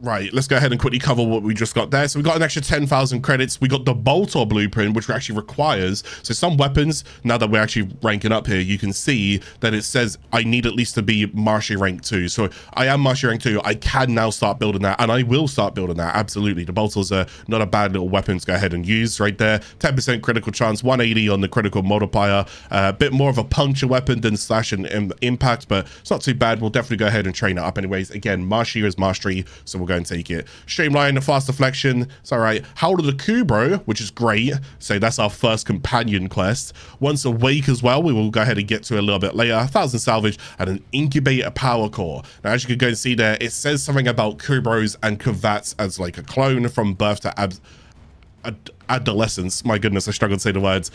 Right, let's go ahead and quickly cover what we just got there. So we got an extra 10,000 credits. We got the Boltor blueprint, which actually requires, so some weapons, now that we're actually ranking up here, you can see that it says I need at least to be Marshy rank 2. So I am Marshy rank 2. I can now start building that, and I will start building that, absolutely. The Boltors are not a bad little weapon to go ahead and use right there. 10% critical chance, 180 on the critical multiplier. A bit more of a puncture weapon than slash and impact, but it's not too bad. We'll definitely go ahead and train it up anyways. Again, Marshy is mastery, so we'll go and take it. Streamline, fast deflection, it's all right. Howl of the Kubro, which is great. So that's our first companion quest. Once awake as well, we will go ahead and get to a little bit later. 1,000 salvage and an incubator power core. Now, as you can go and see there, it says something about Kubros and Kavats as like a clone from birth to adolescence. My goodness, I struggle to say the words.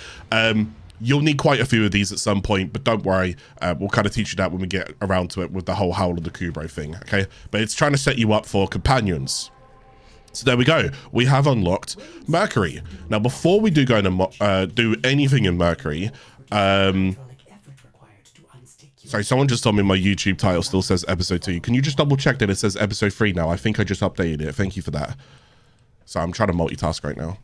You'll need quite a few of these at some point, but don't worry, we'll kind of teach you that when we get around to it with the whole Howl of the Kubro thing, okay? But it's trying to set you up for companions. So there we go. We have unlocked Mercury. Now, before we do go into do anything in Mercury, sorry, someone just told me my YouTube title still says episode 2. Can you just double check that it says episode 3 now? I think I just updated it. Thank you for that. So I'm trying to multitask right now.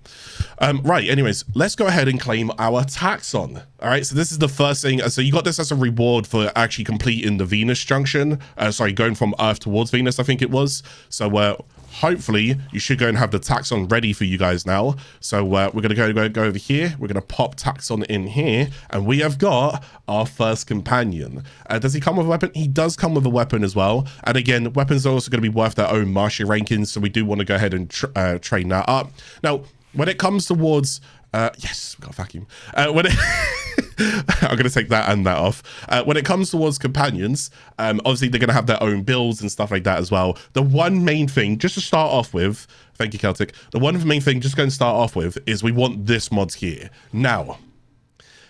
Right, anyways, let's go ahead and claim our Taxon. All right, so this is the first thing. So you got this as a reward for actually completing the Venus Junction. Sorry, going from Earth towards Venus, I think it was. So hopefully you should go and have the Taxon ready for you guys now. So we're gonna go over here. We're gonna pop Taxon in here, and we have got our first companion. Does he come with a weapon? He does come with a weapon as well. And again, weapons are also going to be worth their own Marshy rankings, so we do want to go ahead and train that up. Now, when it comes towards yes, we got a vacuum. When it I'm gonna take that and that off. When it comes towards companions, obviously they're gonna have their own builds and stuff like that as well. The one main thing, just to start off with, thank you, Celtic. The one main thing, just going to start off with, is we want this mod here. Now,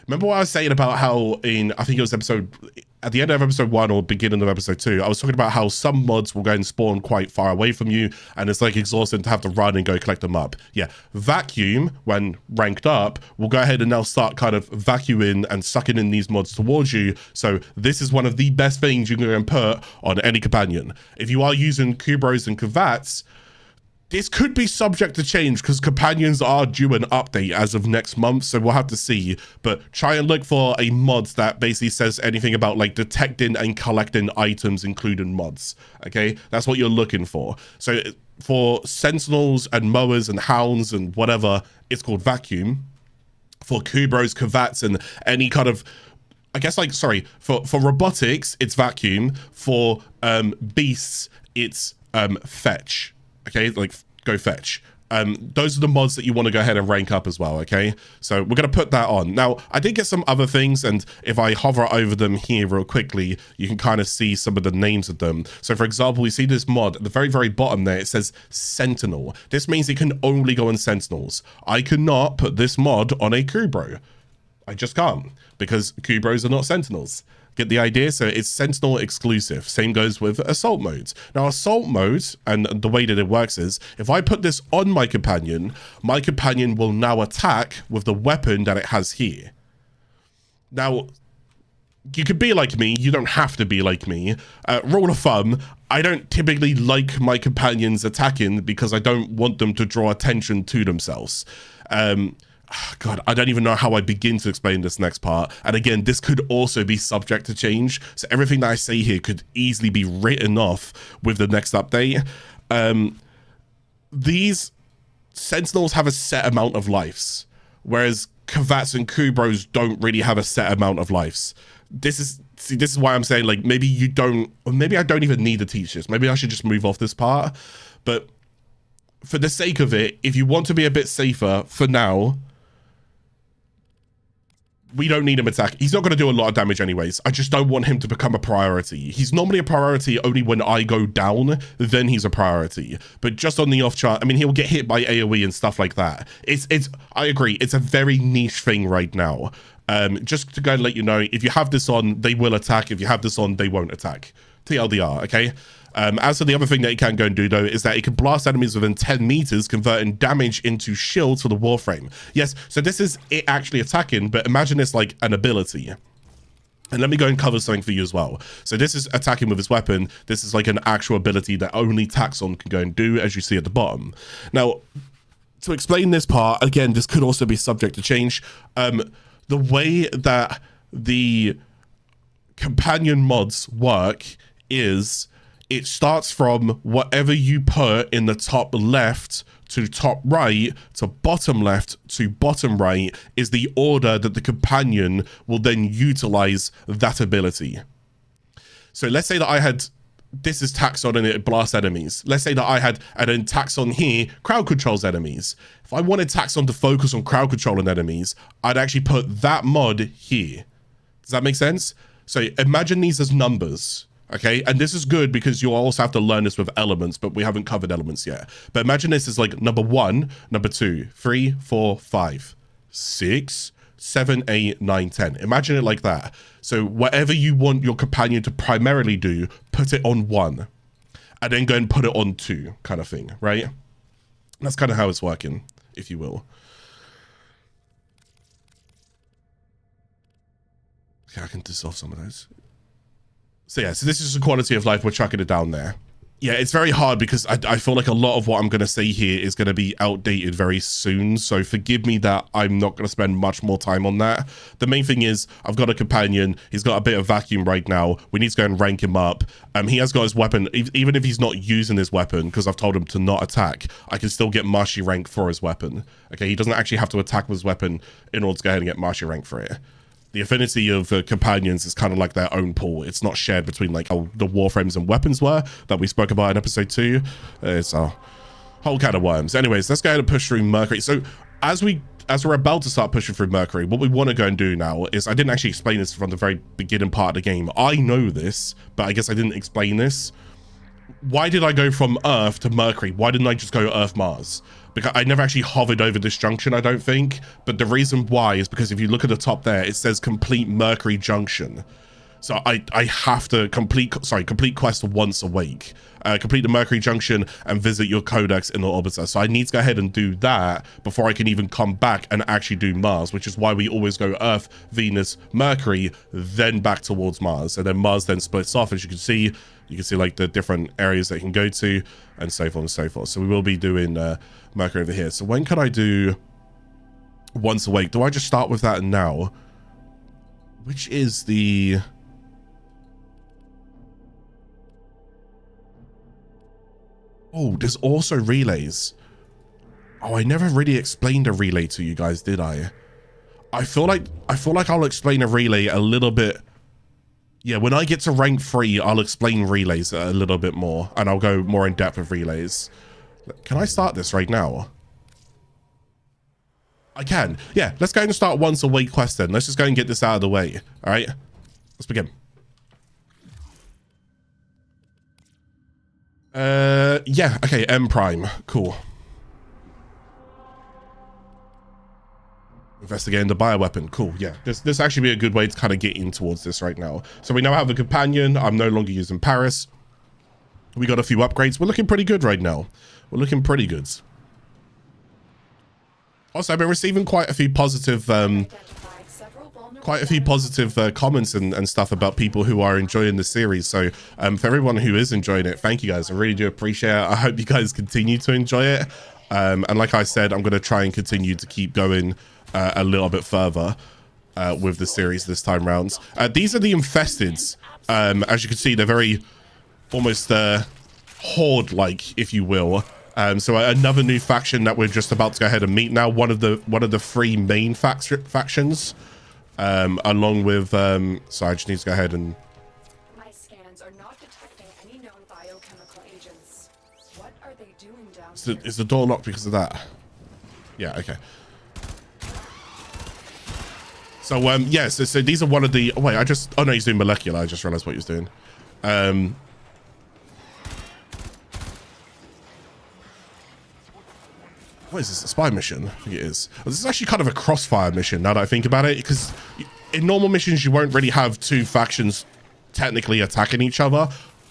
remember what I was saying about how I think it was at the end of episode 1 or beginning of episode 2, I was talking about how some mods will go and spawn quite far away from you, and it's like exhausting to have to run and go collect them up. Yeah, Vacuum, when ranked up, will go ahead and now start kind of vacuuming and sucking in these mods towards you. So this is one of the best things you can go and put on any companion. If you are using Kubros and Kavats, this could be subject to change because companions are due an update as of next month, so we'll have to see. But try and look for a mod that basically says anything about like detecting and collecting items, including mods. Okay, that's what you're looking for. So for sentinels and mowers and hounds and whatever, it's called Vacuum. For Kubros, Kavats, and any kind of, I guess, like, sorry, for robotics, it's Vacuum. For beasts, it's Fetch. Okay, like go fetch. Those are the mods that you want to go ahead and rank up as well, okay? So we're going to put that on. Now, I did get some other things, and if I hover over them here real quickly, you can kind of see some of the names of them. So for example, we see this mod at the very, very bottom there. It says Sentinel. This means it can only go on Sentinels. I cannot put this mod on a Kubro. I just can't, because Kubros are not Sentinels. Get the idea? So it's Sentinel exclusive. Same goes with assault modes. Now, assault mode, and the way that it works is, if I put this on my companion will now attack with the weapon that it has here. Now, you could be like me. You don't have to be like me. Rule of thumb, I don't typically like my companions attacking because I don't want them to draw attention to themselves. God, I don't even know how I begin to explain this next part. And again, this could also be subject to change. So everything that I say here could easily be written off with the next update. These Sentinels have a set amount of lives, whereas Kavats and Kubros don't really have a set amount of lives. This is why I'm saying, like, maybe you don't, or maybe I don't even need to teach this. Maybe I should just move off this part. But for the sake of it, if you want to be a bit safer for now, we don't need him attack. He's not going to do a lot of damage anyways. I just don't want him to become a priority. He's normally a priority only when I go down, then he's a priority. But just on the off chance, I mean, he'll get hit by AoE and stuff like that. I agree, it's a very niche thing right now. Just to go and let you know, if you have this on, they will attack. If you have this on, they won't attack. TLDR, okay? As for the other thing that it can go and do, though, is that it can blast enemies within 10 meters, converting damage into shields for the Warframe. Yes, so this is it actually attacking, but imagine it's like an ability. And let me go and cover something for you as well. So this is attacking with his weapon. This is like an actual ability that only Taxon can go and do, as you see at the bottom. Now, to explain this part, again, this could also be subject to change. The way that the companion mods work is it starts from whatever you put in the top left to top right to bottom left to bottom right is the order that the companion will then utilize that ability. So let's say that I had, this is Taxon and it blasts enemies. Let's say that I had, and then Taxon here crowd controls enemies. If I wanted Taxon to focus on crowd controlling enemies, I'd actually put that mod here. Does that make sense? So imagine these as numbers. Okay, and this is good because you also have to learn this with elements, but we haven't covered elements yet. But imagine this is like number 1, number 2, 3, 4, 5, 6, 7, 8, 9, 10. Imagine it like that. So whatever you want your companion to primarily do, put it on 1, and then go and put it on 2, kind of thing, right? That's kind of how it's working, if you will. Okay, I can dissolve some of those. So yeah, so this is the quality of life. We're chucking it down there. Yeah, it's very hard because I feel like a lot of what I'm going to say here is going to be outdated very soon. So forgive me that I'm not going to spend much more time on that. The main thing is I've got a companion. He's got a bit of vacuum right now. We need to go and rank him up. He has got his weapon. Even if he's not using his weapon, because I've told him to not attack, I can still get Marshy rank for his weapon. Okay, he doesn't actually have to attack with his weapon in order to go ahead and get Marshy rank for it. The affinity of companions is kind of like their own pool. It's not shared between like how the warframes and weapons were that we spoke about in episode 2. It's a whole can of worms. Anyways, let's go ahead and push through Mercury. So as we're about to start pushing through Mercury, what we want to go and do now is, I didn't actually explain this from the very beginning part of the game. I know this, but I guess I didn't explain this. Why did I go from Earth to Mercury? Why didn't I just go Earth, Mars? Because I never actually hovered over this junction, I don't think. But the reason why is because if you look at the top there, it says complete Mercury Junction. So I have to complete quest once a week. Complete the Mercury Junction and visit your codex in the orbiter. So I need to go ahead and do that before I can even come back and actually do Mars, which is why we always go Earth, Venus, Mercury, then back towards Mars. And then Mars then splits off, as you can see. You can see like the different areas that you can go to and so forth and so forth. So we will be doing Mercury over here. So when can I do once a week? Do I just start with that now? Which is the... Oh, there's also relays. Oh, I never really explained a relay to you guys, did I? I feel like I'll explain a relay a little bit. Yeah, when I get to rank 3, I'll explain relays a little bit more, and I'll go more in depth with relays. Can I start this right now? I can. Yeah, let's go and start once a week quest then. Let's just go and get this out of the way. All right, let's begin. Yeah, okay, M Prime. Cool. Investigating the bioweapon. Cool. Yeah, this actually be a good way to kind of get in towards this right now. So we now have a companion. I'm no longer using Paris. We got a few upgrades. We're looking pretty good right now. We're looking pretty good. Also, I've been receiving quite a few positive comments and stuff about people who are enjoying the series. So for everyone who is enjoying it, thank you guys. I really do appreciate it. I hope you guys continue to enjoy it. And like I said, I'm going to try and continue to keep going a little bit further with the series this time round. These are the Infesteds. As you can see, they're very almost horde-like, if you will. So another new faction that we're just about to go ahead and meet now. One of the 3 main factions, along with. So I just need to go ahead and. My scans are not detecting any known biochemical agents. What are they doing down here? Is the door locked because of that? Yeah. Okay. So yeah, so these are one of the. Oh, wait, oh no, he's doing molecular. I just realized what he was doing. What is this? A spy mission? I think it is. This is actually kind of a crossfire mission now that I think about it, because in normal missions you won't really have 2 factions technically attacking each other.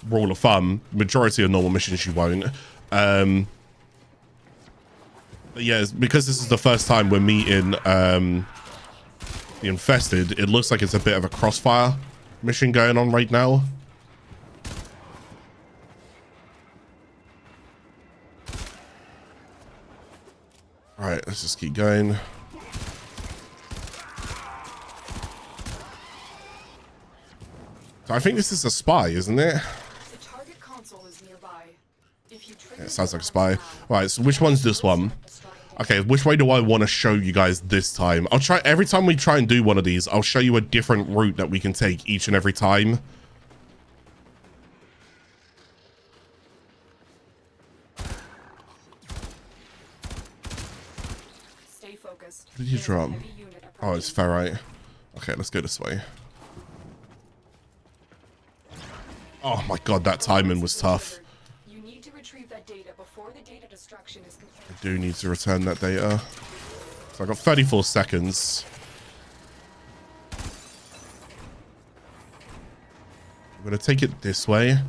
Rule of thumb, majority of normal missions you won't. But yeah, because this is the first time we're meeting the the Infested, it looks like it's a bit of a crossfire mission going on right now. All right, let's just keep going. So I think this is a spy, isn't it? The target console is nearby. If you Yeah, it sounds like a spy. All right, so which one's this one? Okay, which way do I want to show you guys this time? I'll try, every time we try and do one of these, I'll show you a different route that we can take each and every time. Stay focused. What did you drop? Oh, it's ferrite. Okay, let's go this way. Oh my god, that timing was tough. You need to retrieve that data before the data destruction is complete. I do need to return that data. So I got 34 seconds. I'm going to take it this way.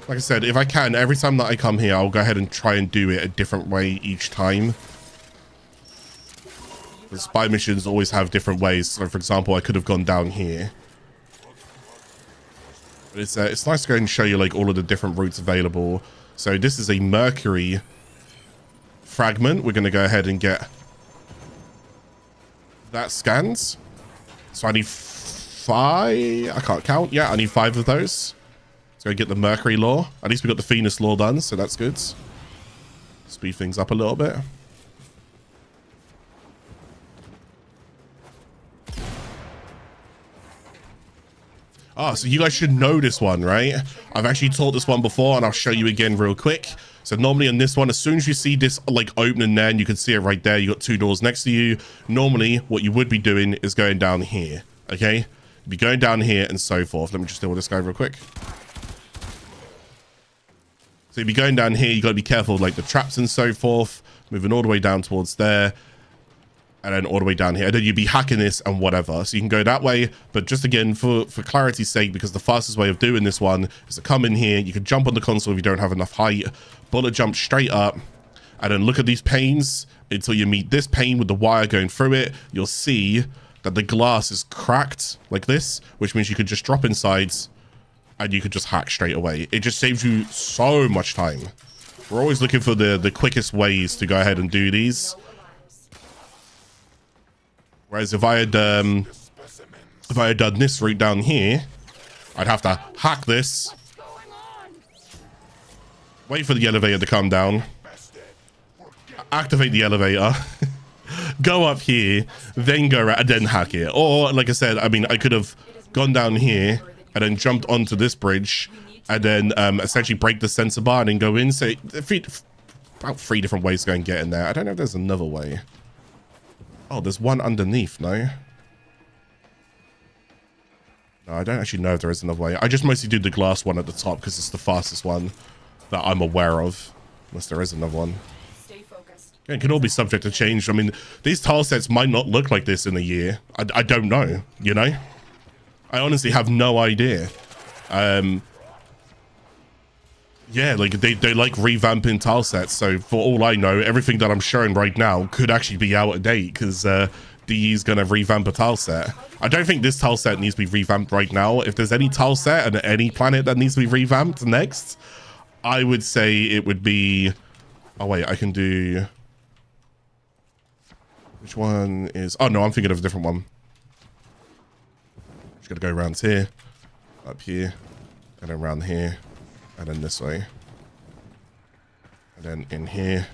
Like I said, if I can, every time that I come here, I'll go ahead and try and do it a different way each time. The spy missions always have different ways. So for example, I could have gone down here. But it's nice to go and show you like all of the different routes available. So this is a Mercury fragment. We're going to go ahead and get that scans. So I need 5. I can't count. Yeah, I need 5 of those. Let's go get the Mercury lore. At least we got the Venus lore done, so that's good. Speed things up a little bit. Oh, so you guys should know this one, right? I've actually taught this one before, and I'll show you again real quick. So normally on this one, as soon as you see this like opening there, and you can see it right there, you got 2 doors next to you. Normally, what you would be doing is going down here, okay? You'd be going down here and so forth. Let me just deal with this guy real quick. So you'd be going down here. You got to be careful, like the traps and so forth. Moving all the way down towards there. And then all the way down here. And then you'd be hacking this and whatever. So you can go that way. But just again, for clarity's sake, because the fastest way of doing this one is to come in here. You can jump on the console if you don't have enough height. Bullet jump straight up. And then look at these panes until you meet this pane with the wire going through it. You'll see that the glass is cracked like this, which means you could just drop inside and you could just hack straight away. It just saves you so much time. We're always looking for the quickest ways to go ahead and do these. Whereas if I had done this route down here, I'd have to hack this, wait for the elevator to come down, activate the elevator, go up here, then go around, and then hack it. Or, like I said, I mean, I could have gone down here and then jumped onto this bridge and then essentially break the sensor bar and then go in. So about 3 different ways to go and get in there. I don't know if there's another way. Oh, there's one underneath, no? No, I don't actually know if there is another way. I just mostly do the glass one at the top because it's the fastest one that I'm aware of. Unless there is another one. Stay focused. Yeah, it could all be subject to change. I mean, these tile sets might not look like this in a year. I don't know, you know? I honestly have no idea. Yeah, like they like revamping tile sets. So for all I know, everything that I'm showing right now could actually be out of date because DE's going to revamp a tile set. I don't think this tile set needs to be revamped right now. If there's any tile set and any planet that needs to be revamped next, I would say it would be... Oh, wait, I can do... Which one is... Oh, no, I'm thinking of a different one. Just got to go around here, up here, and then around here. And then this way. And then in here.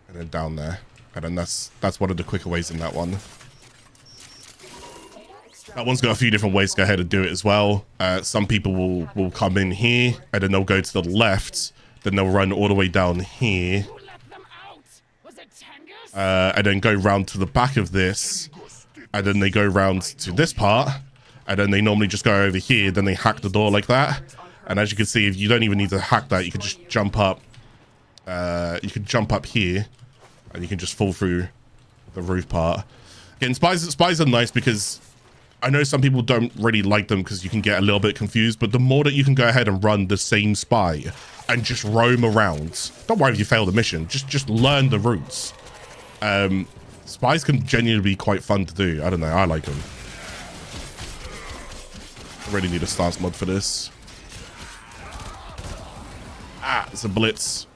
And then down there. And then that's one of the quicker ways in that one. That one's got a few different ways to go ahead and do it as well. Some people will come in here. And then they'll go to the left. Then they'll run all the way down here. And then go round to the back of this. And then they go round to this part. And then they normally just go over here. Then they hack the door like that. And as you can see, if you don't even need to hack that, you can just jump up. You can jump up here, and you can just fall through the roof part. Again, spies are nice because I know some people don't really like them because you can get a little bit confused. But the more that you can go ahead and run the same spy and just roam around, don't worry if you fail the mission. Just learn the routes. Spies can genuinely be quite fun to do. I don't know. I like them. I really need a stance mod for this. Ah, it's a blitz.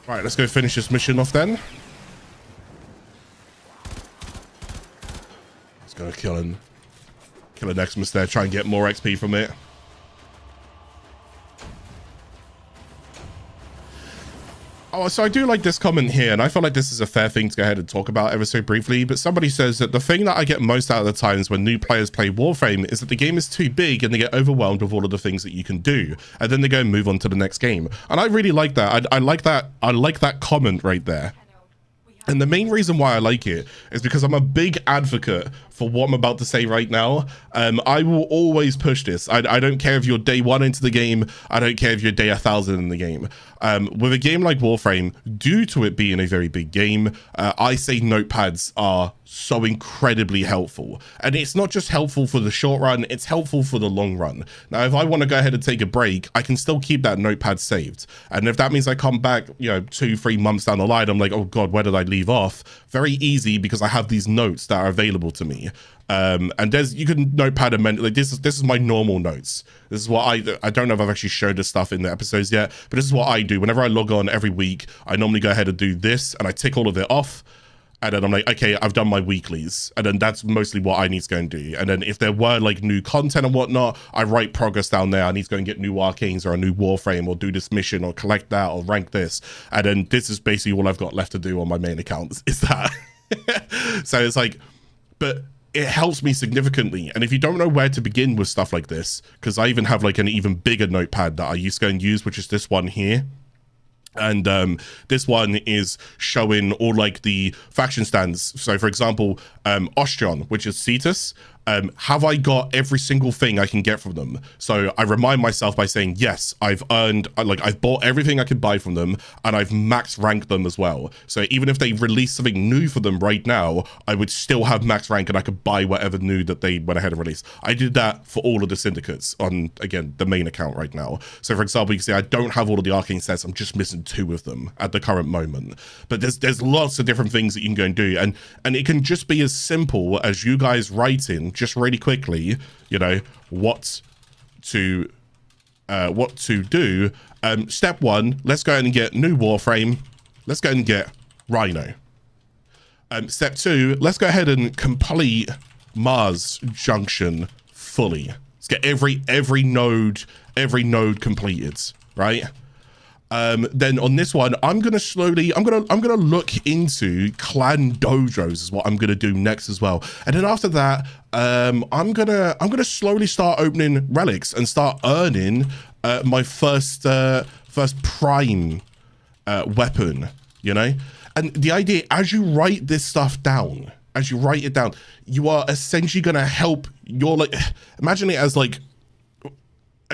Right, let's go finish this mission off then. Let's go kill an Xmas there. Try and get more XP from it. Oh, so I do like this comment here, and I feel like this is a fair thing to go ahead and talk about ever so briefly, but somebody says that the thing that I get most out of the times when new players play Warframe is that the game is too big and they get overwhelmed with all of the things that you can do, and then they go and move on to the next game. And I really like that. I like that comment right there. And the main reason why I like it is because I'm a big advocate for what I'm about to say right now. I will always push this. I don't care if you're day 1 into the game. I don't care if you're day 1,000 in the game. With a game like Warframe, due to it being a very big game, I say notepads are so incredibly helpful. And it's not just helpful for the short run, it's helpful for the long run. Now, if I want to go ahead and take a break, I can still keep that notepad saved. And if that means I come back, you know, 2-3 months down the line, I'm like, oh God, where did I leave off? Very easy, because I have these notes that are available to me. And you can notepad amend, like this is my normal notes. This is what I don't know if I've actually showed this stuff in the episodes yet, but this is what I do. Whenever I log on every week, I normally go ahead and do this, and I tick all of it off. And then I'm like, okay, I've done my weeklies. And then that's mostly what I need to go and do. And then if there were like new content and whatnot, I write progress down there. I need to go and get new arcanes or a new Warframe or do this mission or collect that or rank this. And then this is basically all I've got left to do on my main account is that. So it's like, but it helps me significantly. And if you don't know where to begin with stuff like this, because I even have like an even bigger notepad that I used to go and use, which is this one here. And this one is showing all like the faction stands. So for example, Ostron, which is Cetus, have I got every single thing I can get from them? So I remind myself by saying, yes, I've bought everything I could buy from them, and I've max ranked them as well. So even if they release something new for them right now, I would still have max rank and I could buy whatever new that they went ahead and released. I did that for all of the syndicates on, again, the main account right now. So for example, you can see I don't have all of the arcane sets. I'm just missing 2 of them at the current moment. But there's lots of different things that you can go and do. And it can just be as simple as you guys writing just really quickly, you know, what to do. Step 1, let's go ahead and get new Warframe. Let's go ahead and get Rhino. Step 2, let's go ahead and complete Mars Junction fully. Let's get every node completed, right? Then on this one, I'm gonna look into clan dojos is what I'm gonna do next as well. And then after that, I'm gonna slowly start opening relics and start earning my first prime weapon, you know. And the idea, as you write this stuff down, you are essentially gonna help your, like, imagine it as like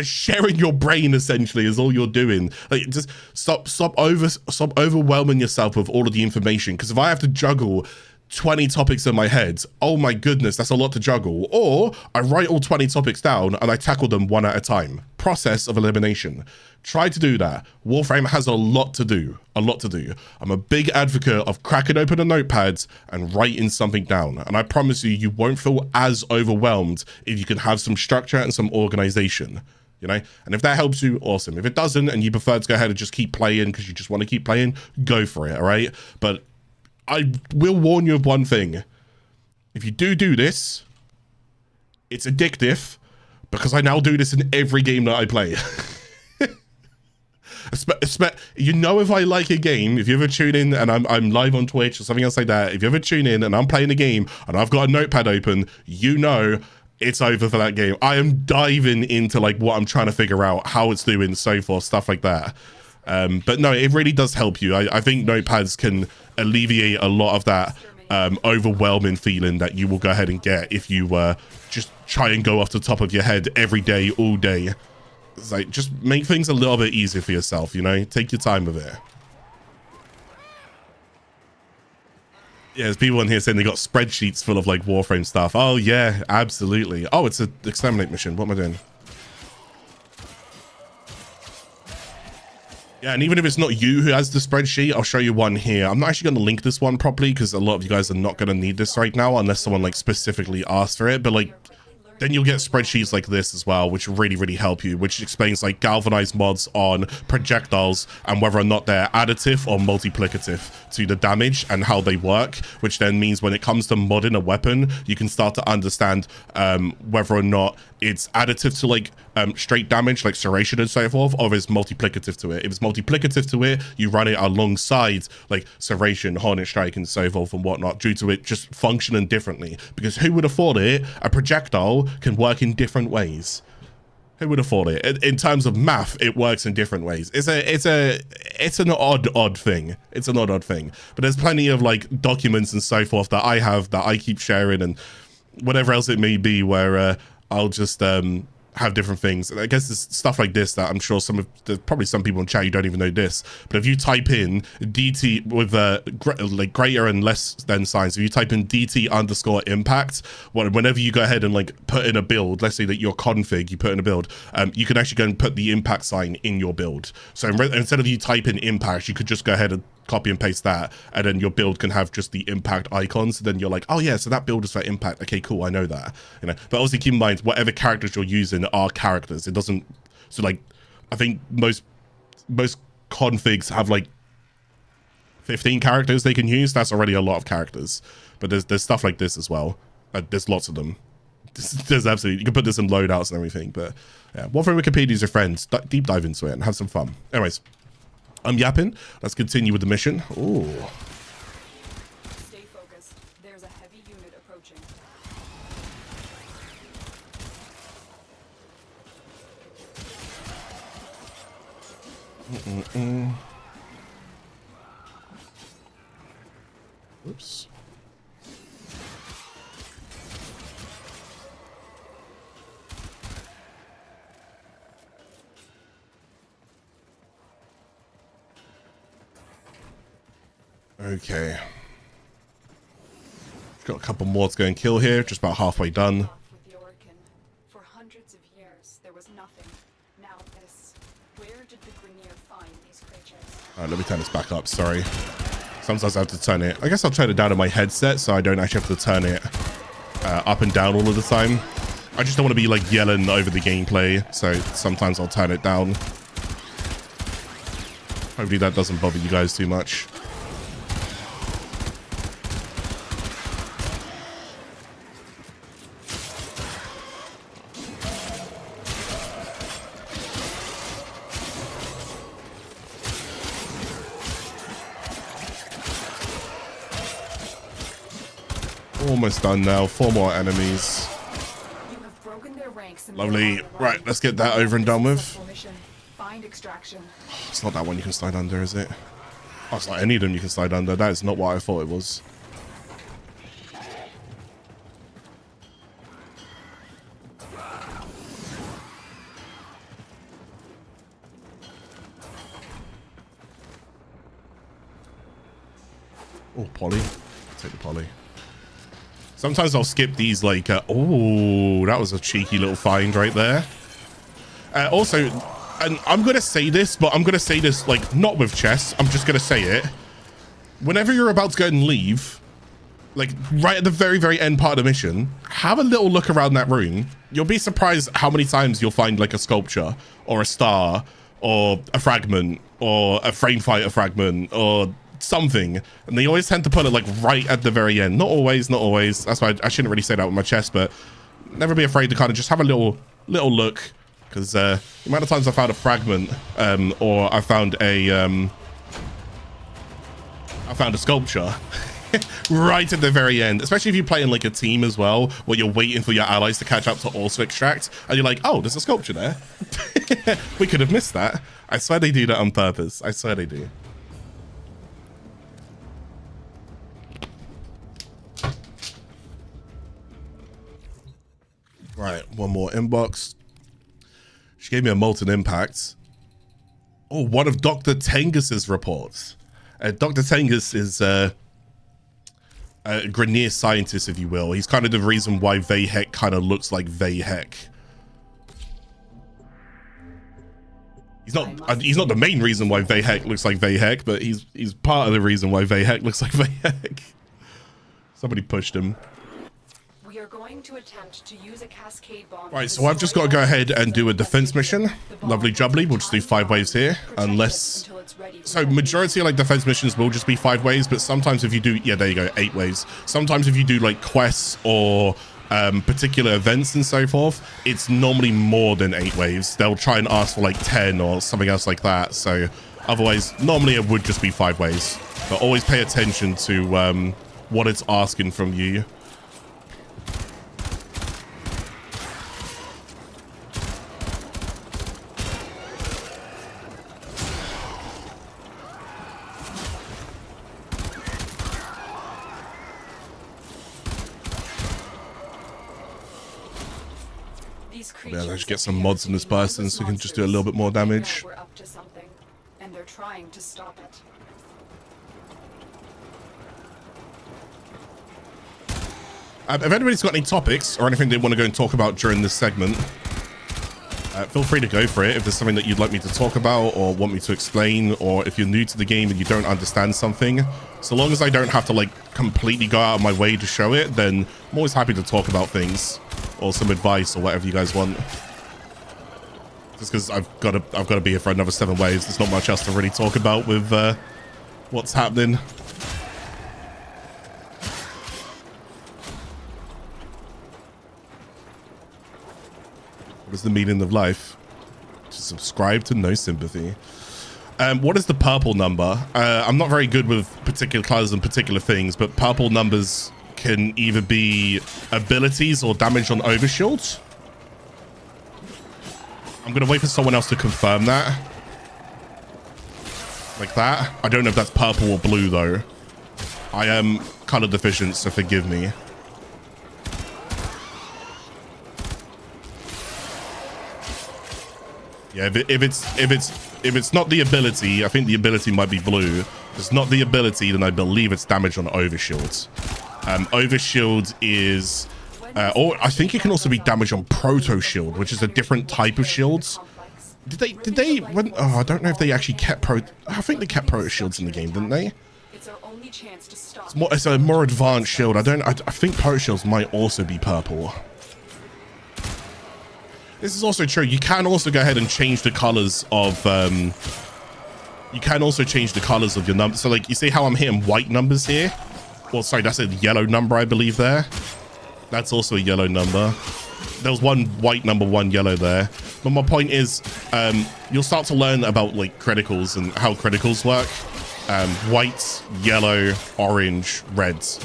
sharing your brain essentially is all you're doing. Like, just stop overwhelming yourself with all of the information, because if I have to juggle 20 topics in my head, oh my goodness, that's a lot to juggle. Or I write all 20 topics down and I tackle them one at a time. Process of elimination. Try to do that. Warframe has a lot to do. I'm a big advocate of cracking open a notepad and writing something down. And I promise you won't feel as overwhelmed if you can have some structure and some organization. You know, and if that helps you, awesome. If it doesn't, and you prefer to go ahead and just keep playing because you just want to keep playing, go for it, all right? But I will warn you of one thing. If you do this, it's addictive, because I now do this in every game that I play. You know, if I like a game, if you ever tune in and I'm live on Twitch or something else like that, if you ever tune in and I'm playing a game and I've got a notepad open, you know it's over for that game. I am diving into like what I'm trying to figure out, how it's doing, so forth, stuff like that. But no, it really does help you. I think notepads can alleviate a lot of that overwhelming feeling that you will go ahead and get if you just try and go off the top of your head every day, all day. It's like, just make things a little bit easier for yourself, you know? Take your time with it. Yeah, there's people in here saying they got spreadsheets full of like Warframe stuff. Oh yeah, absolutely. Oh, it's an Exterminate mission. What am I doing? Yeah, and even if it's not you who has the spreadsheet, I'll show you one here. I'm not actually going to link this one properly because a lot of you guys are not going to need this right now unless someone like specifically asks for it. But like, then you'll get spreadsheets like this as well, which really help you, which explains like galvanized mods on projectiles and whether or not they're additive or multiplicative to the damage and how they work, which then means when it comes to modding a weapon, you can start to understand whether or not it's additive to like straight damage like serration and so forth, or if it's multiplicative to it. If it's multiplicative to it, you run it alongside like serration, hornet strike and so forth and whatnot, due to it just functioning differently. Because who would have thought it, a projectile can work in different ways? Who would have thought it? In terms of math, it works in different ways. It's an odd thing. It's an odd thing. But there's plenty of like documents and so forth that I have that I keep sharing and whatever else it may be, where I'll just have different things. And I guess there's stuff like this that I'm sure there's probably some people in chat who don't even know this, but if you type in DT with like greater and less than signs, if you type in DT underscore impact, whenever you go ahead and like put in a build, let's say that your config, you put in a build, you can actually go and put the impact sign in your build. So instead of you type in impact, you could just go ahead and copy and paste that, and then your build can have just the impact icons. Then you're like, oh yeah, so that build is for impact. Okay, cool, I know that. You know, but obviously keep in mind whatever characters you're using are characters. It doesn't. So like, I think most configs have like 15 characters they can use. That's already a lot of characters. But there's stuff like this as well. There's lots of them. There's absolutely, you can put this in loadouts and everything. But yeah, Warframe Wikipedia is your friends. Deep dive into it and have some fun. Anyways, I'm yapping. Let's continue with the mission. Ooh. Stay focused. There's a heavy unit approaching. Oops. Okay. Got a couple more to go and kill here. Just about halfway done. For hundreds of years, there was nothing. Now this. Where did the Grenier find these creatures? Alright, let me turn this back up. Sorry. Sometimes I have to turn it. I guess I'll turn it down on my headset so I don't actually have to turn it up and down all of the time. I just don't want to be like yelling over the gameplay, so sometimes I'll turn it down. Hopefully that doesn't bother you guys too much. Almost done now. 4 more enemies. You have broken their ranks. Lovely. Right, let's get that over and done with. Find extraction. It's not that one you can slide under, is it? Oh, it's not any of them you can slide under. That is not what I thought it was. Oh, poly. Take the poly. Sometimes I'll skip these like, oh, that was a cheeky little find right there. Also, and I'm going to say this, but I'm going to say this like not with chess. I'm just going to say it. Whenever you're about to go and leave, like right at the very end part of the mission, have a little look around that room. You'll be surprised how many times you'll find like a sculpture or a star or a fragment or a frame fighter fragment or something, and they always tend to put it like right at the very end. Not always. That's why I shouldn't really say that with my chest, but never be afraid to kind of just have a little look, because the amount of times I found a fragment or I found a sculpture right at the very end, especially if you play in like a team as well, where you're waiting for your allies to catch up to also extract, and you're like, oh, there's a sculpture there. We could have missed that. I swear they do that on purpose. I swear they do. Right, one more inbox. She gave me a molten impact. Oh, one of Dr. Tengus's reports. Dr. Tengus is a Grenier scientist, if you will. He's kind of the reason why Vahek kind of looks like Vahek. He's not the main reason why Vahek looks like Vahek, but he's part of the reason why Vahek looks like Vahek. Somebody pushed him. We are going to attempt to use a cascade bomb. Right, so I've just got to go ahead and do a defense mission. Lovely jubbly. We'll just do 5 waves here, unless. So majority of like defense missions will just be 5 waves, but sometimes if you do, yeah, there you go, 8 waves. Sometimes if you do like quests or particular events and so forth, it's normally more than 8 waves. They'll try and ask for like 10 or something else like that. So otherwise, normally it would just be 5 waves. But always pay attention to what it's asking from you. Yeah, let's get some mods in this person so we can just do a little bit more damage. We're up to something, and they're trying to stop it. If anybody's got any topics or anything they want to go and talk about during this segment, feel free to go for it. If there's something that you'd like me to talk about or want me to explain, or if you're new to the game and you don't understand something, so long as I don't have to like completely go out of my way to show it, then I'm always happy to talk about things or some advice or whatever you guys want. Just because I've got to be here for another 7 waves. There's not much else to really talk about with what's happening. What is the meaning of life? To subscribe to no sympathy. What is the purple number? I'm not very good with particular colors and particular things, but purple numbers can either be abilities or damage on overshield. I'm gonna wait for someone else to confirm that. Like that. I don't know if that's purple or blue though. I am color deficient, so forgive me. Yeah, if it's not the ability, I think the ability might be blue. If it's not the ability, then I believe it's damage on overshield. Overshield is, or I think it can also be damage on proto shield, which is a different type of shields. Did they? When, oh, I don't know if they actually kept I think they kept proto shields in the game, didn't they? It's our only chance to stop. It's a more advanced shield. I think proto shields might also be purple. This is also true. You can also go ahead and change the colors of. You can also change the colors of your numbers. So like, you see how I'm hitting white numbers here? Well, sorry, that's a yellow number, I believe there. That's also a yellow number. There was one white number, one yellow there. But my point is, you'll start to learn about like criticals and how criticals work. White, yellow, orange, reds.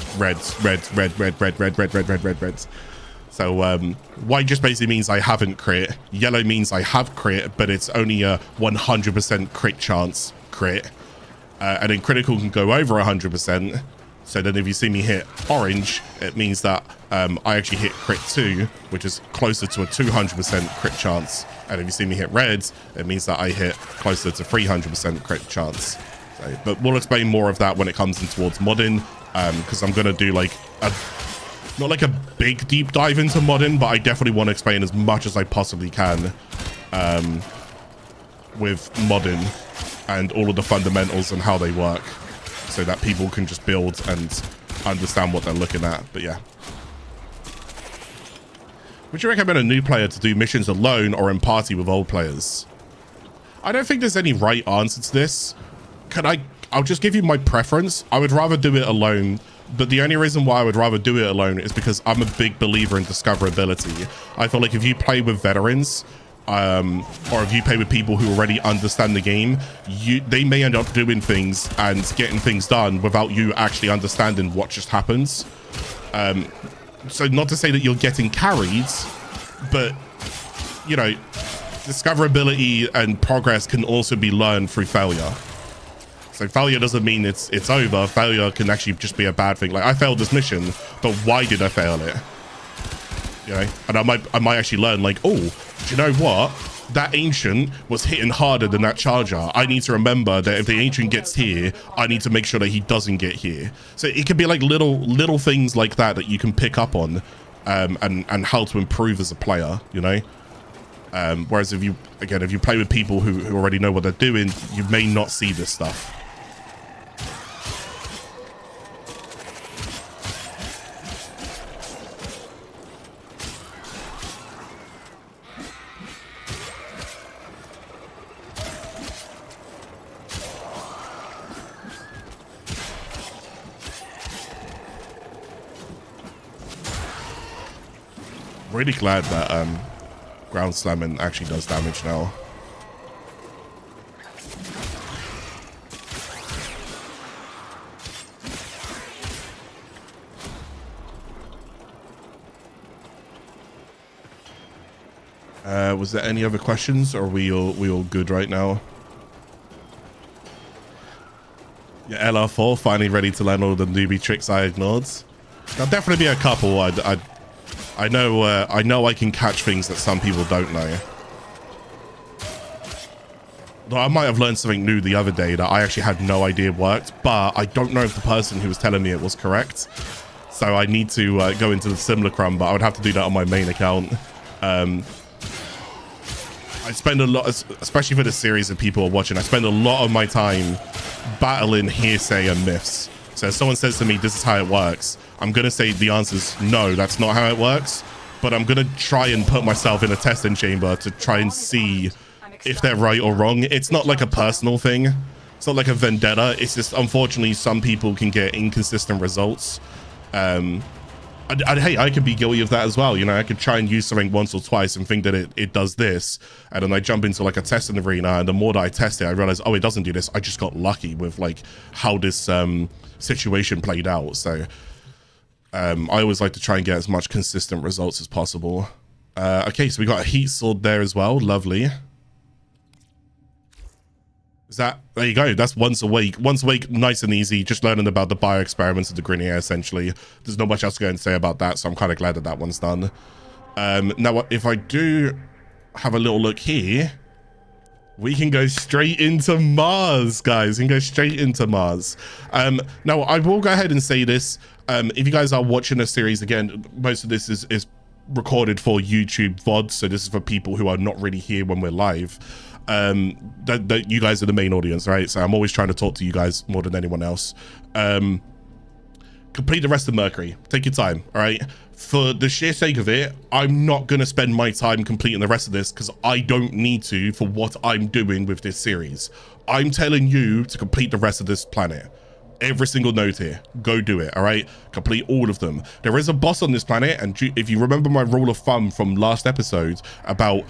So white just basically means I haven't crit. Yellow means I have crit, but it's only a 100% crit chance crit. And then critical can go over 100%. So then if you see me hit orange, it means that I actually hit crit 2, which is closer to a 200% crit chance. And if you see me hit reds, it means that I hit closer to 300% crit chance. So, but we'll explain more of that when it comes in towards modding, because I'm going to do like not like a big deep dive into modding, but I definitely want to explain as much as I possibly can with modding and all of the fundamentals and how they work, so that people can just build and understand what they're looking at. But yeah. Would you recommend a new player to do missions alone or in party with old players? I don't think there's any right answer to this. I'll just give you my preference. I would rather do it alone, but the only reason why I would rather do it alone is because I'm a big believer in discoverability. I feel like if you play with veterans, or if you play with people who already understand the game, they may end up doing things and getting things done without you actually understanding what just happens. So not to say that you're getting carried, but you know, discoverability and progress can also be learned through failure. So failure doesn't mean it's over. Failure can actually just be a bad thing. Like, I failed this mission, but why did I fail it? You know, and I might actually learn, like, oh, do you know what? That ancient was hitting harder than that charger. I need to remember that if the ancient gets here, I need to make sure that he doesn't get here. So it can be like little things like that that you can pick up on, and how to improve as a player, you know? Whereas if you play with people who already know what they're doing, you may not see this stuff. Really glad that ground slamming actually does damage now. Was there any other questions, or are we all good right now? Yeah, LR4 finally ready to learn all the newbie tricks I ignored. There'll definitely be a couple. I know I can catch things that some people don't know. Though I might have learned something new the other day that I actually had no idea worked, but I don't know if the person who was telling me it was correct. So I need to go into the simulacrum, but I would have to do that on my main account. I spend a lot, especially for the series that people are watching, I spend a lot of my time battling hearsay and myths. So if someone says to me, this is how it works, I'm going to say the answer is no, that's not how it works. But I'm going to try and put myself in a testing chamber to try and see if they're right or wrong. It's not like a personal thing. It's not like a vendetta. It's just, unfortunately, some people can get inconsistent results. Hey, I could be guilty of that as well. You know, I could try and use something once or twice and think that it does this. And then I jump into like a testing arena, and the more that I test it, I realize, oh, it doesn't do this. I just got lucky with like how this situation played out. So I always like to try and get as much consistent results as possible. Okay, so we got a heat sword there as well. Lovely. Is that, there you go, that's once a week, nice and easy, just learning about the bio experiments of the Grenier, essentially. There's not much else to go and say about that, so I'm kind of glad that that one's done. Now, if I do have a little look here, we can go straight into Mars, guys. We can go straight into Mars. Now, I will go ahead and say this. If you guys are watching the series, again, most of this is recorded for YouTube VOD, so this is for people who are not really here when we're live. That you guys are the main audience, right? So I'm always trying to talk to you guys more than anyone else. Complete the rest of Mercury. Take your time, all right? For the sheer sake of it, I'm not going to spend my time completing the rest of this because I don't need to for what I'm doing with this series. I'm telling you to complete the rest of this planet. Every single node here, go do it, all right? Complete all of them. There is a boss on this planet, and if you remember my rule of thumb from last episode about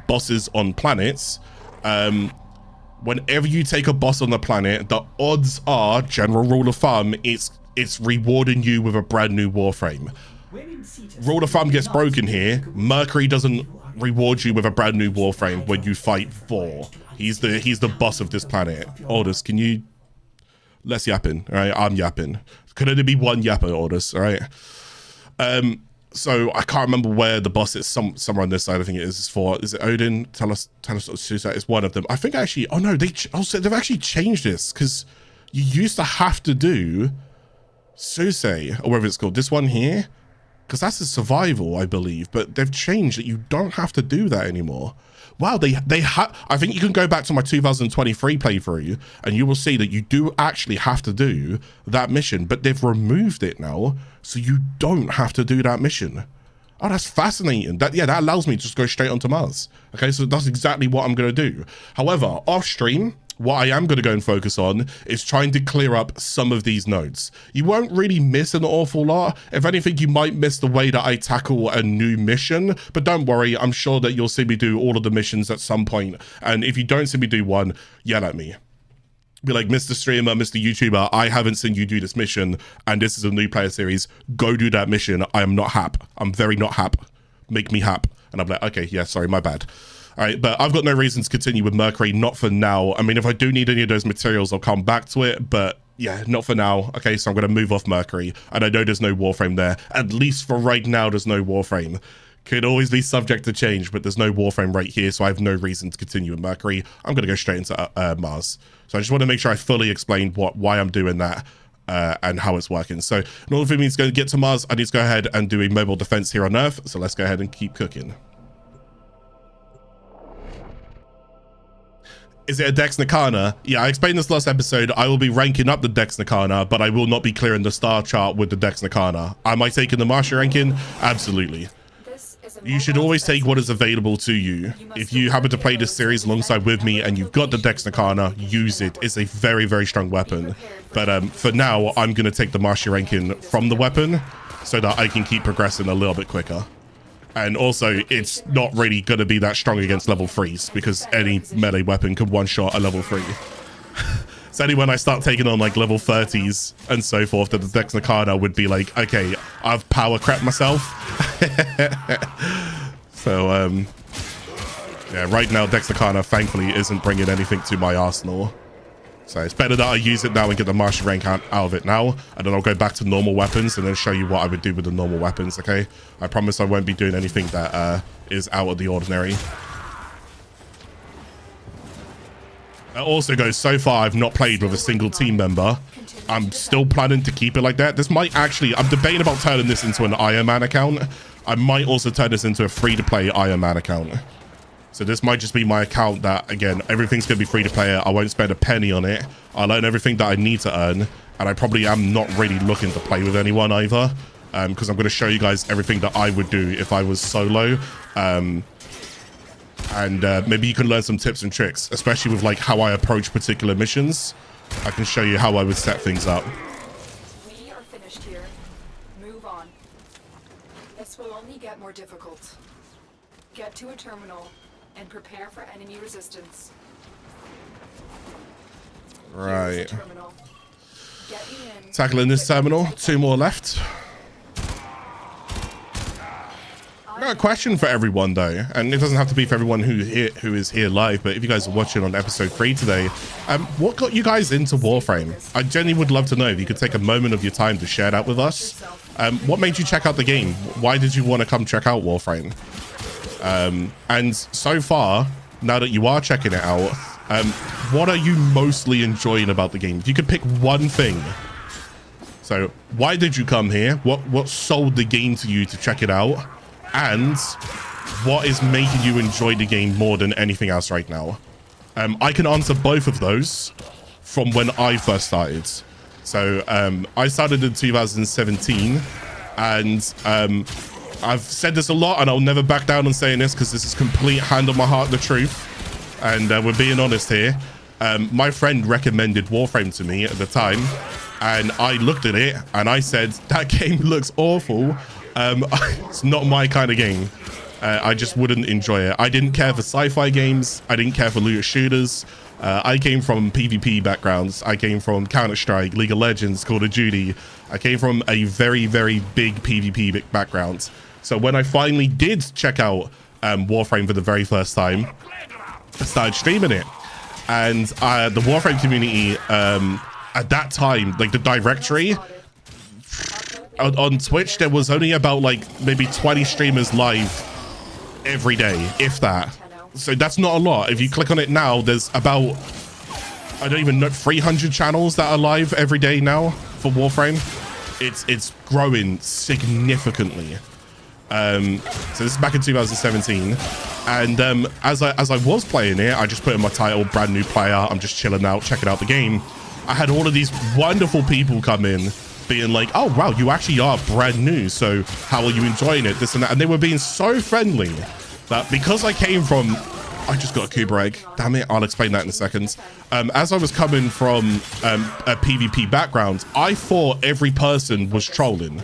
bosses on planets, whenever you take a boss on the planet, the odds are, general rule of thumb, it's rewarding you with a brand new Warframe. Rule of thumb gets broken here. Mercury doesn't reward you with a brand new Warframe when you fight Thor. He's the boss of this planet. Orders, can you... Less yapping, all right? I'm yapping. Could only be one yapper, Orders, all right? So I can't remember where the boss is. Somewhere on this side, I think it is for. Is it Odin? Tell us, it's one of them. I think actually. Oh no, they've actually changed this because you used to have to do Suse or whatever it's called. This one here, because that's a survival, I believe. But they've changed that you don't have to do that anymore. Wow, I think you can go back to my 2023 playthrough and you will see that you do actually have to do that mission, but they've removed it now, so you don't have to do that mission. Oh, that's fascinating. That allows me to just go straight onto Mars. Okay, so that's exactly what I'm going to do. However, off stream, what I am going to go and focus on is trying to clear up some of these nodes. You won't really miss an awful lot. If anything, you might miss the way that I tackle a new mission, but don't worry, I'm sure that you'll see me do all of the missions at some point. And if you don't see me do one, yell at me. Be like, Mr. Streamer, Mr. YouTuber, I haven't seen you do this mission, and this is a new player series. Go do that mission. I am not hap. I'm very not hap. Make me hap. And I'm like, okay, yeah, sorry, my bad. All right, but I've got no reason to continue with Mercury, not for now. I mean, if I do need any of those materials, I'll come back to it, but yeah, not for now. Okay, so I'm going to move off Mercury, and I know there's no Warframe there. At least for right now, there's no Warframe. Could always be subject to change, but there's no Warframe right here, so I have no reason to continue with Mercury. I'm going to go straight into Mars. So I just want to make sure I fully explain why I'm doing that. And how it's working. So in order for me to go get to Mars, I need to go ahead and do a mobile defense here on Earth. So let's go ahead and keep cooking. Is it a Dex Nakana? Yeah, I explained this last episode. I will be ranking up the Dex Nakana, but I will not be clearing the star chart with the Dex Nakana. Am I taking the Master ranking? Absolutely. You should always take what is available to you. If you happen to play this series alongside with me and you've got the Dex Nakana, use it. It's a very, very strong weapon. But for now, I'm going to take the Master ranking from the weapon so that I can keep progressing a little bit quicker. And also, it's not really going to be that strong against level 3s because any melee weapon can one-shot a level 3. So only when I start taking on like level 30s and so forth that the Dex Nakana would be like, okay, I've power crept myself. So, yeah, right now Dex Nakana thankfully isn't bringing anything to my arsenal. So it's better that I use it now and get the Master rank out of it now. And then I'll go back to normal weapons and then show you what I would do with the normal weapons, okay? I promise I won't be doing anything that is out of the ordinary. It also goes, so far I've not played with a single team member. I'm still planning to keep it like that. This might actually, I'm debating about turning this into an Iron Man account. I might also turn this into a free-to-play Iron Man account. So this might just be my account that, again, everything's going to be free to play. I won't spend a penny on it. I'll earn everything that I need to earn. And I probably am not really looking to play with anyone either. Because I'm going to show you guys everything that I would do if I was solo. And maybe you can learn some tips and tricks, especially with like how I approach particular missions. I can show you how I would set things up. We are finished here. Move on. This will only get more difficult. Get to a terminal and prepare for enemy resistance. Right. Get me in. Tackling this terminal. 2 more left. I got a question for everyone though, and it doesn't have to be for everyone who is here live, but if you guys are watching on episode 3 today, what got you guys into Warframe? I genuinely would love to know if you could take a moment of your time to share that with us. What made you check out the game? Why did you want to come check out Warframe? And so far, now that you are checking it out, what are you mostly enjoying about the game? If you could pick one thing. So why did you come here? What sold the game to you to check it out? And what is making you enjoy the game more than anything else right now? I can answer both of those from when I first started. So I started in 2017, and I've said this a lot, and I'll never back down on saying this because this is complete hand on my heart, the truth. And we're being honest here. My friend recommended Warframe to me at the time, and I looked at it and I said, that game looks awful. It's not my kind of game. I just wouldn't enjoy it. I didn't care for sci-fi games. I didn't care for looter shooters. I came from PvP backgrounds. I came from Counter-Strike, League of Legends, Call of Duty. I came from a very, very big PvP background. So when I finally did check out Warframe for the very first time, I started streaming it. And the Warframe community, at that time, like the directory, on Twitch, there was only about like maybe 20 streamers live every day, if that. So that's not a lot. If you click on it now, there's about, I don't even know, 300 channels that are live every day now for Warframe. It's growing significantly. So this is back in 2017, and as I was playing it, I just put in my title, brand new player. I'm just chilling out, checking out the game. I had all of these wonderful people come in being like, oh wow, you actually are brand new, so how are you enjoying it, this and that, and they were being so friendly that because I came from, I just got a Cooper egg, damn it, I'll explain that in a second. As I was coming from a PvP background, I thought every person was trolling.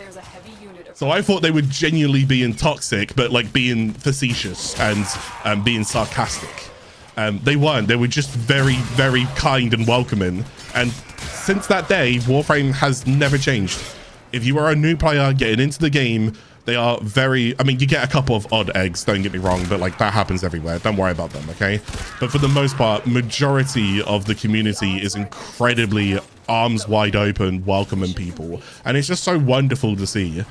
So I thought they were genuinely being toxic, but like being facetious and being sarcastic. They weren't. They were just very, very kind and welcoming. And since that day, Warframe has never changed. If you are a new player getting into the game, they are very, I mean, you get a couple of odd eggs, don't get me wrong, but like that happens everywhere. Don't worry about them, okay? But for the most part, majority of the community is incredibly arms wide open, welcoming people. And it's just so wonderful to see.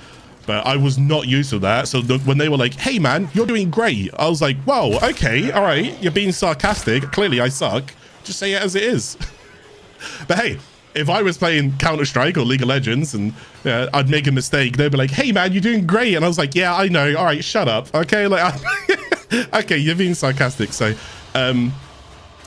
But I was not used to that. So when they were like, hey man, you're doing great, I was like, whoa, okay, all right, you're being sarcastic. Clearly I suck. Just say it as it is. But hey, if I was playing Counter-Strike or League of Legends and I'd make a mistake, they'd be like, hey man, you're doing great. And I was like, yeah, I know. All right, shut up. Okay, like, okay, you're being sarcastic. So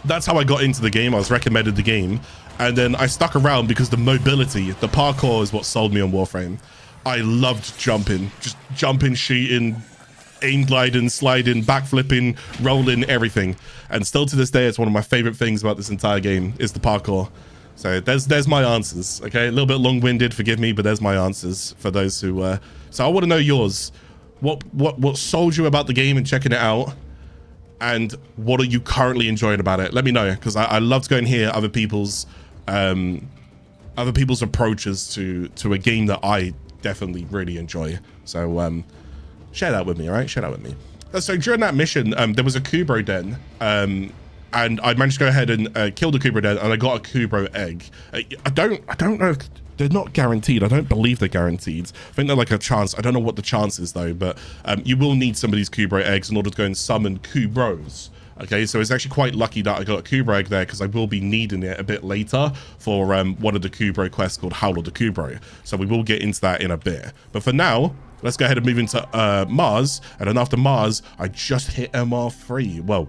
That's how I got into the game. I was recommended the game, and then I stuck around because the mobility, the parkour is what sold me on Warframe. I loved jumping, just jumping, shooting, aim gliding, sliding, backflipping, rolling, everything. And still to this day, it's one of my favorite things about this entire game is the parkour. So there's my answers. Okay, a little bit long-winded, forgive me, but there's my answers for those who. So I want to know yours. What sold you about the game and checking it out? And what are you currently enjoying about it? Let me know, because I love to go and hear other people's approaches to a game that I definitely really enjoy. So share that with me, all right? Share that with me. So during that mission, there was a Kubro den, and I managed to go ahead and kill the Kubro den, and I got a Kubro egg. I don't know if they're not guaranteed. I don't believe they're guaranteed. I think they're like a chance. I don't know what the chance is though, but you will need some of these Kubro eggs in order to go and summon Kubros. Okay, so it's actually quite lucky that I got a Kubro egg there, because I will be needing it a bit later for one of the Kubro quests called Howl of the Kubro. So we will get into that in a bit. But for now, let's go ahead and move into Mars. And then after Mars, I just hit MR3. Well,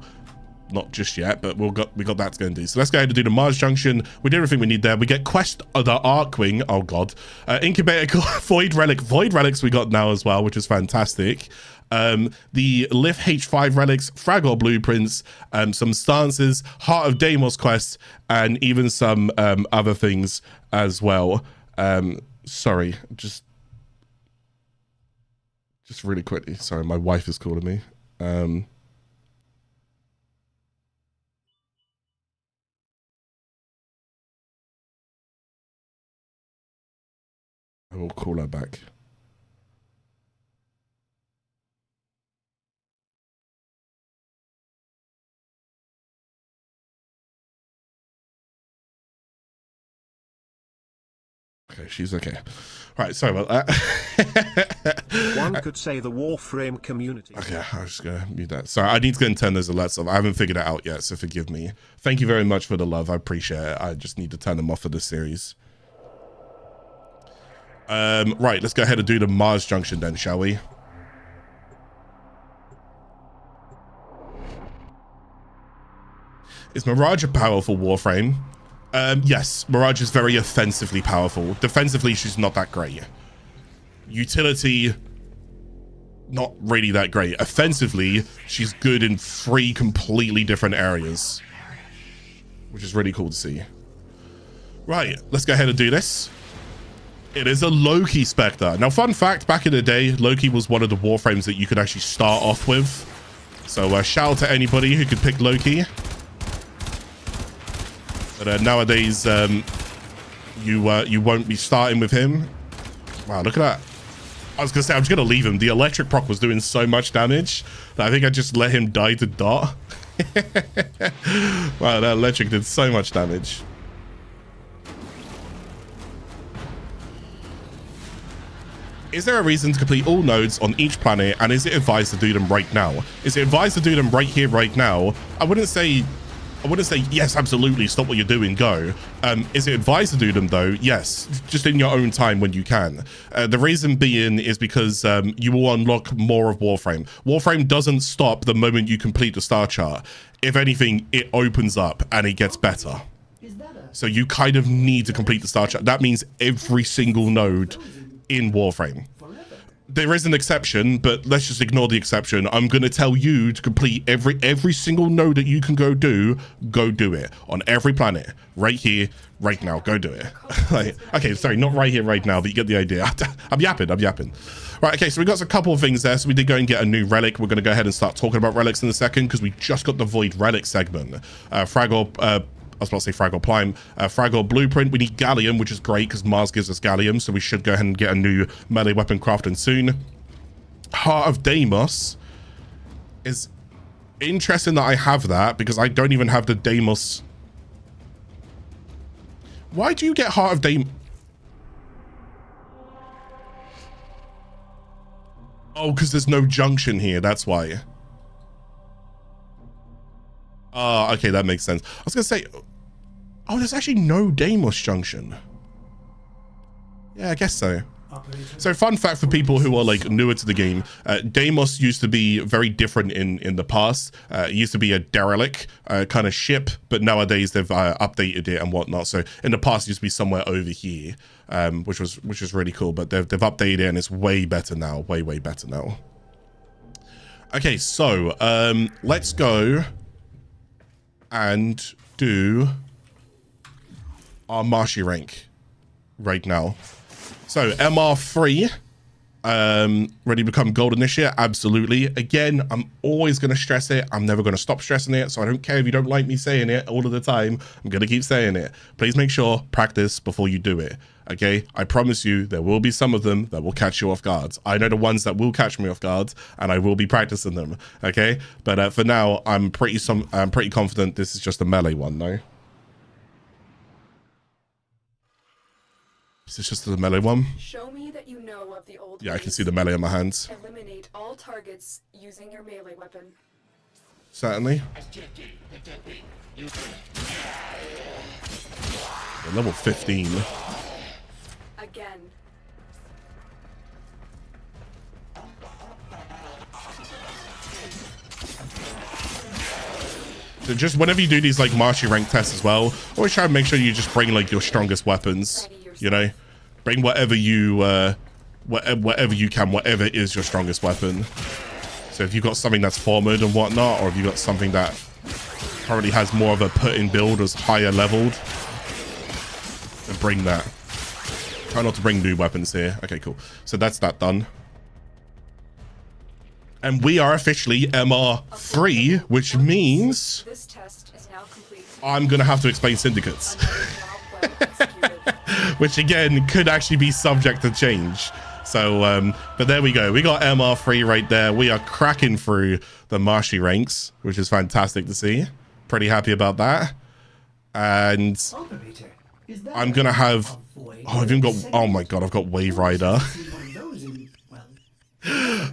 not just yet, but we got that to go and do. So let's go ahead and do the Mars Junction. We did everything we need there. We get quest of the Arcwing. Oh god. Incubator Void Relic. Void Relics we got now as well, which is fantastic. The Lift H5 relics, Fragile blueprints, some stances, Heart of Deimos quests, and even some other things as well. Sorry, just really quickly. Sorry, my wife is calling me. I will call her back. Okay, she's okay. Right, sorry about that. One could say the Warframe community. Okay, I'm just gonna mute that. Sorry, I need to go and turn those alerts off. I haven't figured it out yet, so forgive me. Thank you very much for the love. I appreciate it. I just need to turn them off for this series. Right, let's go ahead and do the Mars Junction then, shall we? Is Mirage a powerful Warframe? Yes, Mirage is very offensively powerful. Defensively, she's not that great. Utility, not really that great. Offensively, she's good in 3 completely different areas, which is really cool to see. Right, let's go ahead and do this. It is a Loki Spectre. Now, fun fact, back in the day, Loki was one of the Warframes that you could actually start off with. So shout out to anybody who could pick Loki. But nowadays, you won't be starting with him. Wow, look at that. I was gonna say, I'm just gonna leave him. The electric proc was doing so much damage that I think I just let him die to dot. Wow, that electric did so much damage. Is there a reason to complete all nodes on each planet, and is it advised to do them right now? Is it advised to do them right here, right now? I wouldn't say yes, absolutely, stop what you're doing, go. Is it advised to do them though? Yes, just in your own time when you can. The reason being is because you will unlock more of Warframe. Warframe doesn't stop the moment you complete the star chart. If anything, it opens up and it gets better. So you kind of need to complete the star chart. That means every single node in Warframe. There is an exception, but let's just ignore the exception. I'm going to tell you to complete every single node that you can go do it on every planet right here, right now. Go do it. Like, okay, sorry, not right here, right now, but you get the idea. I'm yapping. Right, okay, so we got a couple of things there. So we did go and get a new relic. We're going to go ahead and start talking about relics in a second, because we just got the Void Relic segment. Fragile, I was about to say Fragile Prime. Fragile Blueprint. We need Gallium, which is great because Mars gives us Gallium, so we should go ahead and get a new melee weapon crafting soon. Heart of Deimos is interesting that I have that, because I don't even have the Deimos. Why do you get Heart of Deimos? Oh, because there's no junction here, that's why. Okay, that makes sense. I was gonna say, oh, there's actually no Deimos junction. Yeah, I guess so. So fun fact for people who are like newer to the game, Deimos used to be very different in the past. It used to be a derelict kind of ship, but nowadays they've updated it and whatnot. So in the past it used to be somewhere over here, which was really cool, but they've updated it and it's way better now, way better now. Okay, so let's go and do our Marshy rank right now. So MR3, ready to become golden this year? Absolutely. Again, I'm always going to stress it. I'm never going to stop stressing it. So I don't care if you don't like me saying it all of the time. I'm going to keep saying it. Please make sure, practice before you do it. Okay? I promise you, there will be some of them that will catch you off guard. I know the ones that will catch me off guard, and I will be practicing them. Okay? But for now, I'm pretty confident this is just a melee one, though. Is this just the melee one? Show me that you know of the old Yeah, I can see the melee in my hands. Eliminate all targets using your melee weapon. Certainly. Level 15. Again. So just whenever you do these like Marshy rank tests as well, always try and make sure you just bring like your strongest weapons. You know, bring whatever you whatever you can, whatever is your strongest weapon. So if you've got something that's forward and whatnot, or if you've got something that currently has more of a put-in build or is higher leveled, then bring that. Try not to bring new weapons here. Okay, cool. So that's that done. And we are officially MR3, which means This test is now complete. I'm gonna have to explain Syndicates. Which again could actually be subject to change. So but there we go, we got MR3 right there. We are cracking through the Marshy ranks, which is fantastic to see. Pretty happy about that. And I'm gonna have I've even got, oh my god, I've got Wave Rider.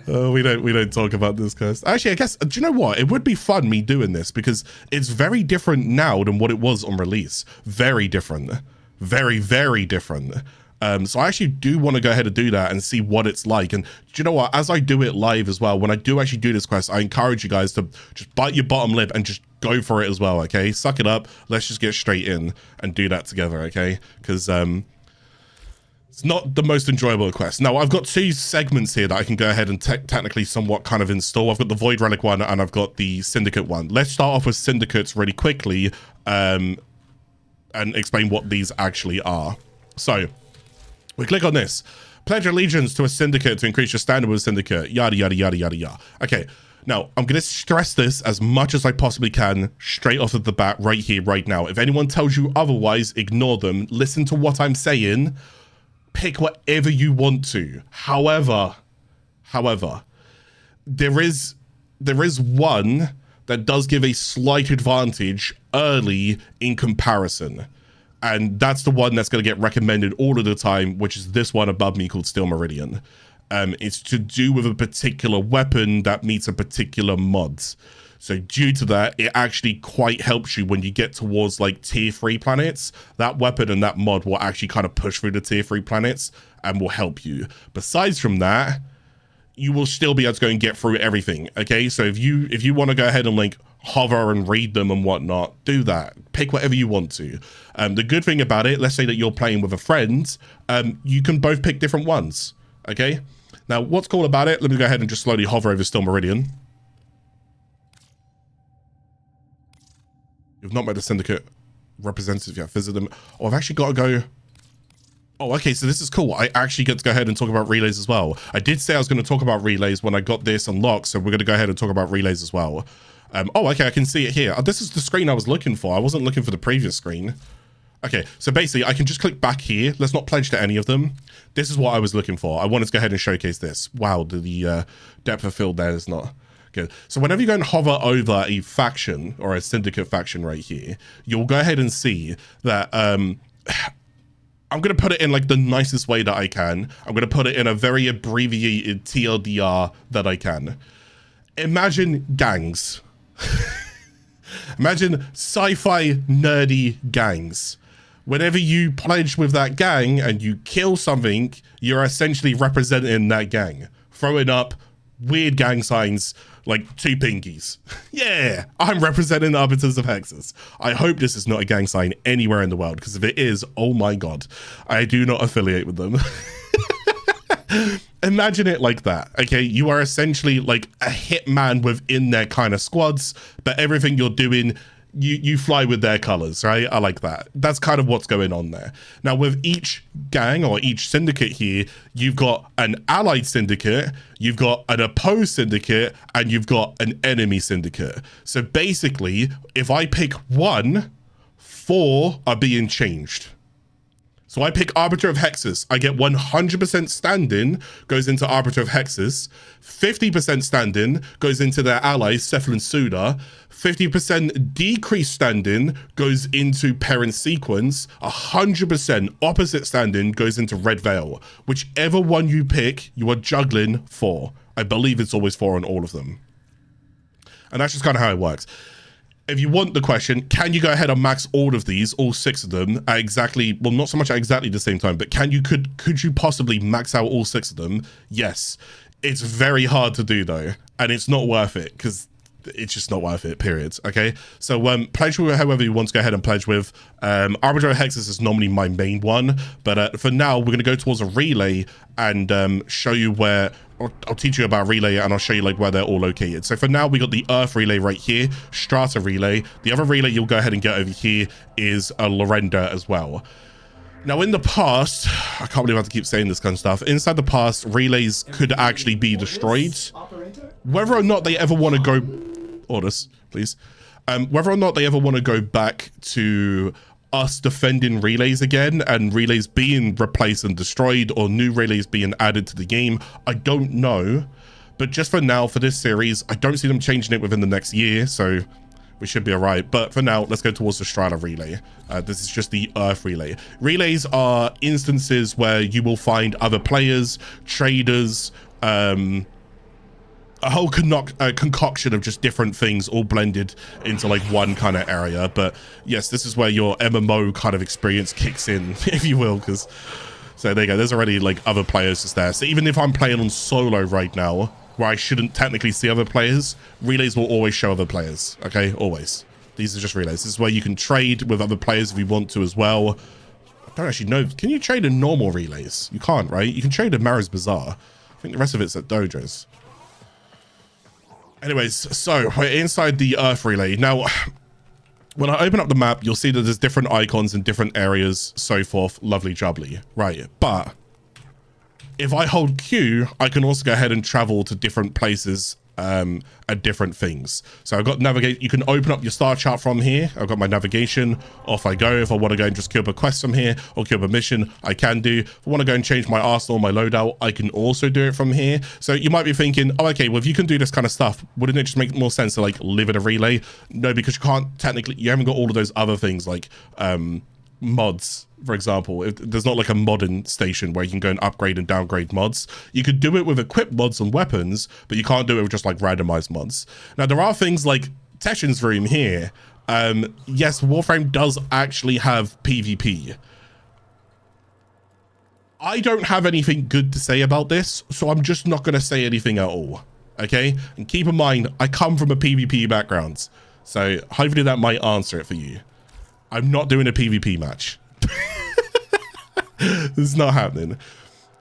We don't talk about this quest. Actually, I guess, do you know what? It would be fun me doing this because it's very different now than what it was on release. Very different. Very different. So I actually do want to go ahead and do that and see what it's like. And do you know what? As I do it live as well, when I do actually do this quest, I encourage you guys to just bite your bottom lip and just go for it as well, okay? Suck it up. Let's just get straight in and do that together, okay? Because it's not the most enjoyable quest. Now, I've got two segments here that I can go ahead and technically somewhat kind of install. I've got the Void Relic one and I've got the Syndicate one. Let's start off with Syndicates really quickly and explain what these actually are. So, we click on this. Pledge allegiance to a Syndicate to increase your standard with a Syndicate. Yada, yada, yada, yada, yada. Okay, now, I'm going to stress this as much as I possibly can straight off of the bat right here, right now. If anyone tells you otherwise, ignore them. Listen to what I'm saying. Pick whatever you want to. However, there is one that does give a slight advantage early in comparison. And that's the one that's going to get recommended all of the time, which is this one above me called Steel Meridian. It's to do with a particular weapon that meets a particular mod. So due to that, it actually quite helps you when you get towards like tier 3 planets. That weapon and that mod will actually kind of push through the tier 3 planets and will help you. Besides from that, you will still be able to go and get through everything. Okay, so if you want to go ahead and like hover and read them and whatnot, do that. Pick whatever you want to. The good thing about it, let's say that you're playing with a friend, you can both pick different ones. Okay, now what's cool about it, let me go ahead and just slowly hover over Steel Meridian. You've not met the Syndicate representative yet. Visit them. Oh, I've actually got to go. Oh, okay. So this is cool. I actually get to go ahead and talk about relays as well. I did say I was going to talk about relays when I got this unlocked. So we're going to go ahead and talk about relays as well. Oh, okay. I can see it here. Oh, this is the screen I was looking for. I wasn't looking for the previous screen. Okay. So basically I can just click back here. Let's not pledge to any of them. This is what I was looking for. I wanted to go ahead and showcase this. Wow. The depth of field there is not good. So whenever you go and hover over a faction or a Syndicate faction right here, you'll go ahead and see that I'm going to put it in like the nicest way that I can. I'm going to put it in a very abbreviated TLDR that I can. Imagine gangs. Imagine sci-fi nerdy gangs Whenever you pledge with that gang and you kill something, you're essentially representing that gang, throwing up weird gang signs like 2 pinkies. Yeah, I'm representing the Arbiters of Hexus. I hope this is not a gang sign anywhere in the world, because if it is, oh my god, I do not affiliate with them. Imagine it like that, okay? You are essentially like a hitman within their kind of squads, but everything you're doing, you fly with their colors, right? I like that. That's kind of what's going on there. Now, with each gang or each syndicate here, you've got an allied syndicate, you've got an opposed syndicate, and you've got an enemy syndicate. So basically, if I pick 1, 4 are being changed. So I pick Arbiter of Hexus. I get 100% stand-in, goes into Arbiter of Hexus. 50% stand-in goes into their allies, Cephalon Suda. 50% decreased stand-in goes into Parent Sequence. 100% opposite stand-in goes into Red Veil. Whichever one you pick, you are juggling 4. I believe it's always 4 on all of them. And that's just kind of how it works. If you want the question, can you go ahead and max all of these, all 6 of them, at exactly, well, not so much at exactly the same time, but could you possibly max out all 6 of them? Yes. It's very hard to do though, and it's not worth it, because it's just not worth it, period. Okay, so pledge with however you want to go ahead and pledge with. Arbiter of Hexus is normally my main one, but for now we're going to go towards a relay and show you where I'll teach you about relay, and I'll show you like where they're all located. So for now, we got the Earth relay right here, Strata relay. The other relay you'll go ahead and get over here is a Lorenda as well. Now, in the past, I can't believe I have to keep saying this kind of stuff. Inside the past, relays could actually be destroyed. Whether or not they ever want to go, orders, please. Whether or not they ever want to go back to us defending relays again and relays being replaced and destroyed, or new relays being added to the game, I don't know. But just for now, for this series, I don't see them changing it within the next year, so we should be all right. But for now, let's go towards the Strata relay. This is just the Earth relay. Relays are instances where you will find other players, traders, a whole concoction of just different things all blended into like one kind of area. But yes, this is where your MMO kind of experience kicks in, if you will, because so there you go, there's already like other players just there. So even if I'm playing on solo right now, where I shouldn't technically see other players, relays will always show other players. Okay, always. These are just relays. This is where you can trade with other players if you want to as well. I don't actually know, can you trade in normal relays? You can't, right? You can trade in Maroo's Bazaar. I think the rest of it's at dojos. Anyways, so we're inside the Earth relay. Now, when I open up the map, you'll see that there's different icons in different areas, so forth, lovely jubbly, right? But if I hold Q, I can also go ahead and travel to different places at different things. So I've got navigate. You can open up your star chart from here. I've got my navigation. Off I go. If I want to go and just queue up a quest from here or queue up a mission, I can do. If I want to go and change my arsenal, my loadout, I can also do it from here. So you might be thinking, oh, okay, well, if you can do this kind of stuff, wouldn't it just make more sense to like live in a relay? No, because you can't technically, you haven't got all of those other things like mods, for example. If there's not like a modern station where you can go and upgrade and downgrade mods. You could do it with equipped mods and weapons, but you can't do it with just like randomized mods. Now there are things like Taxon's room here. Yes, Warframe does actually have PvP. I don't have anything good to say about this, so I'm just not going to say anything at all. Okay, and keep in mind, I come from a PvP background, so hopefully that might answer it for you. I'm not doing a PvP match. This is not happening.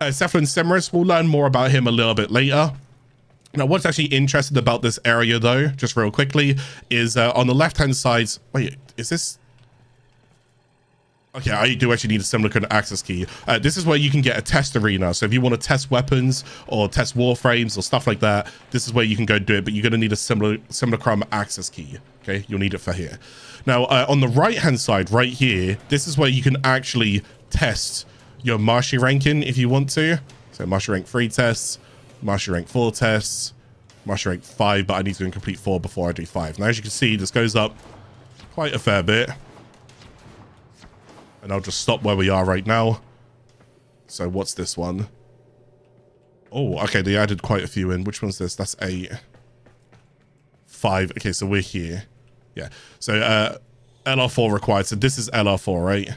Cephalon Ceres, we'll learn more about him a little bit later. Now, what's actually interesting about this area, though, just real quickly, is on the left-hand side. Wait, is this? Okay, I do actually need a similar kind of access key. This is where you can get a test arena. So if you want to test weapons or test warframes or stuff like that, this is where you can go do it. But you're going to need a similar crumb access key. Okay, you'll need it for here. Now, on the right-hand side, right here, this is where you can actually test your Marshy ranking if you want to. So Marshy rank 3 tests, Marshy rank 4 tests, Marshy rank 5, but I need to complete 4 before I do 5. Now, as you can see, this goes up quite a fair bit. And I'll just stop where we are right now. So what's this one? Oh, okay, they added quite a few in. Which one's this? That's 8. 5. Okay, so we're here. Yeah. So LR4 required. So this is LR4, right?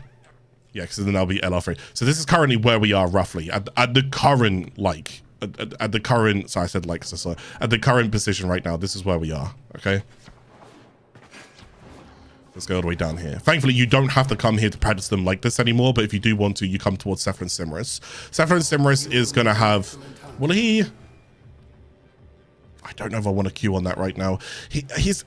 Yeah, because then that'll be LR3. So this is currently where we are roughly at the current, like, at the current, sorry, I said like, so sorry, at the current position right now, this is where we are, okay? Let's go all the way down here. Thankfully, you don't have to come here to practice them like this anymore, but if you do want to, you come towards Cephalon Cimerus. Cephalon Cimerus is going to have, will he? I don't know if I want to queue on that right now. He's,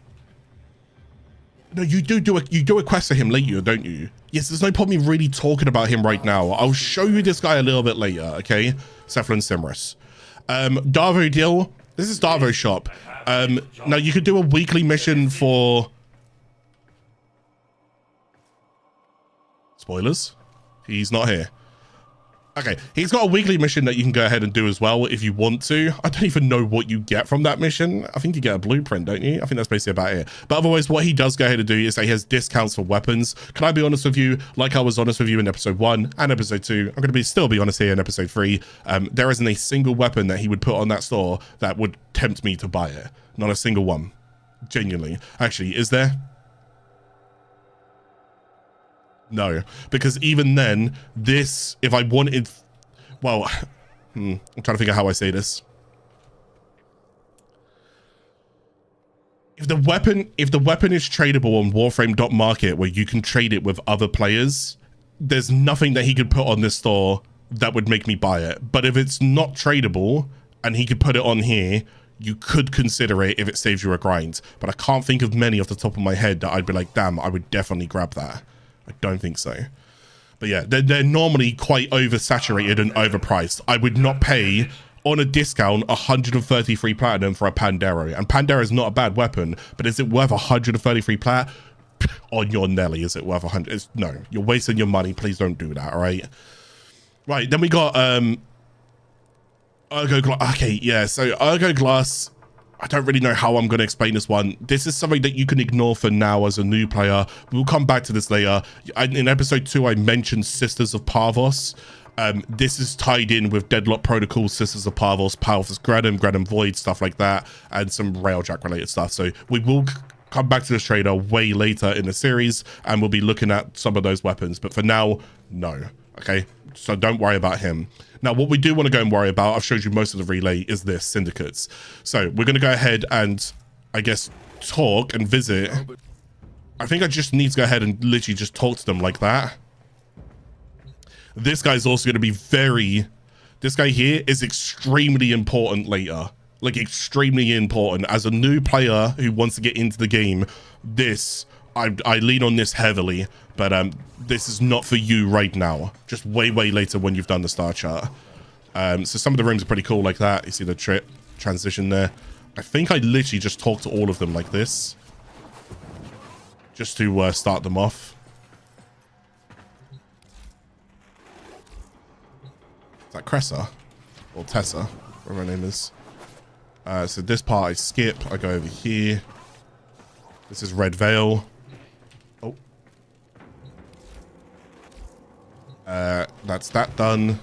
no, you do a quest for him later, don't you? Yes, there's no point me really talking about him right now. I'll show you this guy a little bit later, okay? Cephalon Cimerus. Darvo deal. This is Darvo's shop. Now you could do a weekly mission for... Spoilers. He's not here. Okay, he's got a weekly mission that you can go ahead and do as well if you want to. I don't even know what you get from that mission. I think you get a blueprint, don't you? I think that's basically about it. But otherwise, what he does go ahead and do is that he has discounts for weapons. Can I be honest with you? Like I was honest with you in episode 1 and episode 2, I'm going to still be honest here in episode 3. There isn't a single weapon that he would put on that store that would tempt me to buy it. Not a single one. Genuinely. Actually, is there? No, because even then, this, if I wanted, well, I'm trying to figure out how I say this. If the weapon is tradable on Warframe.market where you can trade it with other players, there's nothing that he could put on this store that would make me buy it. But if it's not tradable and he could put it on here, you could consider it if it saves you a grind. But I can't think of many off the top of my head that I'd be like, damn, I would definitely grab that. I don't think so. But yeah, they're normally quite oversaturated and overpriced. I would not pay, on a discount, 133 platinum for a Pandero. And Pandero is not a bad weapon, but is it worth 133 plat? On your Nelly, is it worth 100? No, you're wasting your money. Please don't do that, all right? Right, then we got Ergo Glass. Okay, yeah, so Ergo Glass, I don't really know how I'm going to explain this one. This is something that you can ignore for now as a new player. We'll come back to this later. In episode 2, I mentioned Sisters of Parvos. This is tied in with Deadlock Protocol, Sisters of Parvos, Powerless Granum Void, stuff like that, and some Railjack related stuff. So we will come back to this trader way later in the series, and we'll be looking at some of those weapons. But for now, no. Okay, so don't worry about him. Now, what we do want to go and worry about, I've showed you most of the relay, is this, Syndicates. So we're going to go ahead and, I guess, talk and visit. I think I just need to go ahead and literally just talk to them like that. This guy's also going to be this guy here is extremely important later. Like, extremely important. As a new player who wants to get into the game, I lean on this heavily, but this is not for you right now. Just way later when you've done the star chart. So some of the rooms are pretty cool like that. You see the transition there. I think I literally just talked to all of them like this, just to start them off. Is that Cressa or Tessa, whatever her name is? So this part I skip. I go over here. This is Red Veil. That's that done.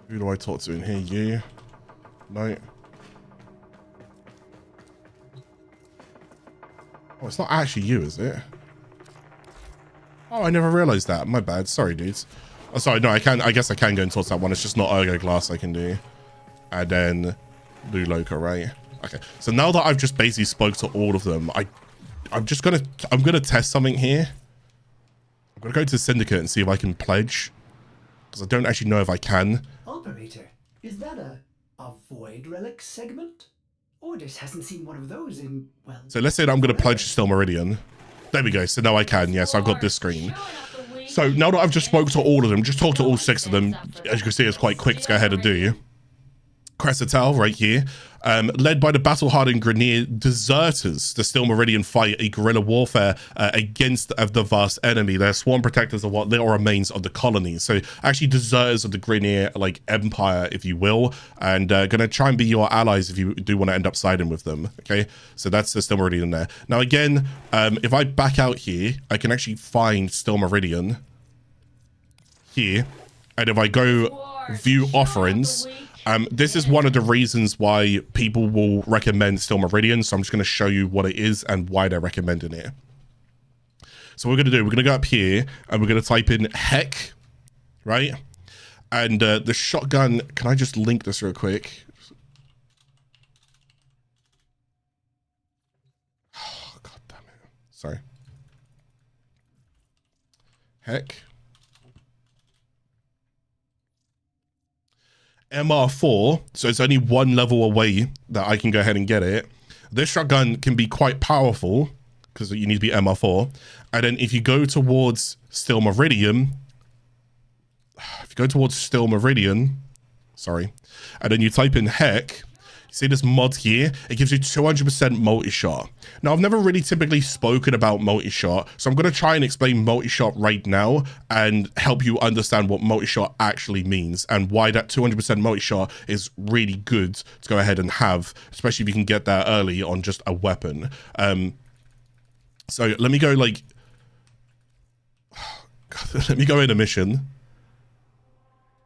Who do I talk to in here? You? No. Oh, it's not actually you, is it? Oh, I never realized that. My bad. Sorry, dudes. Oh, sorry. No, I guess I can go and talk to that one. It's just not Ergo Glass I can do. And then Blue Loca, right? Okay. So now that I've just basically spoke to all of them, I'm gonna test something here. I'm gonna go to Syndicate and see if I can pledge, because I don't actually know if I can. Operator, is that a void relic segment? Orders hasn't seen one of those in, well... So let's say that I'm gonna pledge Still Meridian. There we go. So now I can. Yes, I've got this screen. So now that I've just spoke to all of them, just talked to all 6 of them. As you can see, it's quite quick to go ahead and do. Cressatel right here, led by the battle-hardened Grineer deserters. The Still Meridian fight a guerrilla warfare against the vast enemy. They're sworn protectors of what little remains of the colony. So actually deserters of the Grineer, like, empire, if you will, and gonna try and be your allies if you do want to end up siding with them. Okay, so that's the Still Meridian there. Now again, if I back out here, I can actually find Still Meridian here, and if I go view offerings, this is one of the reasons why people will recommend Still Meridian, so I'm just going to show you what it is and why they're recommending it. So what we're going to do, we're going to go up here and we're going to type in heck, right? And the shotgun, can I just link this real quick? Oh, God damn it. Sorry. Heck. MR4, so it's only one level away that I can go ahead and get it. This shotgun can be quite powerful because you need to be MR4. And then if you go towards Still Meridian, sorry, and then you type in heck, see this mod here? It gives you 200% multi-shot. Now, I've never really typically spoken about multi-shot, so I'm going to try and explain multi-shot right now and help you understand what multi-shot actually means and why that 200% multi-shot is really good to go ahead and have, especially if you can get that early on just a weapon. So let me go like... let me go in a mission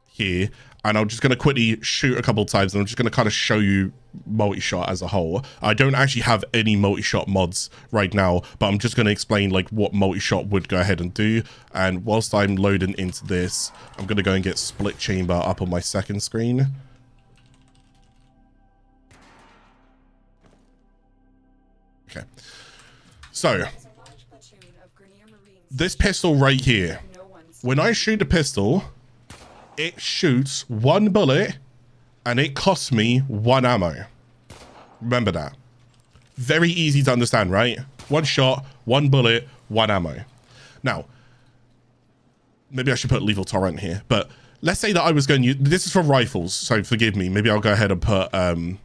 here. And I'm just going to quickly shoot a couple times and I'm just going to kind of show you multi-shot as a whole. I don't actually have any multi-shot mods right now, but I'm just going to explain like what multi-shot would go ahead and do. And whilst I'm loading into this, I'm going to go and get split chamber up on my second screen. Okay. So, this pistol right here, when I shoot a pistol, it shoots one bullet and it costs me 1 ammo. Remember that. Very easy to understand, right? One shot, 1 bullet, 1 ammo. Now, maybe I should put lethal torrent here, but let's say that I was going to use, this is for rifles, so forgive me. Maybe I'll go ahead and put, here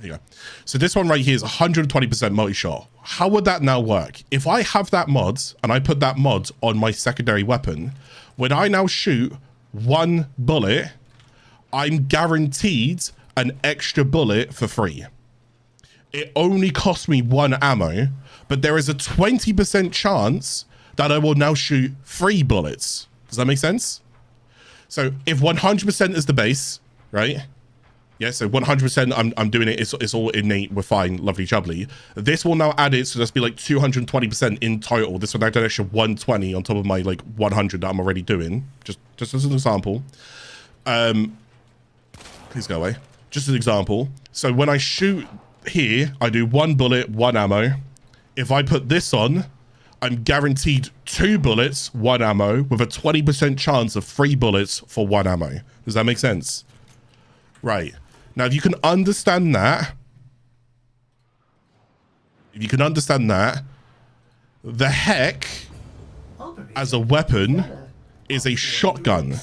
you go. So this one right here is 120% multi-shot. How would that now work? If I have that mod and I put that mod on my secondary weapon, when I now shoot 1 bullet, I'm guaranteed an extra bullet for free. It only costs me 1 ammo, but there is a 20% chance that I will now shoot 3 bullets. Does that make sense? So if 100% is the base, right? Yeah, so 100% I'm doing it. It's all innate. We're fine. Lovely jubbly. This will now add it. So that's be like 220% in total. This will add an extra 120 on top of my like 100 that I'm already doing. Just as an example. Please go away. Just an example. So when I shoot here, I do 1 bullet, 1 ammo. If I put this on, I'm guaranteed 2 bullets, 1 ammo with a 20% chance of 3 bullets for 1 ammo. Does that make sense? Right. Now, if you can understand that, the heck as a weapon is a shotgun,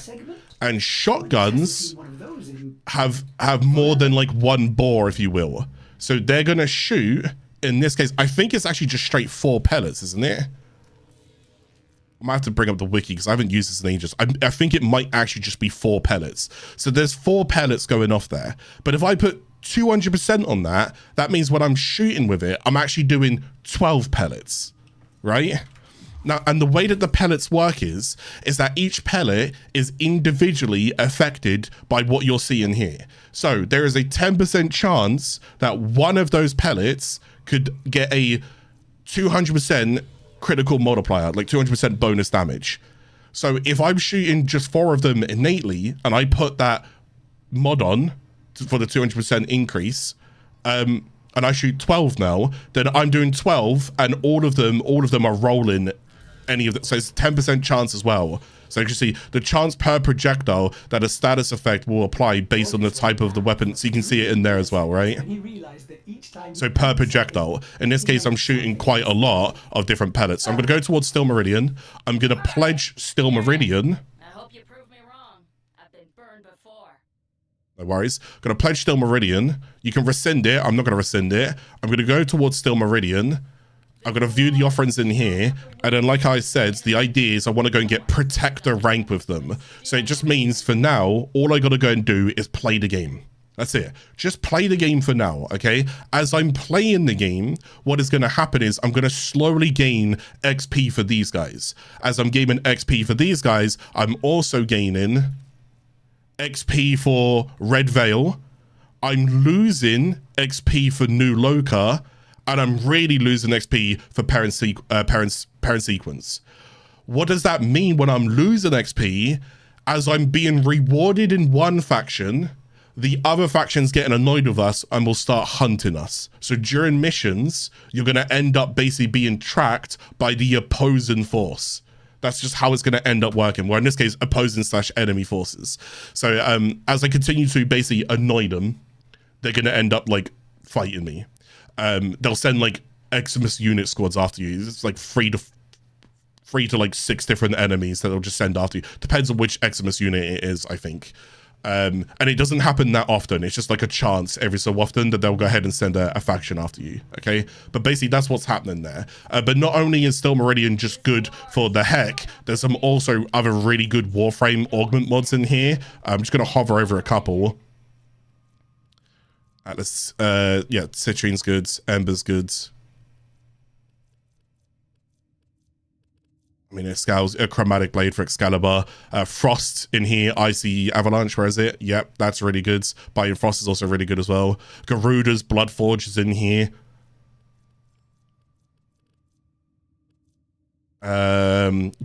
and shotguns have more than like 1 bore, if you will. So they're gonna shoot. In this case, I think it's actually just straight 4 pellets, isn't it? I might have to bring up the wiki because I haven't used this in ages. I think it might actually just be 4 pellets. So there's 4 pellets going off there. But if I put 200% on that, that means when I'm shooting with it, I'm actually doing 12 pellets, right? Now, and the way that the pellets work is that each pellet is individually affected by what you're seeing here. So there is a 10% chance that one of those pellets could get a 200% critical multiplier, like 200% bonus damage. So if I'm shooting just 4 of them innately and I put that mod on for the 200% increase, and I shoot 12 now, then I'm doing 12 and all of them are rolling any of that. So it's 10% chance as well. So you can see the chance per projectile that a status effect will apply based on the type of the weapon. So you can see it in there as well, right? So per projectile. In this case, I'm shooting quite a lot of different pellets. So I'm going to go towards Still Meridian. I'm going to pledge Still Meridian. I hope you prove me wrong. I've been burned before. No worries. I'm going to pledge Still Meridian. You can rescind it. I'm not going to rescind it. I'm going to go towards Still Meridian. I'm going to view the offerings in here. And then, like I said, the idea is I want to go and get Protector rank with them. So it just means for now, all I got to go and do is play the game. That's it. Just play the game for now, okay? As I'm playing the game, what is going to happen is I'm going to slowly gain XP for these guys. As I'm gaining XP for these guys, I'm also gaining XP for Red Veil. I'm losing XP for New Loka. and I'm really losing XP for parent sequence. What does that mean when I'm losing XP? As I'm being rewarded in one faction, the other faction's getting annoyed with us and will start hunting us. So during missions, you're going to end up basically being tracked by the opposing force. That's just how it's going to end up working. Well, in this case, opposing / enemy forces. So as I continue to basically annoy them, they're going to end up like fighting me. They'll send like Xmas unit squads after you. It's like 3 to like 6 different enemies that they'll just send after you. Depends on which Xmas unit it is, I think. And it doesn't happen that often. It's just like a chance every so often that they'll go ahead and send a faction after you, okay? But basically, that's what's happening there. But not only is Still Meridian just good for the heck, there's some also other really good Warframe augment mods in here. I'm just going to hover over a couple. Let's, yeah, Citrine's good, Ember's good. I mean, a chromatic blade for Excalibur. Frost in here, Icy Avalanche, where is it? Yep, that's really good. Biting Frost is also really good as well. Garuda's Bloodforge is in here.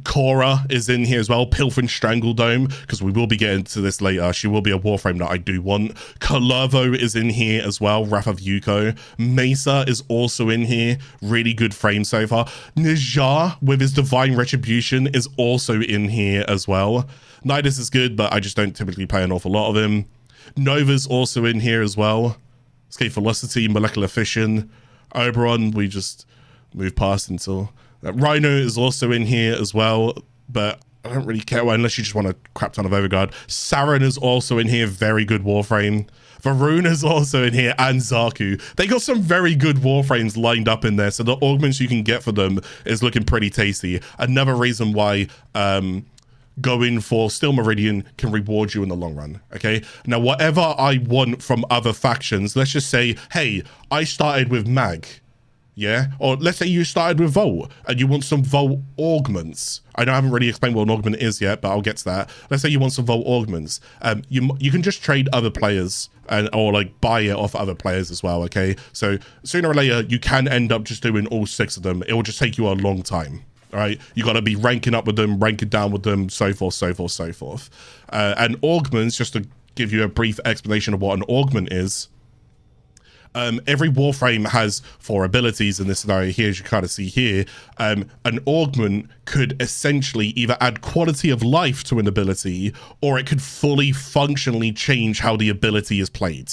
Cora is in here as well. Pilfering Strangledome, because we will be getting to this later. She will be a Warframe that I do want. Kalervo is in here as well. Wrath of Yuko. Mesa is also in here. Really good frame so far. Nijar with his Divine Retribution is also in here as well. Nidus is good, but I just don't typically play an awful lot of him. Nova's also in here as well. Escape Velocity, Molecular Fission. Oberon, we just move past until... Rhino is also in here as well, but I don't really care unless you just want a crap ton of Overguard. Saren is also in here, very good Warframe. Varun is also in here, and Zaku. They got some very good Warframes lined up in there, so the augments you can get for them is looking pretty tasty. Another reason why going for Still Meridian can reward you in the long run, okay? Now, whatever I want from other factions, let's just say, hey, I started with Mag. Yeah, or let's say you started with Volt and you want some Volt augments. I know I haven't really explained what an augment is yet, but I'll get to that. Let's say you want some Volt augments. You can just trade other players or like buy it off other players as well, okay? So sooner or later, you can end up just doing all 6 of them. It will just take you a long time, all right? You got to be ranking up with them, ranking down with them, so forth, so forth, so forth. And augments, just to give you a brief explanation of what an augment is, every Warframe has 4 abilities in this scenario here, as you kind of see here. An augment could essentially either add quality of life to an ability, or it could fully functionally change how the ability is played.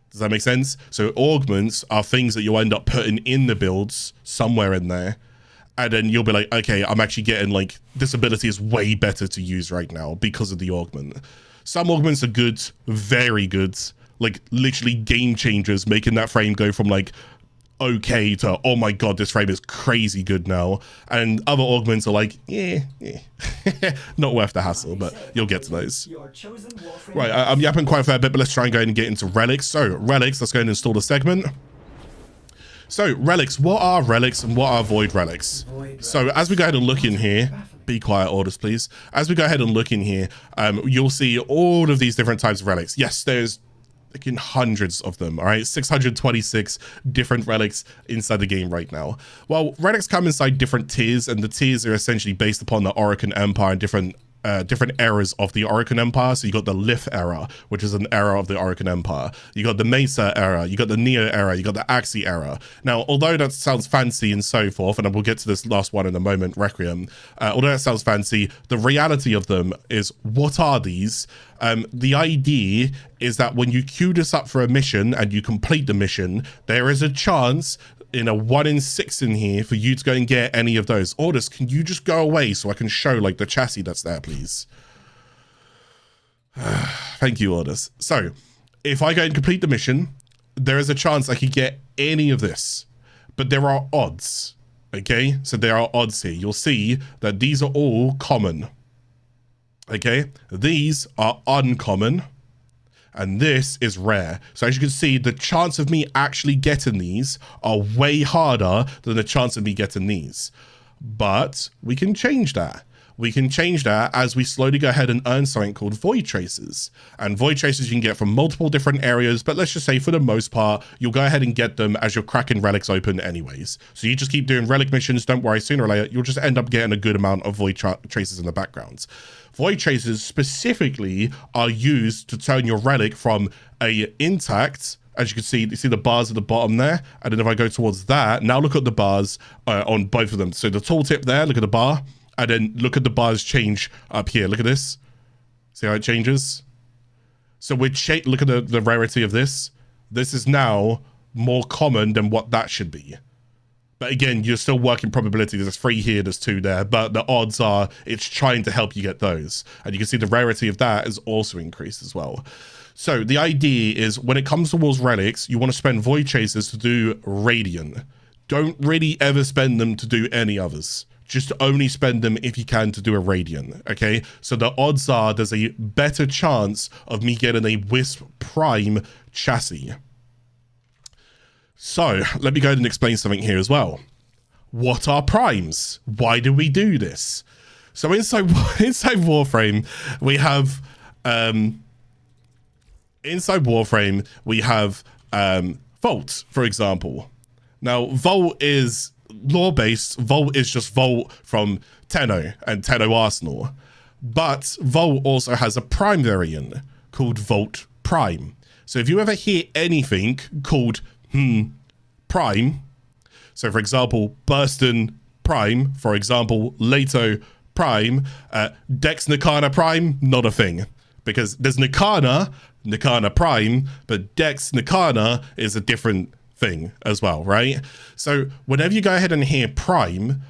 Does that make sense? So augments are things that you'll end up putting in the builds somewhere in there, and then you'll be like, okay, I'm actually getting like, this ability is way better to use right now because of the augment. Some augments are good, very good, like literally game changers, making that frame go from like okay to oh my god, this frame is crazy good now. And other augments are like not worth the hassle, but you'll get to those. Right, I'm yapping quite a fair bit, but let's try and go ahead and get into relics. So relics, let's go ahead and install the segment. So relics, what are relics and what are void relics? So as we go ahead and look in here, be quiet, orders please. As we go ahead and look in here, you'll see all of these different types of relics. Yes, there's like in hundreds of them, all right? 626 different relics inside the game right now. Well, relics come inside different tiers, and the tiers are essentially based upon the Orokin Empire and different eras of the Orokin Empire. So you got the Lith era, which is an era of the Orokin Empire. You got the Mesa era, you got the Neo era, you got the Axii era. Now, although that sounds fancy and so forth, and we'll get to this last one in a moment, Requiem, although that sounds fancy, the reality of them is, what are these? The idea is that when you queue this up for a mission and you complete the mission, there is a chance in a 1 in 6 in here for you to go and get any of those. Orders, can you just go away so I can show like the chassis that's there, please? Thank you, Orders. So if I go and complete the mission, there is a chance I could get any of this, but there are odds. Okay, so there are odds here. You'll see that these are all common. Okay, these are uncommon, and this is rare. So as you can see, the chance of me actually getting these are way harder than the chance of me getting these. But we can change that. we can change that as we slowly go ahead and earn something called Void Traces. And Void Traces you can get from multiple different areas, but let's just say for the most part, you'll go ahead and get them as you're cracking relics open anyways. So you just keep doing relic missions, don't worry, sooner or later, you'll just end up getting a good amount of Void Traces in the background. Void Traces specifically are used to turn your relic from a intact, as you can see, you see the bars at the bottom there, and then if I go towards that, now look at the bars on both of them. So the tooltip there, look at the bar, and then look at the bars change up here. Look at this. See how it changes? So look at the rarity of this. This is now more common than what that should be. But again, you're still working probability. There's 3 here, there's 2 there, but the odds are it's trying to help you get those. And you can see the rarity of that is also increased as well. So the idea is when it comes towards relics, you want to spend Void Chasers to do Radiant. Don't really ever spend them to do any others. Just only spend them if you can to do a Radiant, okay? So the odds are there's a better chance of me getting a Wisp Prime chassis. So let me go ahead and explain something here as well. What are primes? Why do we do this? So inside Warframe, we have Vault, for example. Now, Vault is lore-based. Vault is just Vault from Tenno and Tenno Arsenal. But Vault also has a prime variant called Vault Prime. So if you ever hear anything called Prime, so for example, Burston Prime, for example, Leto Prime, Dex Nikana Prime, not a thing. Because there's Nikana Prime, but Dex Nikana is a different thing as well, right? So whenever you go ahead and hear Prime,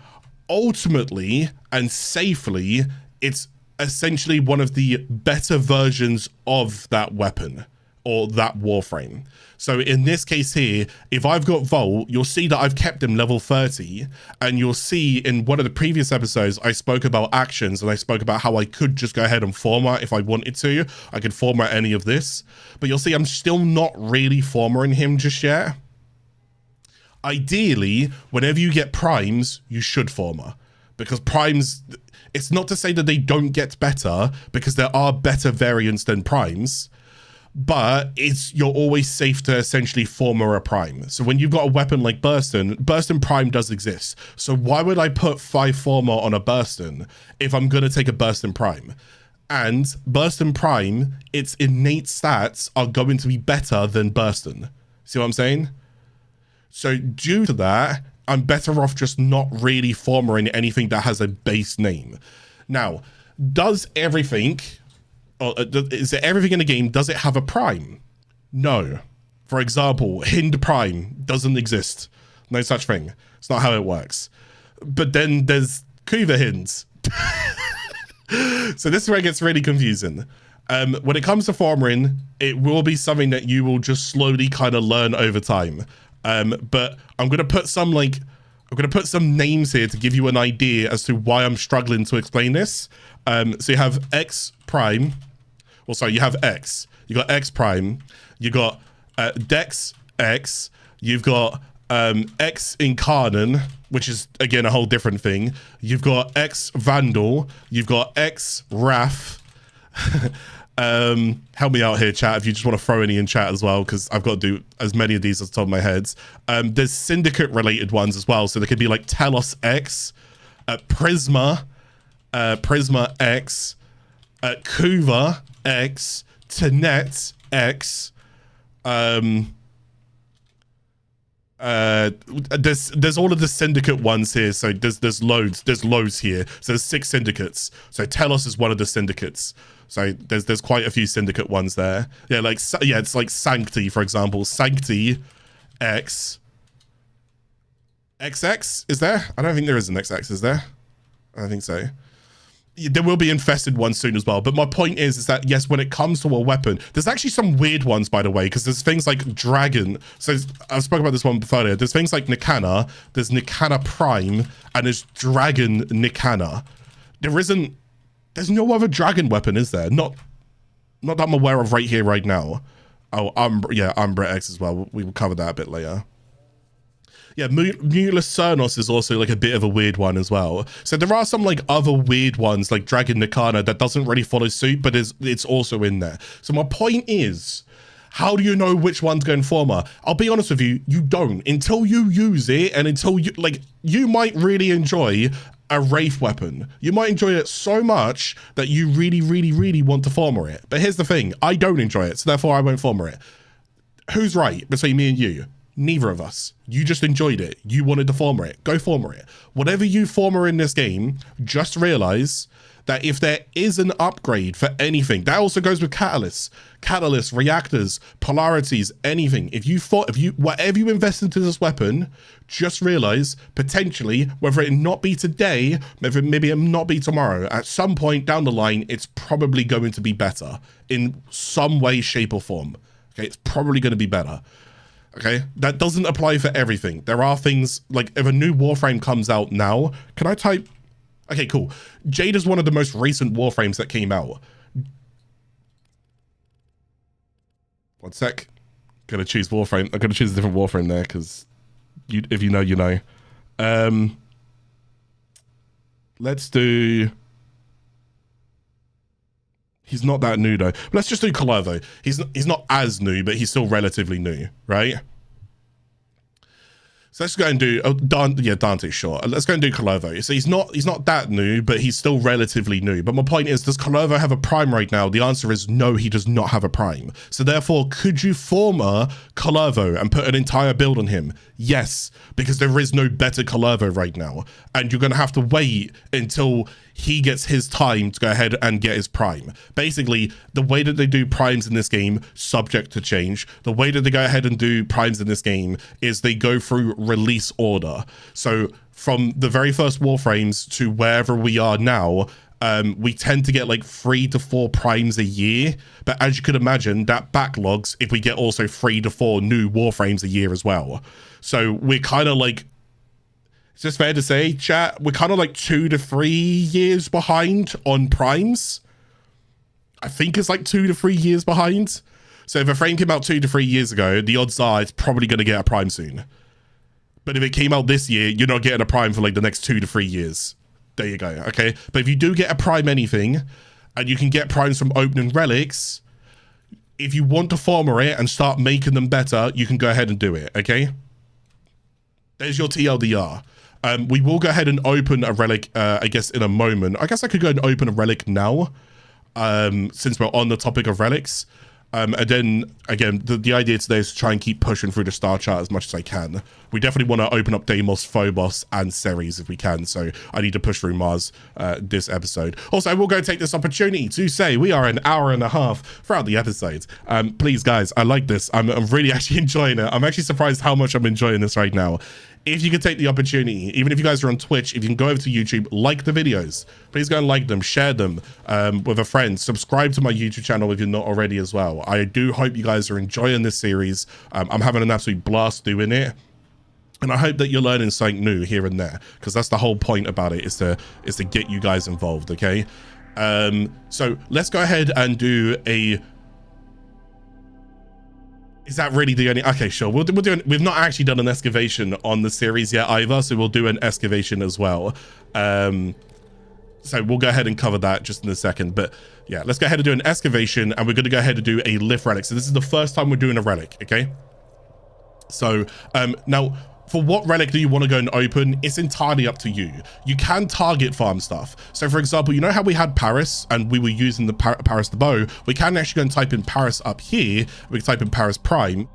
ultimately and safely, it's essentially one of the better versions of that weapon or that Warframe. So in this case here, if I've got Volt, you'll see that I've kept him level 30, and you'll see in one of the previous episodes, I spoke about actions, and I spoke about how I could just go ahead and format if I wanted to. I could format any of this, but you'll see I'm still not really formatting him just yet. Ideally, whenever you get primes, you should format, because primes, it's not to say that they don't get better, because there are better variants than primes, but you're always safe to essentially former a prime. So when you've got a weapon like Burston Prime does exist. So why would I put 5 former on a Burston if I'm going to take a Burston Prime? And Burston Prime, its innate stats are going to be better than Burston. See what I'm saying? So due to that, I'm better off just not really formering anything that has a base name. Now, is everything in the game, does it have a prime? No. For example, Hind Prime doesn't exist. No such thing. It's not how it works. But then there's Kuva Hinds. So this is where it gets really confusing. When it comes to forming, it will be something that you will just slowly kind of learn over time. But I'm gonna put some names here to give you an idea as to why I'm struggling to explain this. So you have X Prime. Well, sorry, you have X. You got X Prime. You got Dex X. You've got X Incarnon, which is again a whole different thing. You've got X Vandal. You've got X Wrath. Help me out here, chat, if you just want to throw any in chat as well, because I've got to do as many of these as the top of my head. There's Syndicate related ones as well, so there could be like Telos X, Prisma X, Kuva X, Tenet X. There's all of the Syndicate ones here, so there's loads here. So there's 6 Syndicates. So Telos is one of the Syndicates. So there's quite a few Syndicate ones there. Yeah, it's like Sancti, for example. Sancti X. XX is there? I don't think there is an XX, is there? I don't think so. There will be Infested ones soon as well. But my point is that, yes, when it comes to a weapon, there's actually some weird ones, by the way, because there's things like Dragon. So I've spoken about this one before. There's things like Nikana, there's Nikana Prime, and there's Dragon Nikana. There's no other dragon weapon, is there? Not that I'm aware of right here, right now. Oh, Umbra X as well. We will cover that a bit later. Yeah, Mutalus Cernos is also like a bit of a weird one as well. So there are some like other weird ones like Dragon Nakana that doesn't really follow suit, but it's also in there. So my point is, how do you know which one's going former? I'll be honest with you, you don't. Until you use it and until you, like, you might really enjoy a Wraith weapon. You might enjoy it so much that you really, really, really want to former it. But here's the thing, I don't enjoy it, so therefore I won't former it. Who's right between me and you? Neither of us. You just enjoyed it. You wanted to former it. Go former it. Whatever you former in this game, just realize that if there is an upgrade for anything, that also goes with catalysts, reactors, polarities, anything. Whatever you invest into this weapon, just realize potentially, whether it not be today, maybe it not be tomorrow, at some point down the line, it's probably going to be better in some way, shape or form. Okay, it's probably going to be better. Okay, that doesn't apply for everything. There are things like if a new Warframe comes out now, can I type? Okay, cool. Jade is one of the most recent Warframes that came out. One sec. Gonna choose Warframe. I'm gonna choose a different Warframe there because if you know, you know. Let's do. He's not that new though. But let's just do Clarke. He's not as new, but he's still relatively new, right? So let's go and do Dante's short. Let's go and do Clarke. So he's not that new, but he's still relatively new. But my point is, does Clarke have a prime right now? The answer is no, he does not have a prime. So therefore, could you former Clarke and put an entire build on him? Yes, because there is no better Clarke right now. And you're gonna have to wait until he gets his time to go ahead and get his prime. Basically, the way that they do primes in this game, subject to change, the way that they go ahead and do primes in this game is they go through release order. So from the very first Warframes to wherever we are now, we tend to get like 3 to 4 primes a year. But as you could imagine, that backlogs if we get also 3 to 4 new Warframes a year as well. So we're kind of like, is this fair to say, chat? We're kind of like 2 to 3 years behind on primes. I think it's like 2 to 3 years behind. So if a frame came out 2 to 3 years ago, the odds are it's probably going to get a prime soon. But if it came out this year, you're not getting a prime for like the next 2 to 3 years. There you go, okay? But if you do get a prime anything, and you can get primes from opening relics, if you want to former it and start making them better, you can go ahead and do it, okay? There's your TLDR. We will go ahead and open a relic, I guess, in a moment. I guess I could go and open a relic now, since we're on the topic of relics. And then, again, the idea today is to try and keep pushing through the star chart as much as I can. We definitely want to open up Deimos, Phobos, and Ceres if we can, so I need to push through Mars this episode. Also, I will go take this opportunity to say we are an hour and a half throughout the episodes. Please, guys, I like this. I'm really actually enjoying it. I'm actually surprised how much I'm enjoying this right now. If you could take the opportunity, even if you guys are on Twitch, if you can go over to YouTube, like the videos, please go and like them, share them with a friend, subscribe to my YouTube channel if you're not already as well. I do hope you guys are enjoying this series. I'm having an absolute blast doing it. And I hope that you're learning something new here and there, because that's the whole point about it, is to get you guys involved, okay? So let's go ahead and do a... Is that really the only... Okay, sure. We'll do we've not actually done an excavation on the series yet either, so we'll do an excavation as well. So we'll go ahead and cover that just in a second. But yeah, let's go ahead and do an excavation, and we're going to go ahead and do a lift relic. So this is the first time we're doing a relic, okay? So now... For what relic do you want to go and open? It's entirely up to you. You can target farm stuff. So for example, you know how we had Paris and we were using the Paris the bow? We can actually go and type in Paris up here. We can type in Paris Prime.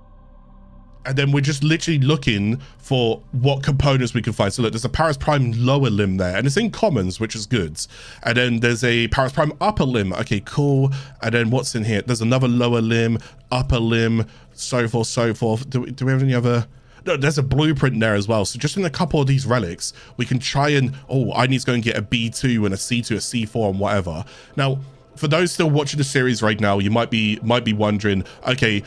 And then we're just literally looking for what components we can find. So look, there's a Paris Prime lower limb there, and it's in commons, which is good. And then there's a Paris Prime upper limb. Okay, cool. And then what's in here? There's another lower limb, upper limb, so forth, so forth. Do we have any other... No, there's a blueprint there as well. So just in a couple of these relics, we can try and, oh, I need to go and get a B2 and a C2, a C4 and whatever. Now, for those still watching the series right now, you might be wondering, okay,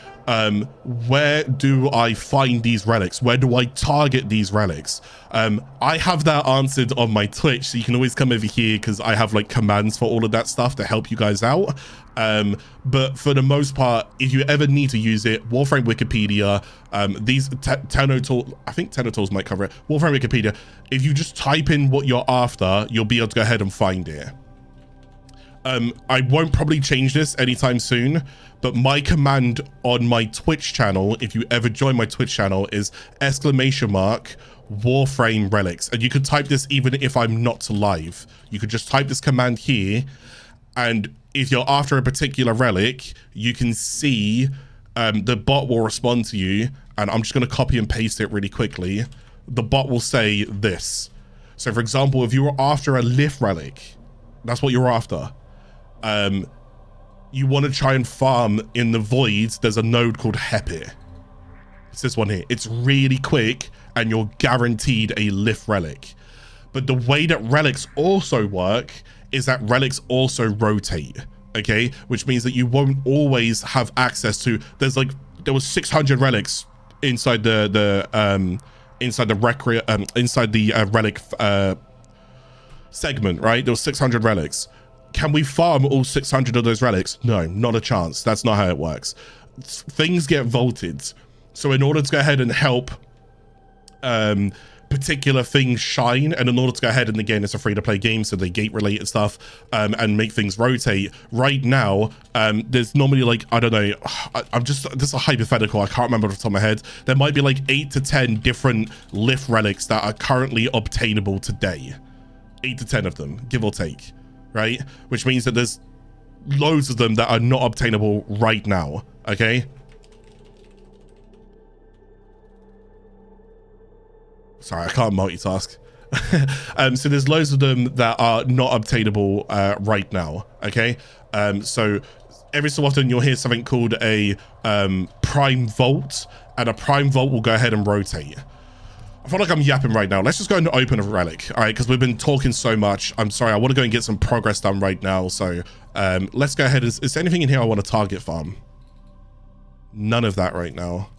where do I find these relics? Where do I target these relics? I have that answered on my Twitch, so you can always come over here because I have like commands for all of that stuff to help you guys out. But for the most part, if you ever need to use it, Warframe Wikipedia, these Tenotools, I think Tenotools might cover it. Warframe Wikipedia, if you just type in what you're after, you'll be able to go ahead and find it. I won't probably change this anytime soon, but my command on my Twitch channel, if you ever join my Twitch channel, is !Warframe Relics. And you could type this even if I'm not live. You could just type this command here, and if you're after a particular relic, you can see the bot will respond to you, and I'm just going to copy and paste it really quickly. The bot will say this. So for example, if you were after a lift relic, that's what you're after. You want to try and farm in the voids. There's a node called Hepit. It's this one here. It's really quick and you're guaranteed a lift relic. But the way that relics also work is that relics also rotate, okay? Which means that you won't always have access to, there was 600 relics inside the relic segment, right? There was 600 relics. Can we farm all 600 of those relics? No, not a chance. That's not how it works. Things get vaulted. So in order to go ahead and help particular things shine, and in order to go ahead, and again, it's a free-to-play game, so they gate related stuff and make things rotate. Right now, there's normally like, I don't know, this is a hypothetical, I can't remember off the top of my head. There might be like 8 to 10 different lift relics that are currently obtainable today. 8 to 10 of them, give or take. Right, which means that there's loads of them that are not obtainable right now. Okay, sorry, I can't multitask. So there's loads of them that are not obtainable right now. Okay, so every so often you'll hear something called a prime vault, and a prime vault will go ahead and rotate. I feel like I'm yapping right now. Let's just go and open a relic, all right? Because we've been talking so much. I'm sorry, I want to go and get some progress done right now. So let's go ahead. Is there anything in here I want to target farm? None of that right now.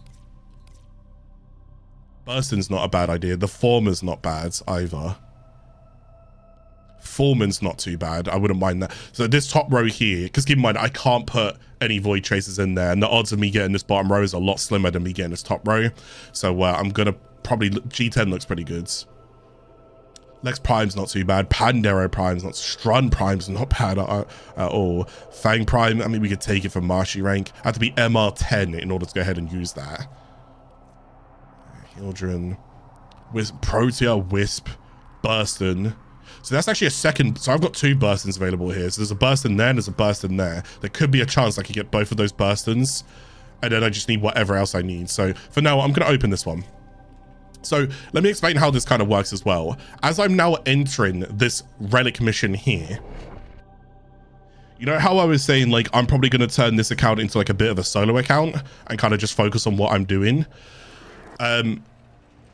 Bursting's not a bad idea. The Former's not bad either. Foreman's not too bad. I wouldn't mind that. So this top row here, because keep in mind, I can't put any void tracers in there, and the odds of me getting this bottom row is a lot slimmer than me getting this top row. So I'm gonna probably, G10 looks pretty good. Lex Prime's not too bad. Pandero Prime's not. Strun Prime's not bad at all. Fang Prime, I mean, we could take it from Marshy rank. I have to be MR10 in order to go ahead and use that. Hildren, Wisp, Protea, Wisp, Burston. So that's actually a second. So I've got 2 Burstons available here. So there's a Burston there and there's a Burston there. There could be a chance I could get both of those Burstons, and then I just need whatever else I need. So for now, I'm going to open this one. So let me explain how this kind of works as well. As I'm now entering this relic mission here, you know how I was saying, like, I'm probably going to turn this account into like a bit of a solo account and kind of just focus on what I'm doing.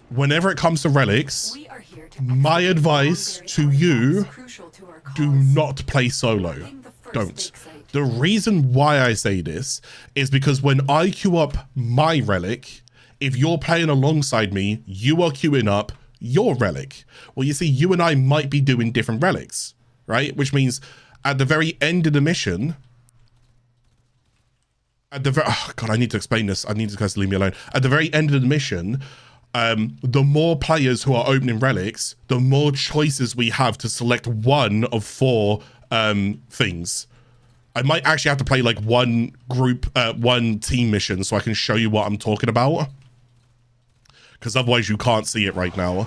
Whenever it comes to relics, my advice to you, do not play solo. Don't. The reason why I say this is because when I queue up my relic, if you're playing alongside me, you are queuing up your relic. Well, you see, you and I might be doing different relics, right? Which means at the very end of the mission, oh God, I need to explain this. I need you guys to leave me alone. At the very end of the mission, the more players who are opening relics, the more choices we have to select one of 4 things. I might actually have to play like one team mission so I can show you what I'm talking about. Because otherwise you can't see it right now.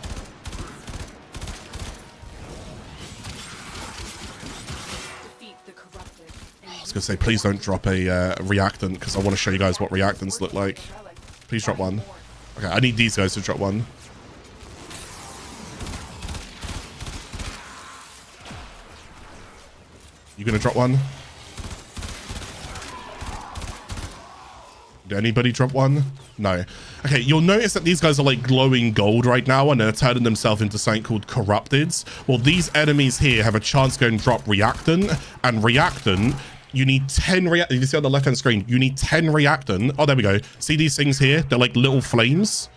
I was going to say, please don't drop a reactant, because I want to show you guys what reactants look like. Please drop one. Okay, I need these guys to drop one. You going to drop one? Did anybody drop one? No. Okay, you'll notice that these guys are like glowing gold right now, and they're turning themselves into something called Corrupteds. Well, these enemies here have a chance to go and drop Reactant, and Reactant, you need 10 you see on the left-hand screen, you need 10 Reactant. Oh, there we go. See these things here? They're like little flames.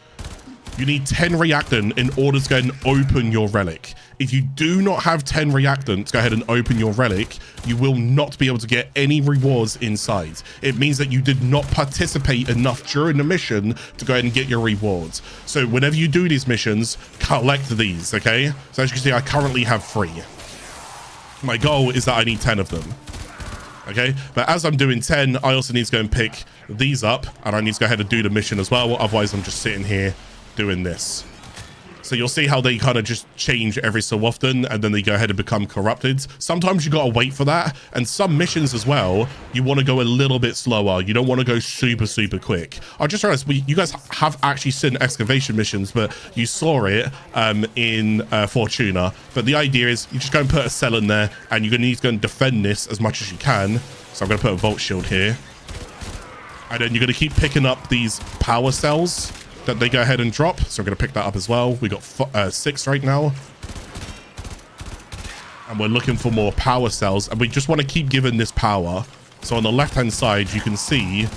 You need 10 Reactant in order to go and open your Relic. If you do not have 10 Reactant to go ahead and open your Relic, you will not be able to get any rewards inside. It means that you did not participate enough during the mission to go ahead and get your rewards. So whenever you do these missions, collect these, okay? So as you can see, I currently have 3. My goal is that I need 10 of them. Okay, but as I'm doing 10, I also need to go and pick these up, and I need to go ahead and do the mission as well. Otherwise, I'm just sitting here doing this. So you'll see how they kind of just change every so often, and then they go ahead and become corrupted. Sometimes you got to wait for that, and some missions as well, you want to go a little bit slower. You don't want to go super quick. I just realized you guys have actually seen excavation missions, but you saw it in Fortuna. But the idea is you just go and put a cell in there, and you're going to need to go and defend this as much as you can. So I'm going to put a Vault Shield here. And then you're going to keep picking up these power cells that they go ahead and drop. So we're going to pick that up as well. We got 6 right now. And we're looking for more power cells. And we just want to keep giving this power. So on the left-hand side, you can see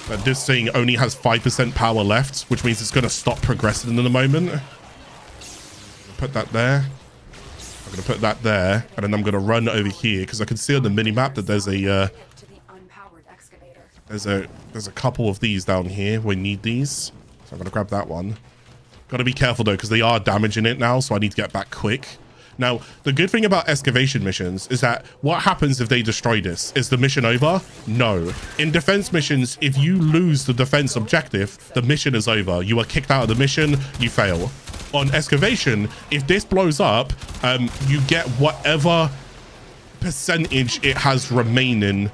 that this thing only has 5% power left, which means it's going to stop progressing in a moment. Put that there. I'm going to put that there. And then I'm going to run over here because I can see on the mini-map that there's there's a couple of these down here. We need these. So I'm going to grab that one. Got to be careful, though, because they are damaging it now, so I need to get back quick. Now, the good thing about excavation missions is that what happens if they destroy this? Is the mission over? No. In defense missions, if you lose the defense objective, the mission is over. You are kicked out of the mission, you fail. On excavation, if this blows up, you get whatever percentage it has remaining.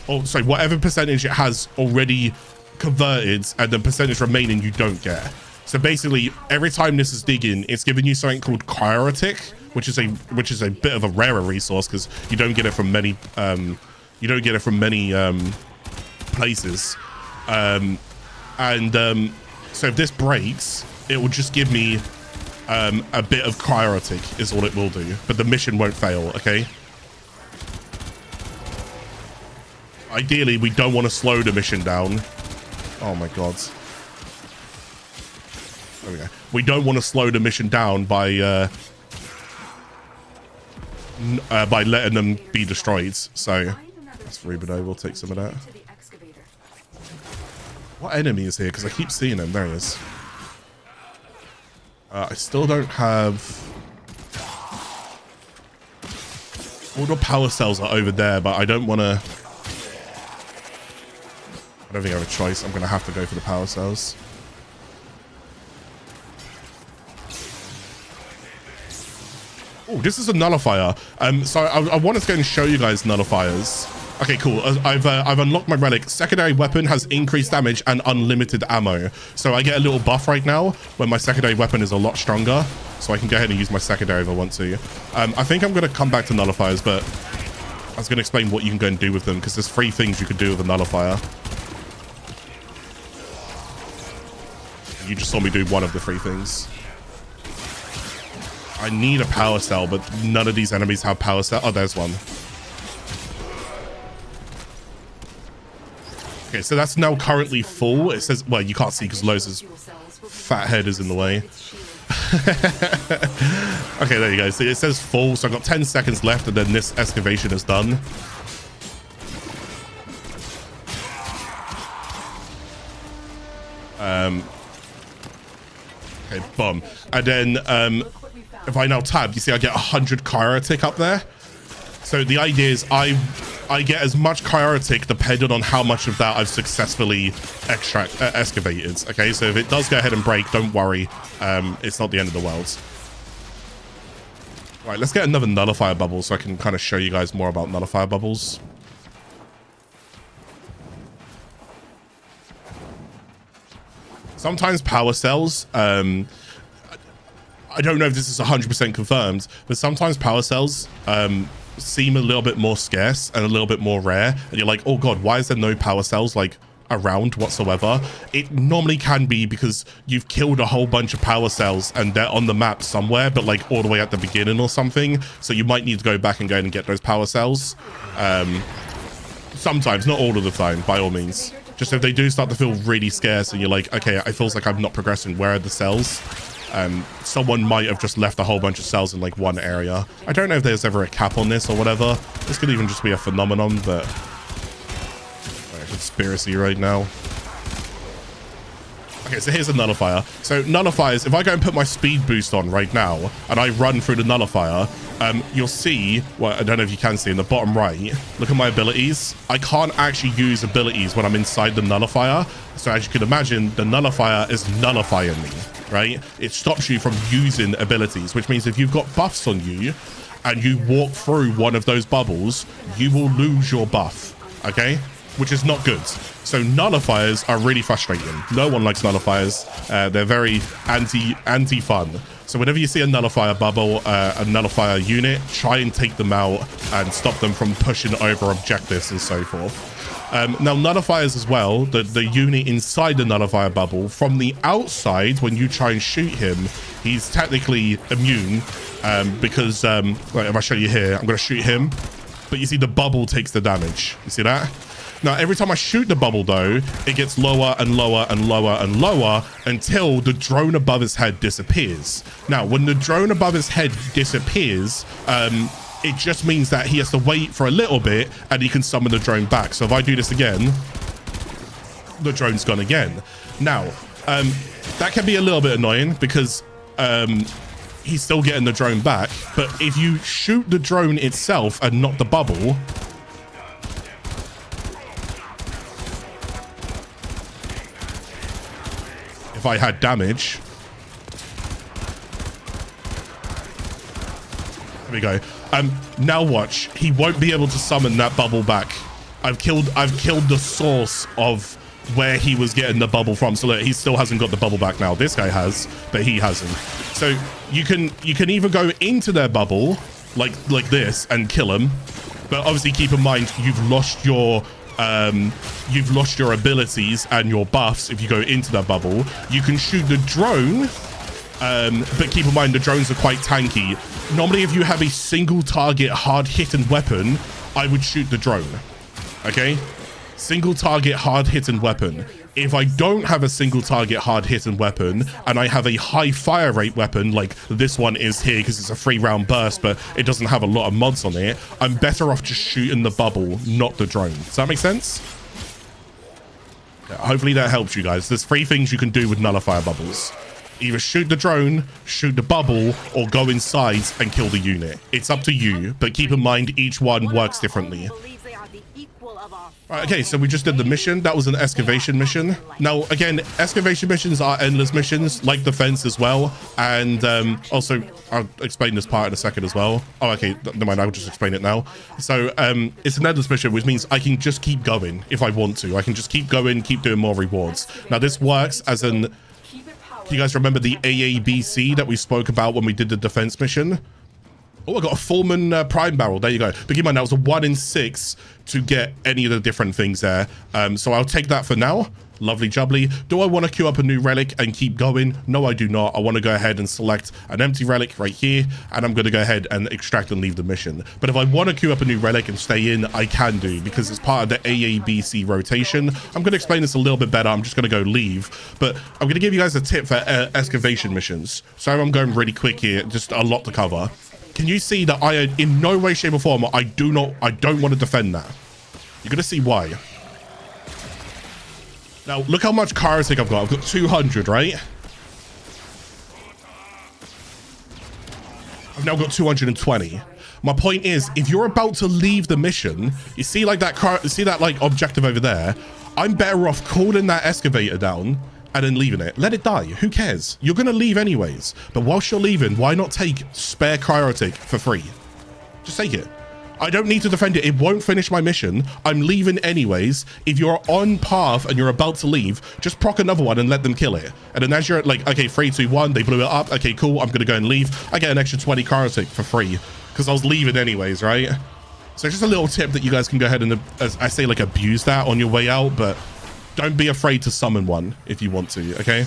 Oh, sorry, whatever percentage it has already converted, and the percentage remaining you don't get. So basically, every time this is digging, it's giving you something called Rarity, which is a bit of a rarer resource because you don't get it from many places. So if this breaks, it will just give me a bit of Rarity is all it will do, but the mission won't fail. Okay. Ideally, we don't want to slow the mission down. Oh my god. There we go. We don't want to slow the mission down by letting them be destroyed. So let's Rubido. We'll take some of that. What enemy is here? Because I keep seeing him. There he is. I still don't have... All the power cells are over there, but I don't want to... I don't think I have a choice. I'm going to have to go for the power cells. Oh, this is a nullifier. So I wanted to go and show you guys nullifiers. Okay, cool. I've unlocked my relic. Secondary weapon has increased damage and unlimited ammo. So I get a little buff right now when my secondary weapon is a lot stronger. So I can go ahead and use my secondary if I want to. I think I'm going to come back to nullifiers, but I was going to explain what you can go and do with them because there's 3 things you could do with a nullifier. You just saw me do one of the 3 things. I need a power cell, but none of these enemies have power cell. Oh, there's one. Okay, so that's now currently full. It says, well, you can't see because Loza's fat head is in the way. Okay, there you go. So it says full. So I've got 10 seconds left, and then this excavation is done. Okay, boom. And then if I now tab, you see I get 100 Rarity up there. So the idea is I get as much Rarity depending on how much of that I've successfully excavated. Okay, so if it does go ahead and break, don't worry. It's not the end of the world. Right, let's get another nullifier bubble so I can kind of show you guys more about nullifier bubbles. Sometimes power cells, I don't know if this is 100% confirmed, but sometimes power cells seem a little bit more scarce and a little bit more rare. And you're like, oh god, why is there no power cells like around whatsoever, it normally can be because you've killed a whole bunch of power cells and they're on the map somewhere, but like all the way at the beginning or something. So you might need to go back and go and get those power cells. Sometimes, not all of the time, by all means. Just if they do start to feel really scarce and you're like, okay, it feels like I'm not progressing, where are the cells? Someone might have just left a whole bunch of cells in like one area. I don't know if there's ever a cap on this or whatever. This could even just be a phenomenon, but conspiracy right now. Okay, so here's a nullifier. So nullifiers, if I go and put my speed boost on right now and I run through the nullifier, you'll see, well, I don't know if you can see in the bottom right, look at my abilities. I can't actually use abilities when I'm inside the nullifier. So as you can imagine, the nullifier is nullifying me, right? It stops you from using abilities, which means if you've got buffs on you and you walk through one of those bubbles, you will lose your buff, okay? Which is not good. So nullifiers are really frustrating. No one likes nullifiers. They're very anti-fun. So whenever you see a nullifier bubble, a nullifier unit, try and take them out and stop them from pushing over objectives and so forth. Now nullifiers as well, the unit inside the nullifier bubble, from the outside, when you try and shoot him, he's technically immune because, like if I show you here, I'm going to shoot him, but you see the bubble takes the damage. You see that? Now, every time I shoot the bubble, though, it gets lower and lower and lower and lower until the drone above his head disappears. Now, when the drone above his head disappears, it just means that he has to wait for a little bit and he can summon the drone back. So if I do this again, the drone's gone again. Now, that can be a little bit annoying because he's still getting the drone back. But if you shoot the drone itself and not the bubble, if I had damage, there we go. Now watch, he won't be able to summon that bubble back. I've killed the source of where he was getting the bubble from. So look, he still hasn't got the bubble back now. This guy has, but he hasn't. So you can either go into their bubble like this and kill him, but obviously keep in mind you've lost your abilities and your buffs if you go into that bubble. You can shoot the drone, but keep in mind the drones are quite tanky. Normally, if you have a single target hard hitting weapon, I would shoot the drone. Okay, single target hard hitting weapon. If I don't have a single target hard hitting weapon and I have a high fire rate weapon like this one is here because it's a 3-round burst, but it doesn't have a lot of mods on it, I'm better off just shooting the bubble, not the drone. Does that make sense? Yeah, hopefully that helps you guys. There's 3 things you can do with nullifier bubbles. Either shoot the drone, shoot the bubble, or go inside and kill the unit. It's up to you, but keep in mind each one works differently. Right, okay, so we just did the mission. That was an excavation mission. Now, again, excavation missions are endless missions, like defense as well. And also, I'll explain this part in a second as well. Oh, okay, never mind, I'll just explain it now. So it's an endless mission, which means I can just keep going if I want to. I can just keep going, keep doing more rewards. Now, this works as an... You guys remember the AABC that we spoke about when we did the defense mission? Oh, I got a Foreman Prime Barrel. There you go. But keep in mind, that was a 1 in 6 to get any of the different things there. So I'll take that for now. Lovely jubbly. Do I want to queue up a new relic and keep going? No, I do not. I want to go ahead and select an empty relic right here. And I'm going to go ahead and extract and leave the mission. But if I want to queue up a new relic and stay in, I can do, because it's part of the AABC rotation. I'm going to explain this a little bit better. I'm just going to go leave. But I'm going to give you guys a tip for excavation missions. So I'm going really quick here. Just a lot to cover. Can you see that I, in no way, shape, or form, I don't want to defend that. You're going to see why. Now, look how much Rarity I've got. I've got 200, right? I've now got 220. My point is, if you're about to leave the mission, you see like that, like objective over there, I'm better off calling that excavator down and then leaving it. Let it die. Who cares? You're going to leave anyways. But whilst you're leaving, why not take spare cryotic for free? Just take it. I don't need to defend it. It won't finish my mission. I'm leaving anyways. If you're on path and you're about to leave, just proc another one and let them kill it. And then as you're like, okay, 3, 2, 1, they blew it up. Okay, cool. I'm going to go and leave. I get an extra 20 cryotic for free because I was leaving anyways, right? So just a little tip that you guys can go ahead and, as I say, like abuse that on your way out. But don't be afraid to summon one if you want to, okay?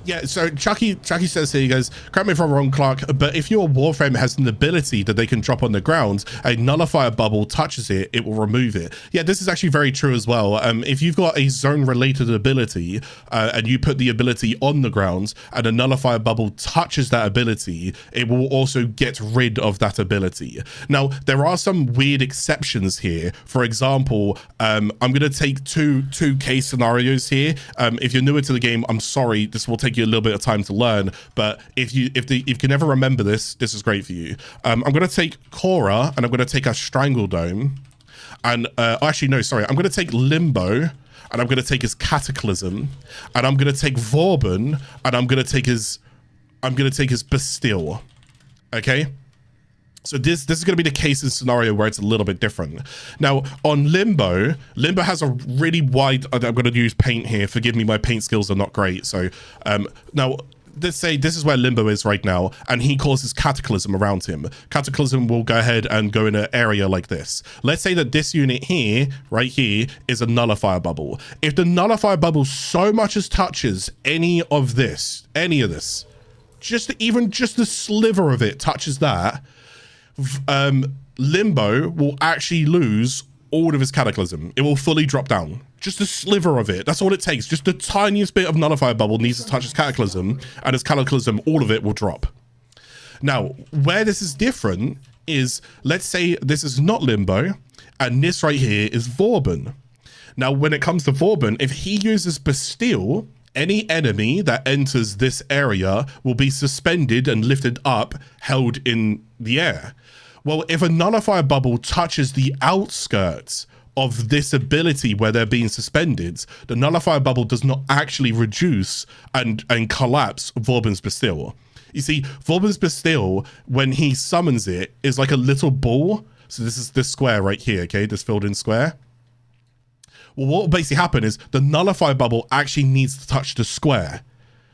Yeah, so Chucky says here, he goes, correct me if I'm wrong, Clarke, but if your Warframe has an ability that they can drop on the ground, a nullifier bubble touches it, it will remove it. Yeah, this is actually very true as well. If you've got a zone-related ability and you put the ability on the ground and a nullifier bubble touches that ability, it will also get rid of that ability. Now, there are some weird exceptions here. For example, I'm going to take two case scenarios here. If you're newer to the game, I'm sorry, this will take you a little bit of time to learn, but if you can ever remember this is great for you. I'm going to take Cora and I'm going to take a Strangledome, and actually no, sorry, I'm going to take Limbo and I'm going to take his Cataclysm, and I'm going to take Vauban and I'm going to take his Bastille. Okay, so this is going to be the case and scenario where it's a little bit different. Now on Limbo has a really wide, I'm going to use paint here, forgive me, my paint skills are not great. So now let's say this is where Limbo is right now, and he causes Cataclysm around him. Cataclysm will go ahead and go in an area like this. Let's say that this unit here, right here, is a nullifier bubble. If the nullifier bubble so much as touches any of this, even just the sliver of it touches that, Limbo will actually lose all of his Cataclysm. It will fully drop down. Just a sliver of it. That's all it takes. Just the tiniest bit of nullifier bubble needs to touch his Cataclysm, and his Cataclysm, all of it will drop. Now, where this is different is, let's say this is not Limbo, and this right here is Vauban. Now, when it comes to Vauban, if he uses Bastille, any enemy that enters this area will be suspended and lifted up, held in the air. Well, if a nullifier bubble touches the outskirts of this ability where they're being suspended, the nullifier bubble does not actually reduce and collapse Vauban's Bastille. You see, Vauban's Bastille, when he summons it, is like a little ball. So this is this square right here, okay? This filled in square. Well, what will basically happen is the nullifier bubble actually needs to touch the square.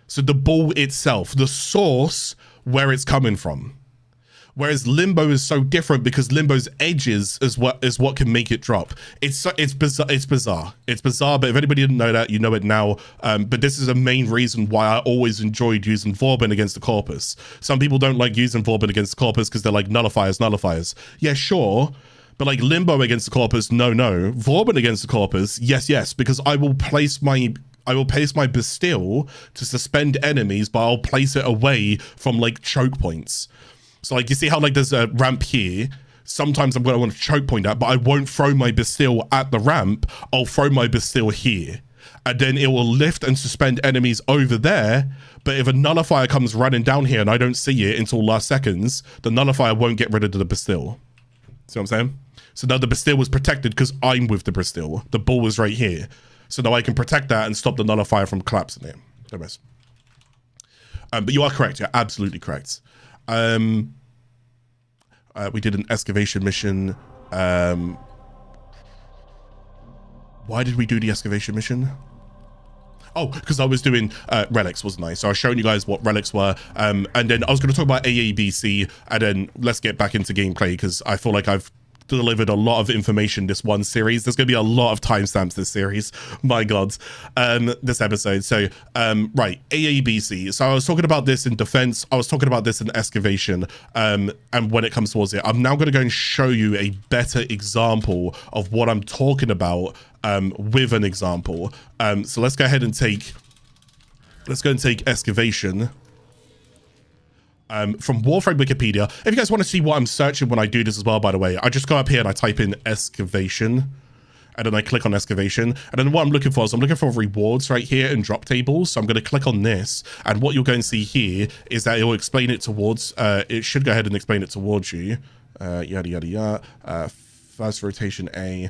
So the ball itself, the source where it's coming from. Whereas Limbo is so different because Limbo's edges is what can make it drop. It's bizarre. It's bizarre, but if anybody didn't know that, you know it now. But this is a main reason why I always enjoyed using Vauban against the Corpus. Some people don't like using Vauban against the Corpus because they're like nullifiers. Yeah, sure. But like Limbo against the Corpus, no. Vauban against the Corpus, yes, because I will place my Bastille to suspend enemies, but I'll place it away from like choke points. So like you see how like there's a ramp here. Sometimes I'm going to want to choke point that, but I won't throw my Bastille at the ramp. I'll throw my Bastille here. And then it will lift and suspend enemies over there. But if a nullifier comes running down here and I don't see it until last seconds, the nullifier won't get rid of the Bastille. See what I'm saying? So now the Bastille was protected because I'm with the Bastille. The ball was right here. So now I can protect that and stop the nullifier from collapsing it. Don't mess. But you are correct. You're absolutely correct. We did an excavation mission. Why did we do the excavation mission? Oh, because I was doing relics, wasn't I? So I was showing you guys what relics were. And then I was going to talk about AABC, and then let's get back into gameplay because I feel like I've delivered a lot of information this one series. There's going to be a lot of timestamps this series. My God, this episode. So, right, AABC. So I was talking about this in defense. I was talking about this in excavation. And when it comes towards it, I'm now going to go and show you a better example of what I'm talking about with an example. So let's go ahead and take excavation. From Warframe Wikipedia. If you guys want to see what I'm searching when I do this as well, by the way, I just go up here and I type in excavation, and then I click on excavation, and then what I'm looking for is I'm looking for rewards right here and drop tables. So I'm going to click on this, and what you're going to see here is that it will explain it towards, it should go ahead and explain it towards you. Yada yada yada. First rotation A,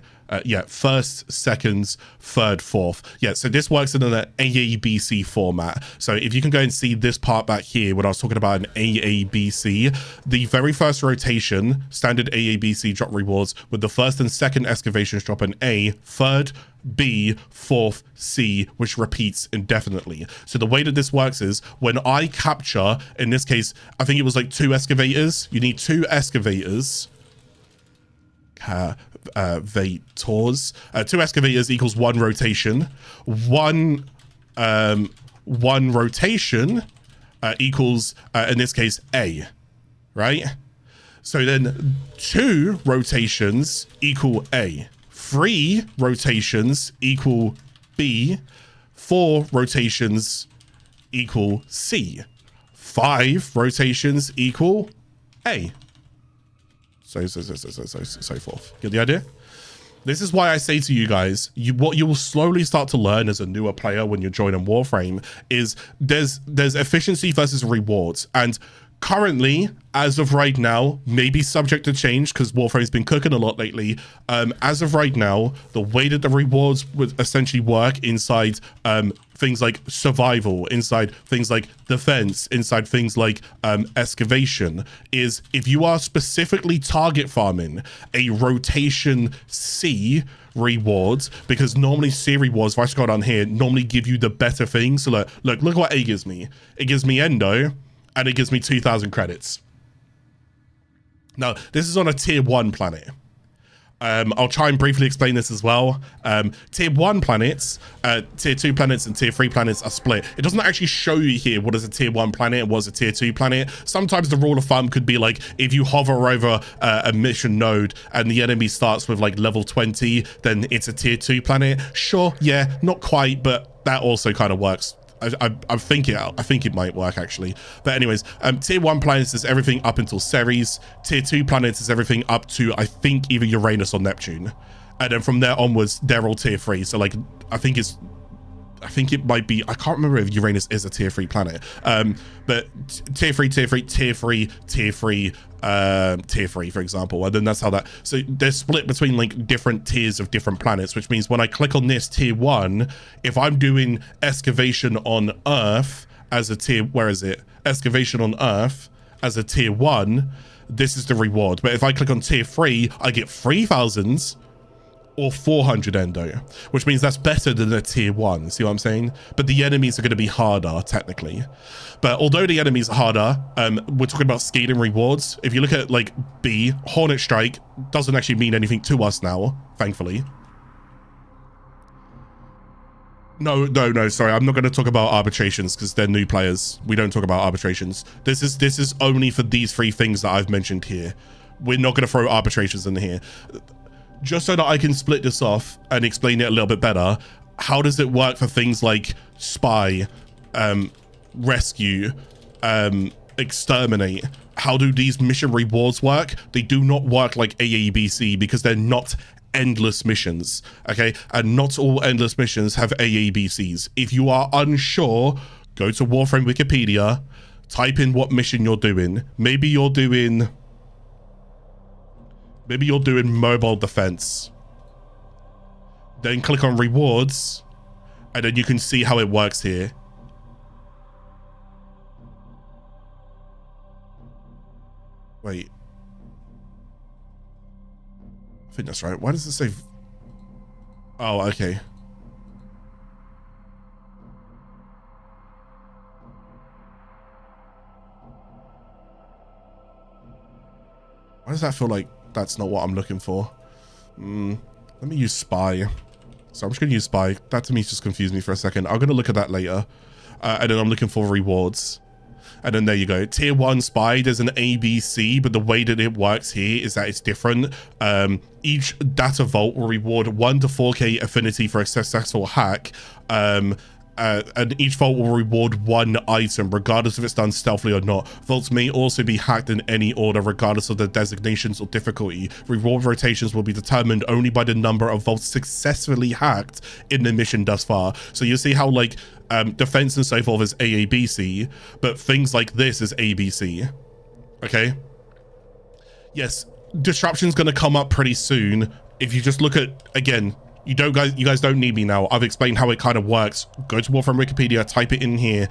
first, seconds, third, fourth. Yeah, so this works in an AABC format. So if you can go and see this part back here when I was talking about an AABC, the very first rotation, standard AABC drop rewards with the first and second excavations drop an A, third B, fourth, C, which repeats indefinitely. So the way that this works is when I capture, in this case, I think it was like 2 excavators. You need 2 excavators. 2 excavators equals 1 rotation. One rotation equals, in this case, A, right? So then 2 rotations equal A. 3 rotations equal B. 4 rotations equal C. 5 rotations equal A. So forth. Get the idea? This is why I say to you guys, what you will slowly start to learn as a newer player when you're joining Warframe is there's efficiency versus rewards. And currently, as of right now, maybe subject to change because Warframe's been cooking a lot lately. As of right now, the way that the rewards would essentially work inside things like survival, inside things like defense, inside things like excavation, is if you are specifically target farming a rotation C rewards, because normally C rewards, if I scroll down here, normally give you the better things. So look what A gives me. It gives me Endo, and it gives me 2,000 credits. Now, this is on a tier 1 planet. I'll try and briefly explain this as well. Tier 1 planets, tier 2 planets, and tier 3 planets are split. It doesn't actually show you here what is a tier 1 planet and what is a tier 2 planet. Sometimes the rule of thumb could be like, if you hover over a mission node and the enemy starts with like level 20, then it's a tier 2 planet. Sure, yeah, not quite, but that also kind of works. I think it might work actually. But anyways, tier 1 planets is everything up until Ceres. Tier 2 planets is everything up to, I think, either Uranus or Neptune. And then from there onwards, they're all tier 3. So like, I think it might be, I can't remember if Uranus is a tier 3 planet. But tier 3, tier 3, tier 3, tier 3, tier 3, for example. And then that's how that, so they're split between like different tiers of different planets, which means when I click on this tier 1, if I'm doing excavation on Earth as a tier, where is it? Excavation on Earth as a tier 1, this is the reward. But if I click on tier 3, I get 3,000s or 400 endo, which means that's better than a tier 1. See what I'm saying? But the enemies are going to be harder technically. But although the enemies are harder, we're talking about scaling rewards. If you look at like B, Hornet Strike doesn't actually mean anything to us now, thankfully. No, sorry, I'm not going to talk about arbitrations because they're new players. We don't talk about arbitrations. This is only for these 3 things that I've mentioned here. We're not going to throw arbitrations in here. Just so that I can split this off and explain it a little bit better, how does it work for things like spy, rescue, exterminate? How do these mission rewards work? They do not work like AABC because they're not endless missions, okay? And not all endless missions have AABCs. If you are unsure, go to Warframe Wikipedia, type in what mission you're doing. Maybe you're doing mobile defense. Then click on rewards, and then you can see how it works here. Wait. I think that's right. Why does it say... Oh, okay. Why does that feel like that's not what I'm looking for? Let me use spy. So I'm just going to use spy. That to me just confused me for a second. I'm going to look at that later. And then I'm looking for rewards. And then there you go. Tier 1 spy, there's an ABC, but the way that it works here is that it's different. Each data vault will reward 1 to 4k affinity for a successful hack. And each vault will reward 1 item, regardless if it's done stealthily or not. Vaults may also be hacked in any order, regardless of the designations or difficulty. Reward rotations will be determined only by the number of vaults successfully hacked in the mission thus far. So you see how like defense and so forth is AABC, but things like this is ABC. Okay. Yes, disruption's going to come up pretty soon. If you just look at, again, you guys don't need me now. I've explained how it kind of works. Go to Warframe Wikipedia, type it in here.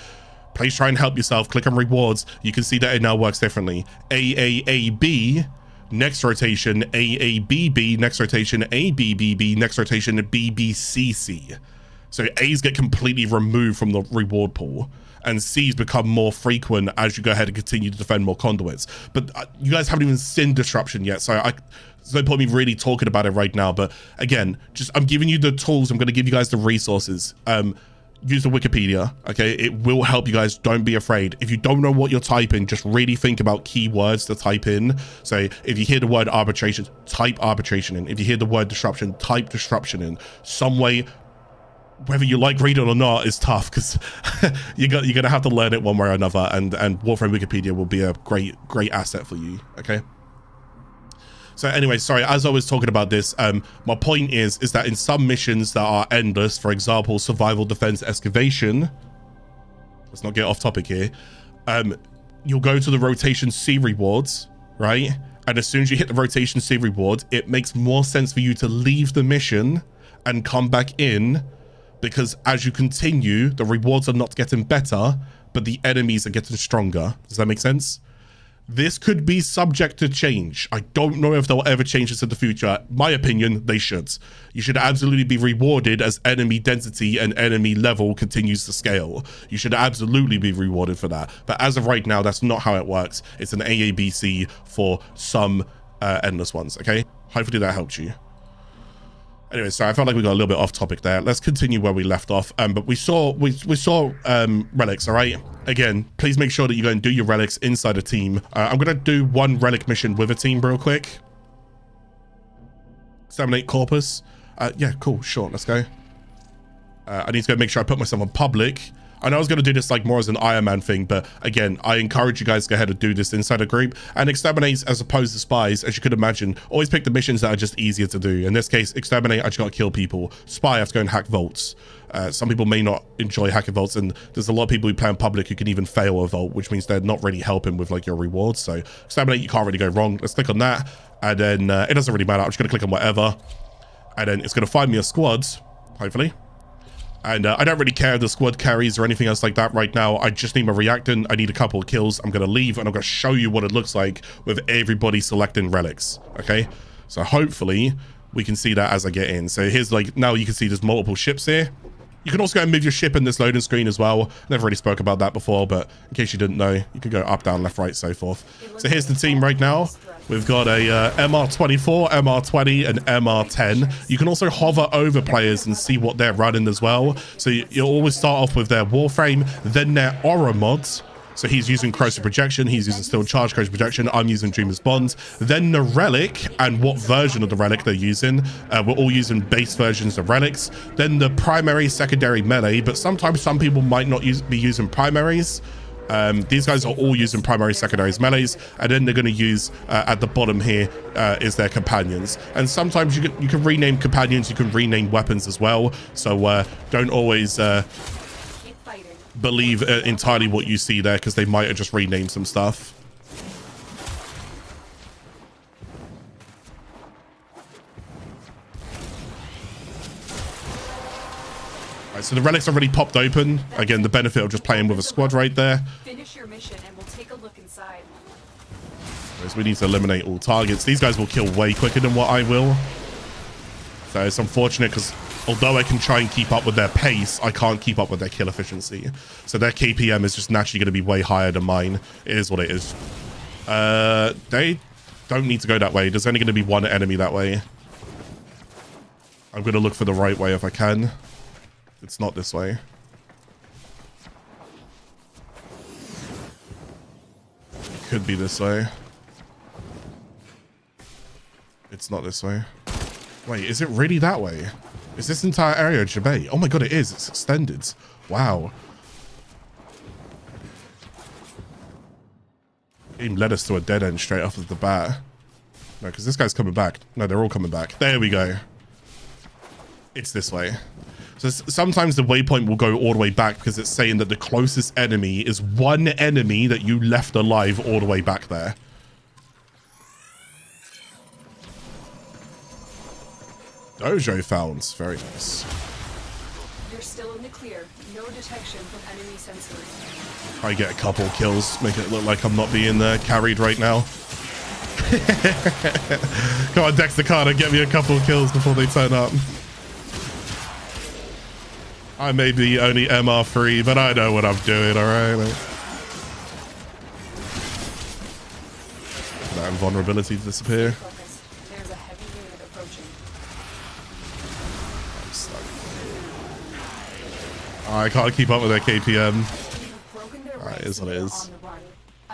Please try and help yourself. Click on rewards. You can see that it now works differently. AAAB next rotation AABB, next rotation ABBB, next rotation BBCC. So A's get completely removed from the reward pool, and C's become more frequent as you go ahead and continue to defend more conduits. But you guys haven't even seen disruption yet, so there's no point me really talking about it right now. But again, I'm giving you the tools. I'm going to give you guys the resources. Use the Wikipedia, okay? It will help you guys. Don't be afraid. If you don't know what you're typing, just really think about keywords to type in. So if you hear the word arbitration, type arbitration in. If you hear the word disruption, type disruption in. Some way, whether you like reading it or not is tough, because you're gonna have to learn it one way or another, and Warframe Wikipedia will be a great asset for you, okay? So anyway, sorry, as I was talking about this, my point is that in some missions that are endless, for example, survival, defense, excavation, let's not get off topic here, you'll go to the rotation C rewards, right? And as soon as you hit the rotation C reward, it makes more sense for you to leave the mission and come back in, because as you continue, the rewards are not getting better, but the enemies are getting stronger. Does that make sense? This could be subject to change. I don't know if they'll ever change this in the future. My opinion, they should. You should absolutely be rewarded as enemy density and enemy level continues to scale. You should absolutely be rewarded for that. But as of right now, that's not how it works. It's an AABC for some endless ones, okay? Hopefully that helps you. Anyway, so I felt like we got a little bit off topic there. Let's continue where we left off. But we saw relics, all right? Again, please make sure that you go and do your relics inside a team. I'm gonna do one relic mission with a team real quick. Exterminate Corpus. Yeah, cool, sure, let's go. I need to go make sure I put myself on public. I know I was going to do this like more as an Iron Man thing, but again, I encourage you guys to go ahead and do this inside a group. And Exterminate, as opposed to Spies, as you could imagine, always pick the missions that are just easier to do. In this case, Exterminate, I just got to kill people. Spy, I have to go and hack vaults. Some people may not enjoy hacking vaults, and there's a lot of people who play in public who can even fail a vault, which means they're not really helping with like your rewards. So Exterminate, you can't really go wrong. Let's click on that, and then it doesn't really matter. I'm just going to click on whatever, and then it's going to find me a squad, hopefully. And I don't really care if the squad carries or anything else like that right now. I just need my Reactant. I need a couple of kills. I'm going to leave, and I'm going to show you what it looks like with everybody selecting relics. Okay, so hopefully we can see that as I get in. So here's like, now you can see there's multiple ships here. You can also go and move your ship in this loading screen as well. Never really spoke about that before, but in case you didn't know, you can go up, down, left, right, so forth. So here's the team right now. We've got a MR24, MR20, and MR10. You can also hover over players and see what they're running as well. So you'll always start off with their Warframe, then their aura mods. So he's using corrosive projection, he's using steel charge corrosive projection, I'm using Dreamer's Bonds, then the relic and what version of the relic they're using. We're all using base versions of relics. Then the primary, secondary, melee, but sometimes some people might not be using primaries. These guys are all using primary, secondaries, melees, and then they're going to use at the bottom here is their companions. And sometimes you can rename companions, you can rename weapons as well. So don't always believe entirely what you see there, because they might have just renamed some stuff. Right, so the relics already popped open. Again, the benefit of just playing with a squad right there. Finish your mission and we'll take a look inside. So we need to eliminate all targets. These guys will kill way quicker than what I will. So it's unfortunate, because although I can try and keep up with their pace, I can't keep up with their kill efficiency. So their KPM is just naturally going to be way higher than mine. It is what it is. They don't need to go that way. There's only going to be one enemy that way. I'm going to look for the right way if I can. It's not this way. It could be this way. It's not this way. Wait, is it really that way? Is this entire area Jabay? Oh my god, it is. It's extended. Wow. It even led us to a dead end straight off of the bat. No, because this guy's coming back. No, they're all coming back. There we go. It's this way. So sometimes the waypoint will go all the way back because it's saying that the closest enemy is one enemy that you left alive all the way back there. Dojo found. Very nice. You're still in the clear. No detection from enemy sensors. I get a couple kills, make it look like I'm not being carried right now. Come on, Dexter Carter, get me a couple of kills before they turn up. I may be only MR3, but I know what I'm doing, alright? That invulnerability to disappear. Focus. There's a heavy unit approaching. I'm stuck. I can't keep up with their KPM. You've broken their Alright, ranks is what it and is. you're on the run.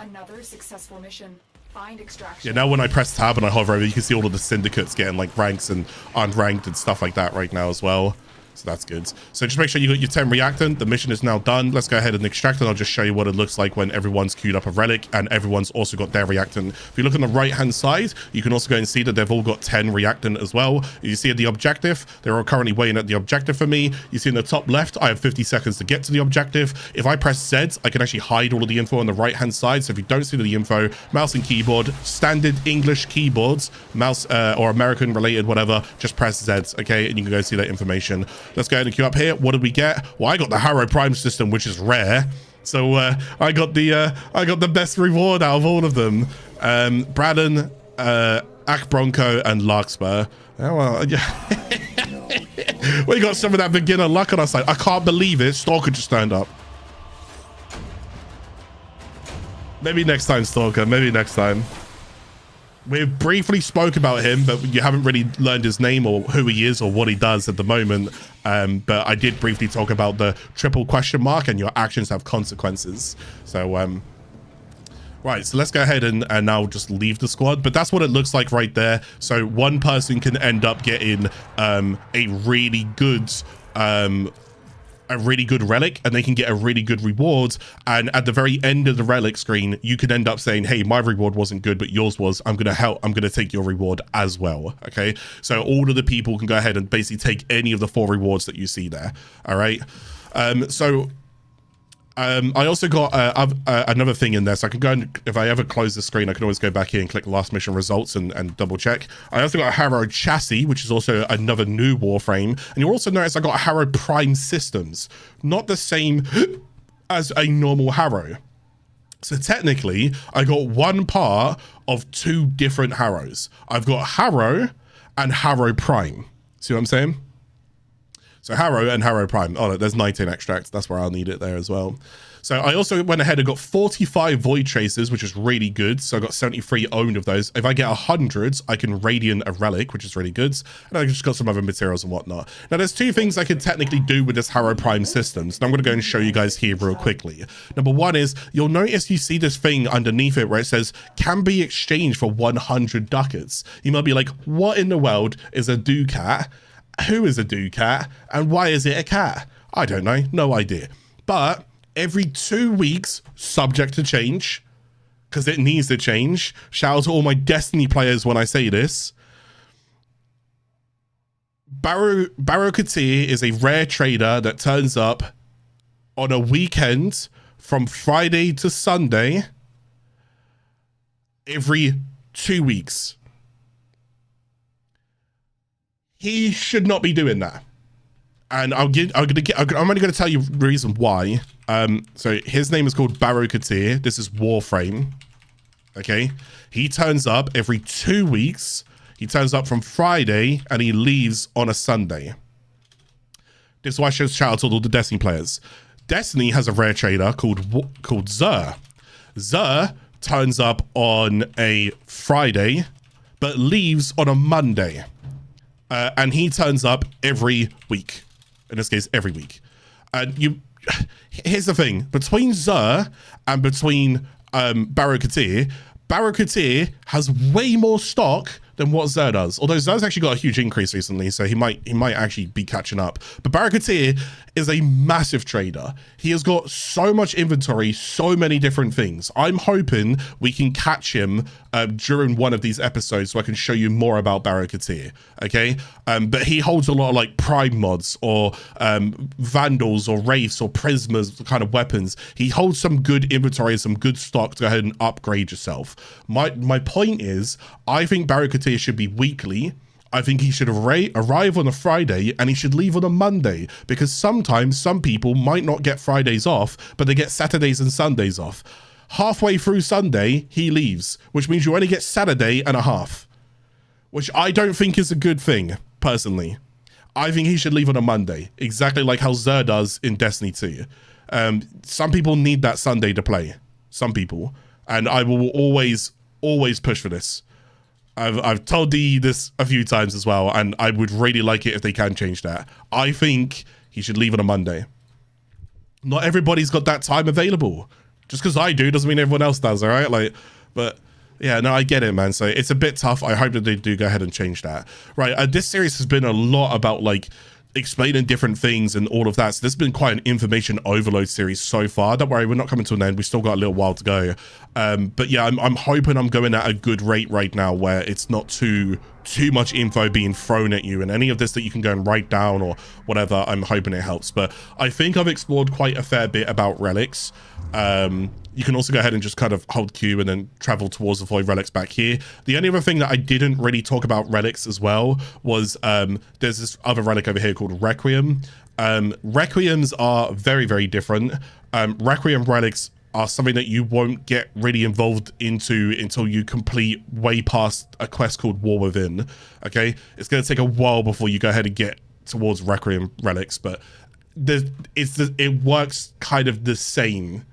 Another successful mission. Find extraction. Yeah, now when I press tab and I hover over, you can see all of the syndicates getting like ranks and unranked and stuff like that right now as well. So that's good. So just make sure you got your 10 reactant. The mission is now done. Let's go ahead and extract, and I'll just show you what it looks like when everyone's queued up a relic and everyone's also got their reactant. If you look on the right hand side, you can also go and see that they've all got 10 reactant as well. You see at the objective, they're all currently waiting at the objective for me. You see in the top left, I have 50 seconds to get to the objective. If I press Z, I can actually hide all of the info on the right hand side. So if you don't see the info, mouse and keyboard, standard English keyboards, mouse or American related, whatever, just press Z, okay? And you can go see that information. Let's go ahead and queue up here. What did we get? Well, I got the Harrow Prime system, which is rare. So I got the best reward out of all of them. Braddon, Ak Bronco, and Larkspur. Oh, well, yeah. We got some of that beginner luck on our side. I can't believe it. Stalker just turned up. Maybe next time, Stalker. Maybe next time. We've briefly spoke about him, but you haven't really learned his name or who he is or what he does at the moment. But I did briefly talk about the triple question mark and your actions have consequences. So, right, so let's go ahead and now just leave the squad. But that's what it looks like right there. So one person can end up getting a really good relic, and they can get a really good reward. And at the very end of the relic screen, you can end up saying, hey, my reward wasn't good, but yours was. I'm going to take your reward as well. Okay. So all of the people can go ahead and basically take any of the 4 rewards that you see there. All right. I also got another thing in there, so I can go and if I ever close the screen, I can always go back here and click last mission results and double check. I also got a Harrow chassis, which is also another new Warframe, and you'll also notice I got Harrow Prime systems, not the same as a normal Harrow. So technically, I got one part of 2 different Harrows. I've got Harrow and Harrow Prime. See what I'm saying? So Harrow and Harrow Prime. Oh, look, there's 19 extracts. That's where I'll need it there as well. So I also went ahead and got 45 Void Tracers, which is really good. So I got 73 owned of those. If I get 100, I can Radiant a Relic, which is really good. And I just got some other materials and whatnot. Now, there's 2 things I can technically do with this Harrow Prime system. So I'm going to go and show you guys here real quickly. Number 1 is, you'll notice you see this thing underneath it where it says, can be exchanged for 100 ducats. You might be like, what in the world is a Ducat? Who is a Ducat and why is it a cat? I don't know, no idea. But every 2 weeks, subject to change, because it needs to change. Shout out to all my Destiny players when I say this. Baro Katir is a rare trader that turns up on a weekend from Friday to Sunday every 2 weeks. He should not be doing that. And I'm only going to tell you the reason why. So his name is called Baro Katir. This is Warframe. Okay. He turns up every 2 weeks. He turns up from Friday and he leaves on a Sunday. This is why I should shout out to all the Destiny players. Destiny has a rare trader called Zer. Zer turns up on a Friday, but leaves on a Monday. And he turns up every week. In this case, every week. And here's the thing. Between Zer and between Baro Katir has way more stock than what Zer does. Although Zer's actually got a huge increase recently, so he might actually be catching up. But Baro Katir is a massive trader. He has got so much inventory, so many different things. I'm hoping we can catch him during one of these episodes so I can show you more about Baro Katir, okay? But he holds a lot of like prime mods or vandals or wraiths or prismas kind of weapons. He holds some good inventory and some good stock to go ahead and upgrade yourself. My point is, I think Baro Katir should be weekly. I think he should arrive on a Friday and he should leave on a Monday, because sometimes some people might not get Fridays off, but they get Saturdays and Sundays off. Halfway through Sunday, he leaves, which means you only get Saturday and a half, which I don't think is a good thing, personally. I think he should leave on a Monday, exactly like how Xur does in Destiny 2. Some people need that Sunday to play. Some people. And I will always push for this. I've told D this a few times as well, and I would really like it if they can change that. I think he should leave on a Monday. Not everybody's got that time available. Just because I do doesn't mean everyone else does, all right? Like, but yeah, no, I get it, man. So it's a bit tough. I hope that they do go ahead and change that. Right, this series has been a lot about like explaining different things and all of that. So this has been quite an information overload series so far. Don't worry, we're not coming to an end. We still got a little while to go. But yeah, I'm hoping I'm going at a good rate right now where it's not too much info being thrown at you, and any of this that you can go and write down or whatever, I'm hoping it helps. But I think I've explored quite a fair bit about relics. You can also go ahead and just kind of hold Q and then travel towards the void relics back here. The only other thing that I didn't really talk about relics as well was there's this other relic over here called Requiem. Requiems are very, very different. Requiem relics are something that you won't get really involved into until you complete way past a quest called War Within. Okay, it's going to take a while before you go ahead and get towards Requiem relics, but it works kind of the same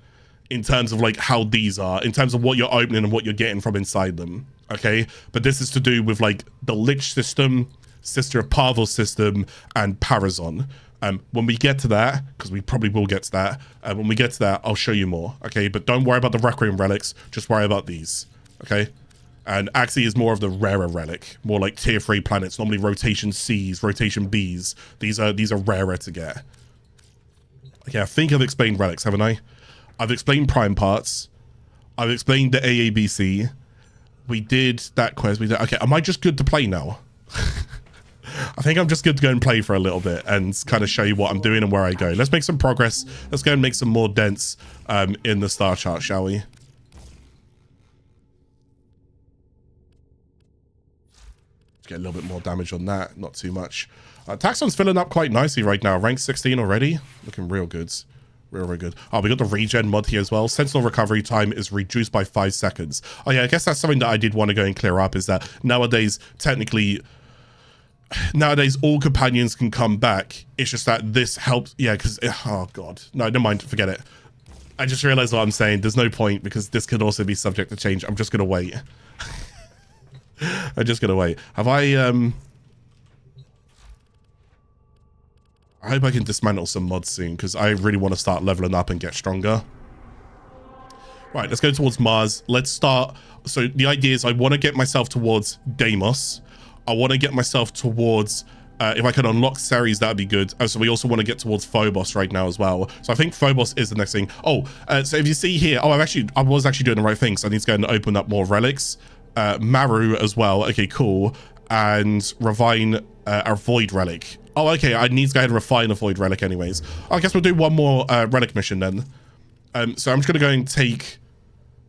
in terms of like how these are, in terms of what you're opening and what you're getting from inside them. Okay, but this is to do with like the Lich system, Sister of Parvel system, and Parazon. When we get to that, because we probably will get to that, when we get to that, I'll show you more, okay? But don't worry about the Requiem relics, just worry about these, okay? And Axie is more of the rarer relic, more like tier 3 planets, normally rotation Cs, rotation Bs. These are rarer to get. Okay, I think I've explained relics, haven't I? I've explained prime parts. I've explained the AABC. We did that quest. Okay, am I just good to play now? I think I'm just good to go and play for a little bit and kind of show you what I'm doing and where I go. Let's make some progress. Let's go and make some more dents in the star chart, shall we? Get a little bit more damage on that. Not too much. Taxon's filling up quite nicely right now. Rank 16 already. Looking real good. Real good. Oh, we got the regen mod here as well. Sentinel recovery time is reduced by 5 seconds. Oh yeah, I guess that's something that I did want to go and clear up, is that nowadays, technically, all companions can come back. It's just that this helps. Yeah, because, oh god. No, never mind. Forget it. I just realized what I'm saying. There's no point because this could also be subject to change. I'm just going to wait. I'm just going to wait. Have I hope I can dismantle some mods soon because I really want to start leveling up and get stronger. Right, let's go towards Mars. Let's start. So the idea is I want to get myself towards Deimos. I want to get myself towards, if I can unlock Ceres, that'd be good. So we also want to get towards Phobos right now as well. So I think Phobos is the next thing. Oh, so if you see here, I was actually doing the right thing. So I need to go and open up more relics. Maroo as well. Okay, cool. And refine our void relic. Oh, okay. I need to go ahead and refine a void relic anyways. I guess we'll do one more relic mission then. So I'm just going to go and take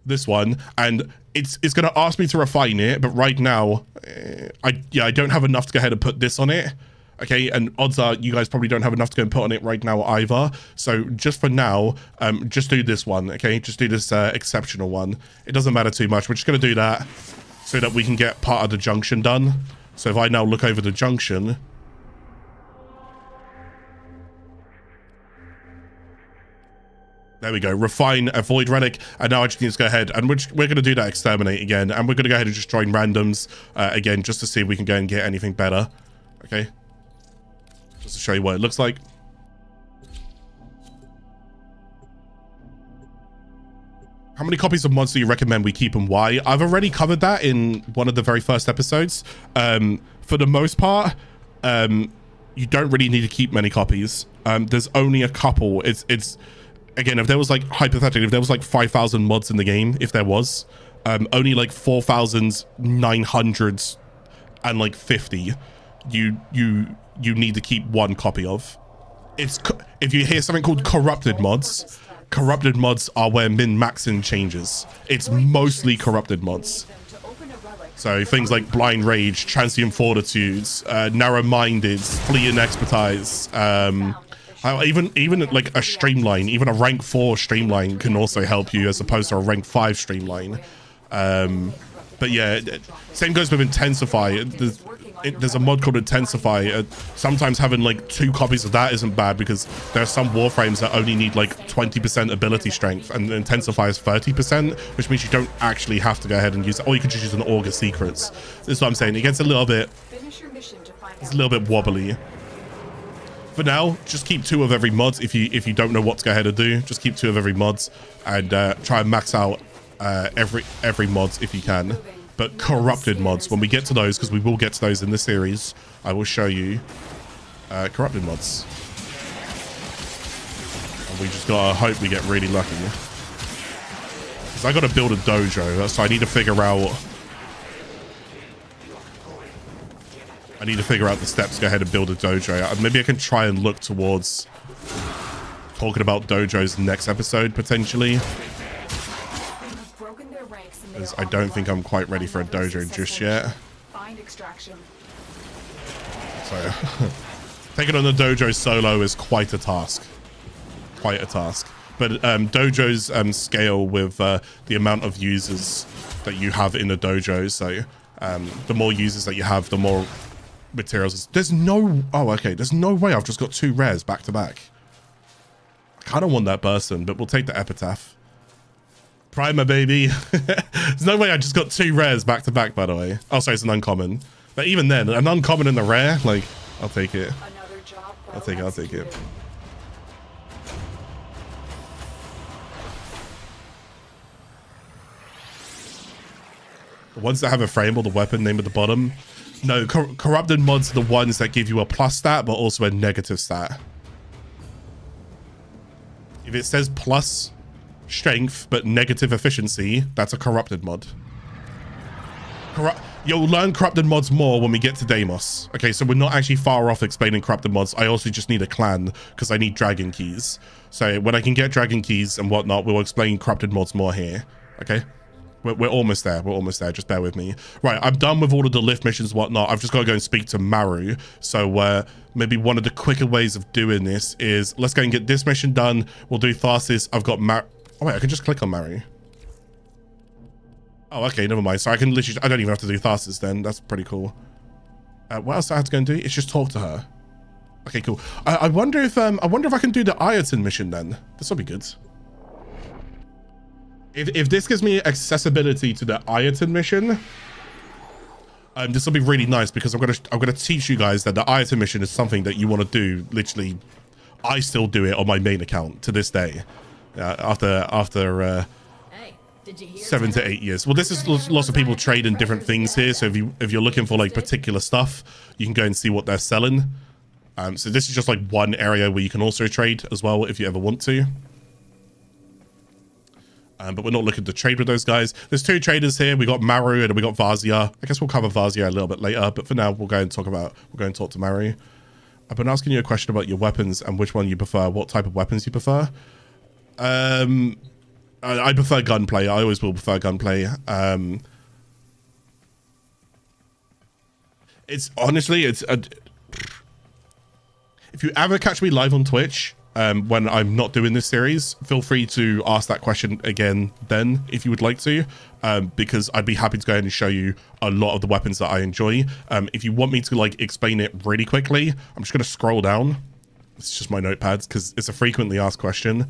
this one, and it's going to ask me to refine it, but right now I don't have enough to go ahead and put this on it. Okay, and odds are you guys probably don't have enough to go and put on it right now either. So just for now, just do this one. Okay, just do this exceptional one. It doesn't matter too much. We're just going to do that so that we can get part of the junction done. So if I now look over the junction, there we go. Refine a void relic. And now I just need to go ahead and we're going to do that exterminate again. And we're going to go ahead and just join randoms again, just to see if we can go and get anything better. Okay. Just to show you what it looks like. How many copies of mods do you recommend we keep and why? I've already covered that in one of the very first episodes. For the most part, you don't really need to keep many copies. There's only a couple. It's again, if there was like, hypothetically, if there was like 5,000 mods in the game, if there was, only like 4,900 and like 50, you need to keep one copy of. If you hear something called corrupted mods are where min-maxing changes. It's mostly corrupted mods. So things like blind rage, transient fortitudes, narrow-minded, fleeing expertise, Even like a streamline, even a rank 4 streamline can also help you as opposed to a rank 5 streamline. But yeah, same goes with Intensify. There's a mod called Intensify. Sometimes having like 2 copies of that isn't bad because there are some Warframes that only need like 20% ability strength, and Intensify is 30%, which means you don't actually have to go ahead and use it, or you can just use an Augur Secrets. This is what I'm saying. It gets a little bit, it's a little bit wobbly. For now, just keep 2 of every mod. If you don't know what to go ahead and do, just keep 2 of every mods and try and max out every mods if you can. But corrupted mods, when we get to those, because we will get to those in this series, I will show you corrupted mods. And we just gotta hope we get really lucky. Because I gotta build a dojo, so I need to figure out the steps to go ahead and build a dojo. Maybe I can try and look towards talking about dojos next episode, potentially. Because I don't think I'm quite ready for a dojo just yet. So, taking on the dojo solo is quite a task. Quite a task. But dojos scale with the amount of users that you have in the dojo. So, the more users that you have, the more materials. There's no... Oh, okay. There's no way I've just got 2 rares back to back. I kind of want that person, but we'll take the epitaph. Primer, baby. There's no way I just got 2 rares back to back, by the way. Oh, sorry, it's an uncommon. But even then, an uncommon and a rare, like, I'll take it. I'll take it. The ones that have a frame or the weapon name at the bottom. No, corrupted mods are the ones that give you a plus stat, but also a negative stat. If it says plus strength but negative efficiency, that's a corrupted mod. You'll learn corrupted mods more when we get to Deimos. Okay, so we're not actually far off explaining corrupted mods. I also just need a clan because I need dragon keys. So when I can get dragon keys and whatnot, we'll explain corrupted mods more here. Okay, we're almost there. We're almost there. Just bear with me. Right, I'm done with all of the lift missions and whatnot. I've just got to go and speak to Maroo. So maybe one of the quicker ways of doing this is let's go and get this mission done. We'll do Tharsis. I've got Oh wait, I can just click on Maroo. Oh, okay, never mind. So I can literally, I don't even have to do Tharsis then. That's pretty cool. What else do I have to go and do? It's just talk to her. Okay, cool. I wonder if I can do the Ayatan mission then. This will be good. If this gives me accessibility to the Ayatan mission, this will be really nice because I'm gonna teach you guys that the Ayatan mission is something that you want to do. Literally, I still do it on my main account to this day. After 7 to 8 years. Well, this is lots of people trade in different things here. So if you're looking for like particular stuff, you can go and see what they're selling. So this is just like one area where you can also trade as well if you ever want to. But we're not looking to trade with those guys. There's 2 traders here. We got Maroo and we got Vazia. I guess we'll cover Vazia a little bit later, but for now we'll go and talk to Maroo. I've been asking you a question about your weapons and which one you prefer, what type of weapons you prefer. I prefer gunplay. I always will prefer gunplay. It's honestly, if you ever catch me live on Twitch, when I'm not doing this series, feel free to ask that question again then, if you would like to, because I'd be happy to go ahead and show you a lot of the weapons that I enjoy. If you want me to like explain it really quickly, I'm just going to scroll down. It's just my notepads because it's a frequently asked question.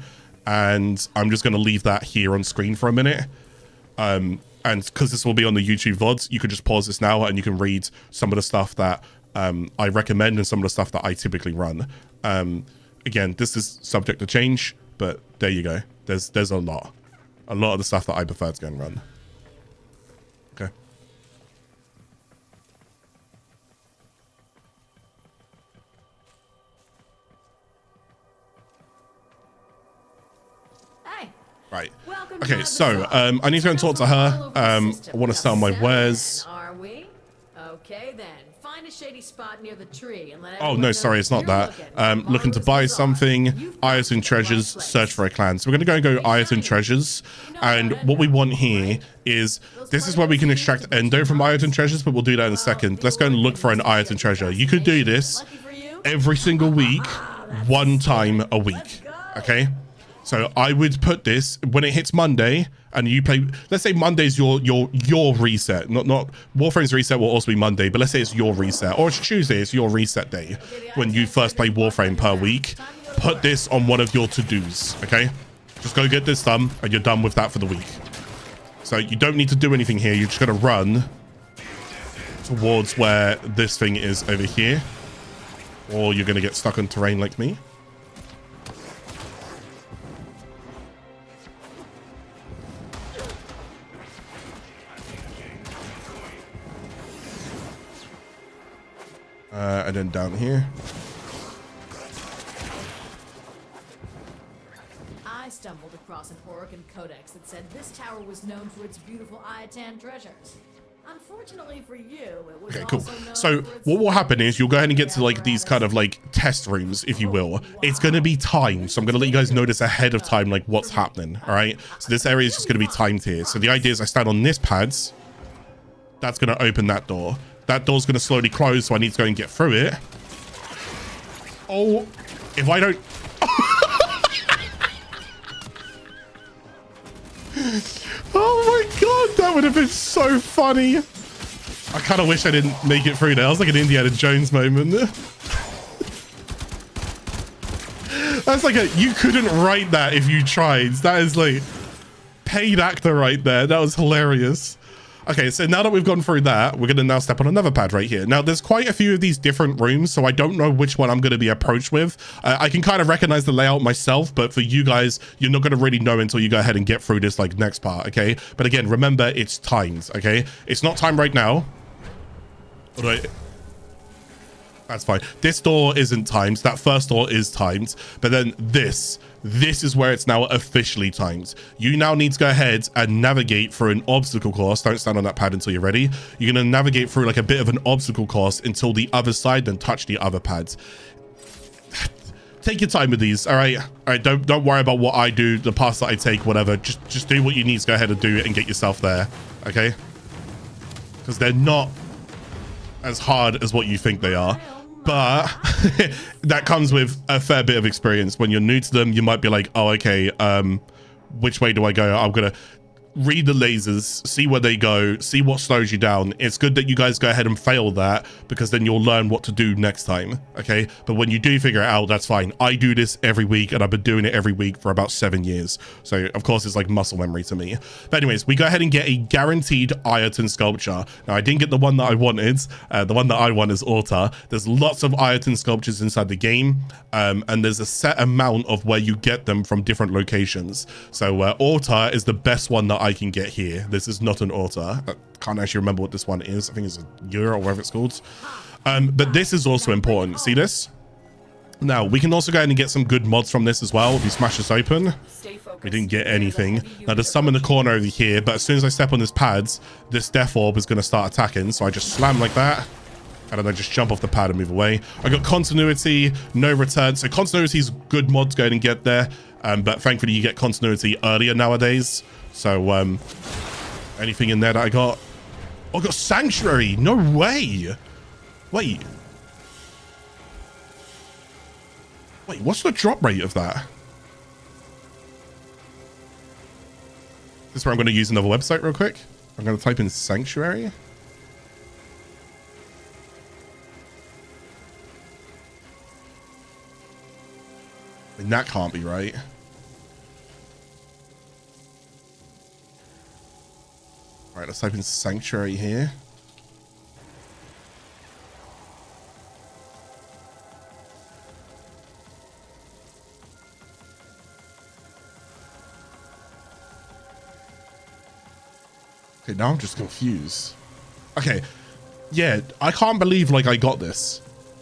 And I'm just going to leave that here on screen for a minute. And because this will be on the YouTube VODs, you can just pause this now and you can read some of the stuff that I recommend and some of the stuff that I typically run. Again, this is subject to change, but there you go. There's a lot of the stuff that I prefer to go and run. Okay. Right. Okay, so I need to go and talk to her. I want to sell my wares. Are we? Okay then. Find a shady spot near the tree and let Oh no, sorry, it's not that. Looking to buy something. Ayatan treasures. Search for a clan. So we're gonna go Ayatan treasures. And what we want here is this is where we can extract endo from Ayatan treasures, but we'll do that in a second. Let's go and look for an Ayatan treasure. You could do this every single week one time a week. Okay, so I would put this when it hits Monday and you play, let's say Monday's your reset, not Warframe's reset will also be Monday, but let's say it's your reset, or it's Tuesday, it's your reset day when you first play Warframe per week. Put this on one of your to-dos. Okay, just go get this done and you're done with that for the week. So you don't need to do anything here. You're just going to run towards where this thing is over here, or you're going to get stuck on terrain like me. And then down here. I stumbled across an Orokin codex that said this tower was known for its beautiful Ayatan treasures. Unfortunately for you, it was okay, cool. also known So for its what will happen is you'll go ahead and get to like these kind of like test rooms, if you will. It's going to be timed, so I'm going to let you guys know this ahead of time, like what's happening. All right, so this area is just going to be timed here. So the idea is I stand on this pads, that's going to open that door. That door's going to slowly close, so I need to go and get through it. Oh, if I don't... Oh my god, that would have been so funny. I kind of wish I didn't make it through there. That was like an Indiana Jones moment. That's like you couldn't write that if you tried. That is like paid actor right there. That was hilarious. Okay, so now that we've gone through that, we're going to now step on another pad right here. Now, there's quite a few of these different rooms, so I don't know which one I'm going to be approached with. I can kind of recognize the layout myself, but for you guys, you're not going to really know until you go ahead and get through this like next part, okay? But again, remember, it's timed, okay? It's not timed right now. Although that's fine. This door isn't timed. That first door is timed, but then this is where it's now officially timed. You now need to go ahead and navigate through an obstacle course. Don't stand on that pad until you're ready. You're going to navigate through like a bit of an obstacle course until the other side, then touch the other pads. Take your time with these. All right. Don't worry about what I do, the paths that I take, whatever. Just do what you need to go ahead and do it and get yourself there. Okay. Because they're not as hard as what you think they are. But that comes with a fair bit of experience. When you're new to them, you might be like, oh, okay, which way do I go? I'm going to read the lasers, see where they go, see what slows you down. It's good that you guys go ahead and fail that, because then you'll learn what to do next time, okay? But when you do figure it out, that's fine. I do this every week, and I've been doing it every week for about 7 years. So, of course, it's like muscle memory to me. But anyways, we go ahead and get a guaranteed Ayatan sculpture. Now, I didn't get the one that I wanted. The one that I want is Altar. There's lots of Ayatan sculptures inside the game, and there's a set amount of where you get them from different locations. So, Altar is the best one that I can get here. This is not an Altar. I can't actually remember what this one is. I think it's a Euro or whatever it's called. But this is also important. See this? Now, we can also go ahead and get some good mods from this as well. If you smash this open, we didn't get anything. Now, there's some in the corner over here, but as soon as I step on this pads, this death orb is going to start attacking. So I just slam like that, and then I just jump off the pad and move away. I got continuity, no return. So continuity is good mod to go ahead and get there. But thankfully, you get continuity earlier nowadays. So anything in there that I got? Oh, I got Sanctuary. No way. Wait, what's the drop rate of that? This is where I'm going to use another website real quick. I'm going to type in Sanctuary. And that can't be right. All right, let's type in Sanctuary here. Okay, now I'm just confused. Okay, yeah, I can't believe like I got this.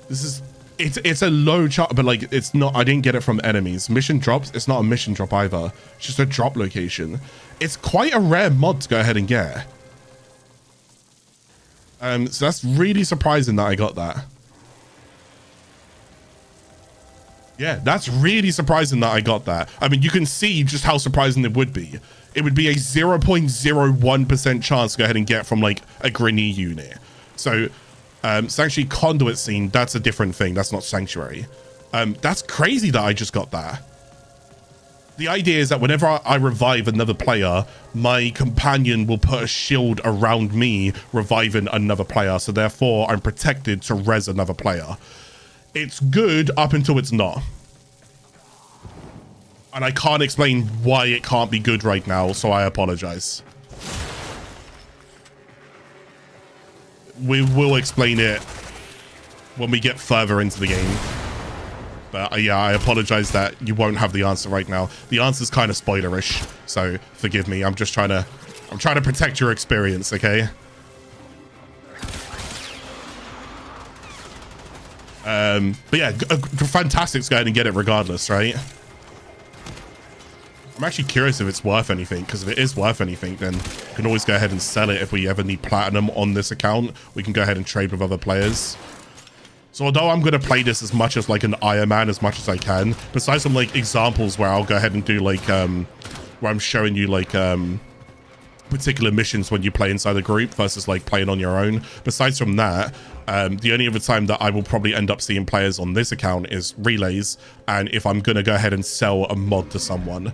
This is it's a low chart, but like it's not. I didn't get it from enemies. Mission drops. It's not a mission drop either. It's just a drop location. It's quite a rare mod to go ahead and get. So that's really surprising that I got that. Yeah, that's really surprising that I got that. I mean, you can see just how surprising it would be. It would be a 0.01% chance to go ahead and get from like a Grenade unit. So Sanctuary Conduit Scene, that's a different thing. That's not Sanctuary. That's crazy that I just got that. The idea is that whenever I revive another player, my companion will put a shield around me, reviving another player. So therefore, I'm protected to res another player. It's good up until it's not. And I can't explain why it can't be good right now, so I apologize. We will explain it when we get further into the game. But yeah, I apologize that you won't have the answer right now. The answer's kind of spoilerish, so forgive me. I'm trying to protect your experience, okay? But yeah, fantastic to go ahead and get it regardless, right? I'm actually curious if it's worth anything, because if it is worth anything, then we can always go ahead and sell it if we ever need platinum on this account. We can go ahead and trade with other players. So although I'm going to play this as much as like an Iron Man as much as I can, besides some like examples where I'll go ahead and do like, where I'm showing you like, particular missions when you play inside the group versus like playing on your own. Besides from that, the only other time that I will probably end up seeing players on this account is relays. And if I'm going to go ahead and sell a mod to someone,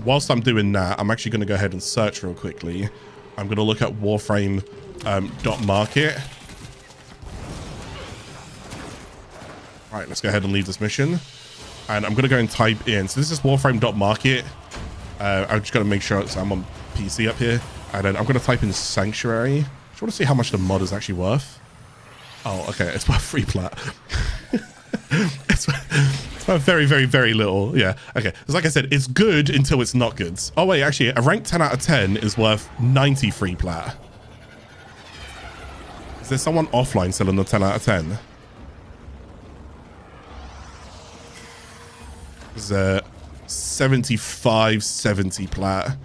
whilst I'm doing that, I'm actually going to go ahead and search real quickly. I'm going to look at Warframe .market. All right, let's go ahead and leave this mission. And I'm going to go and type in. So this is Warframe.market. I'm just going to make sure I'm on PC up here. And then I'm going to type in Sanctuary. Just want to see how much the mod is actually worth. Oh, okay. It's worth 3 plat. It's worth very, very, very little. Yeah. Okay. Because like I said, it's good until it's not good. Oh, wait. Actually, a rank 10 out of 10 is worth 93 plat. Is there someone offline selling the 10 out of 10? There's 70 plat.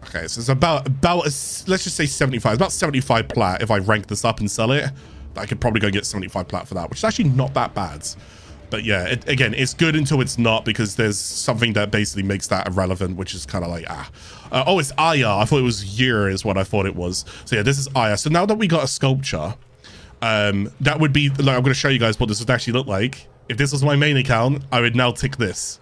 Okay, so it's about let's just say 75. About 75 plat if I rank this up and sell it. I could probably go get 75 plat for that, which is actually not that bad. But yeah, again, it's good until it's not, because there's something that basically makes that irrelevant, which is kind of like, oh, it's Aya. I thought it was Year is what I thought it was. So yeah, this is Aya. So now that we got a sculpture, that would be, like, I'm going to show you guys what this would actually look like. If this was my main account, I would now tick this.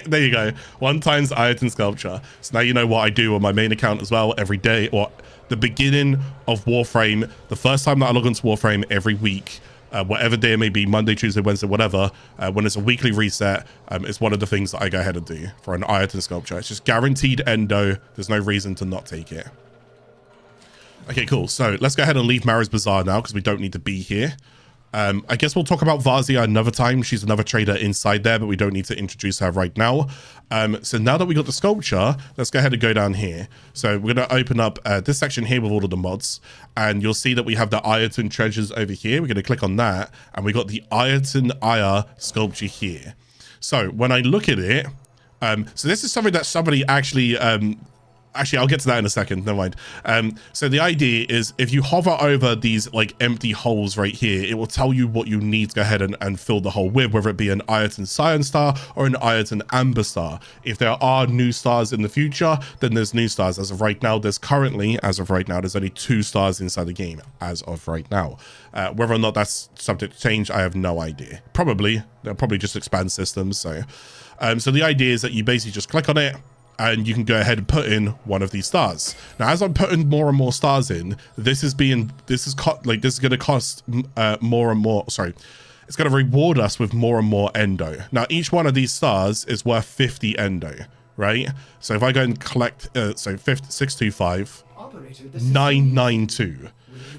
There you go. 1 times Ayatan sculpture. So now you know what I do on my main account as well every day, or the beginning of Warframe. The first time that I log into Warframe every week, whatever day it may be, Monday, Tuesday, Wednesday, whatever, when it's a weekly reset, it's one of the things that I go ahead and do for an Ayatan sculpture. It's just guaranteed endo. There's no reason to not take it. Okay, cool. So let's go ahead and leave Maroo's Bazaar now, because we don't need to be here. I guess we'll talk about Vazia another time. She's another trader inside there, but we don't need to introduce her right now. So now that we got the sculpture, let's go ahead and go down here. So we're going to open up this section here with all of the mods, and you'll see that we have the Ayatan treasures over here. We're going to click on that, and we got the Ayatan Aya sculpture here. So when I look at it, so this is something that somebody actually actually, I'll get to that in a second. Never mind. So the idea is if you hover over these like empty holes right here, it will tell you what you need to go ahead and fill the hole with, whether it be an Ayatan Cyan Star or an Ayatan Amber Star. If there are new stars in the future, then there's new stars. As of right now, there's only 2 stars inside the game as of right now. Whether or not that's subject to change, I have no idea. Probably. They'll probably just expand systems. So the idea is that you basically just click on it, and you can go ahead and put in one of these stars. Now, as I'm putting more and more stars in, this is going to cost more and more. Sorry, it's going to reward us with more and more endo. Now, each one of these stars is worth 50 endo, right? So if I go and collect, 625, 992.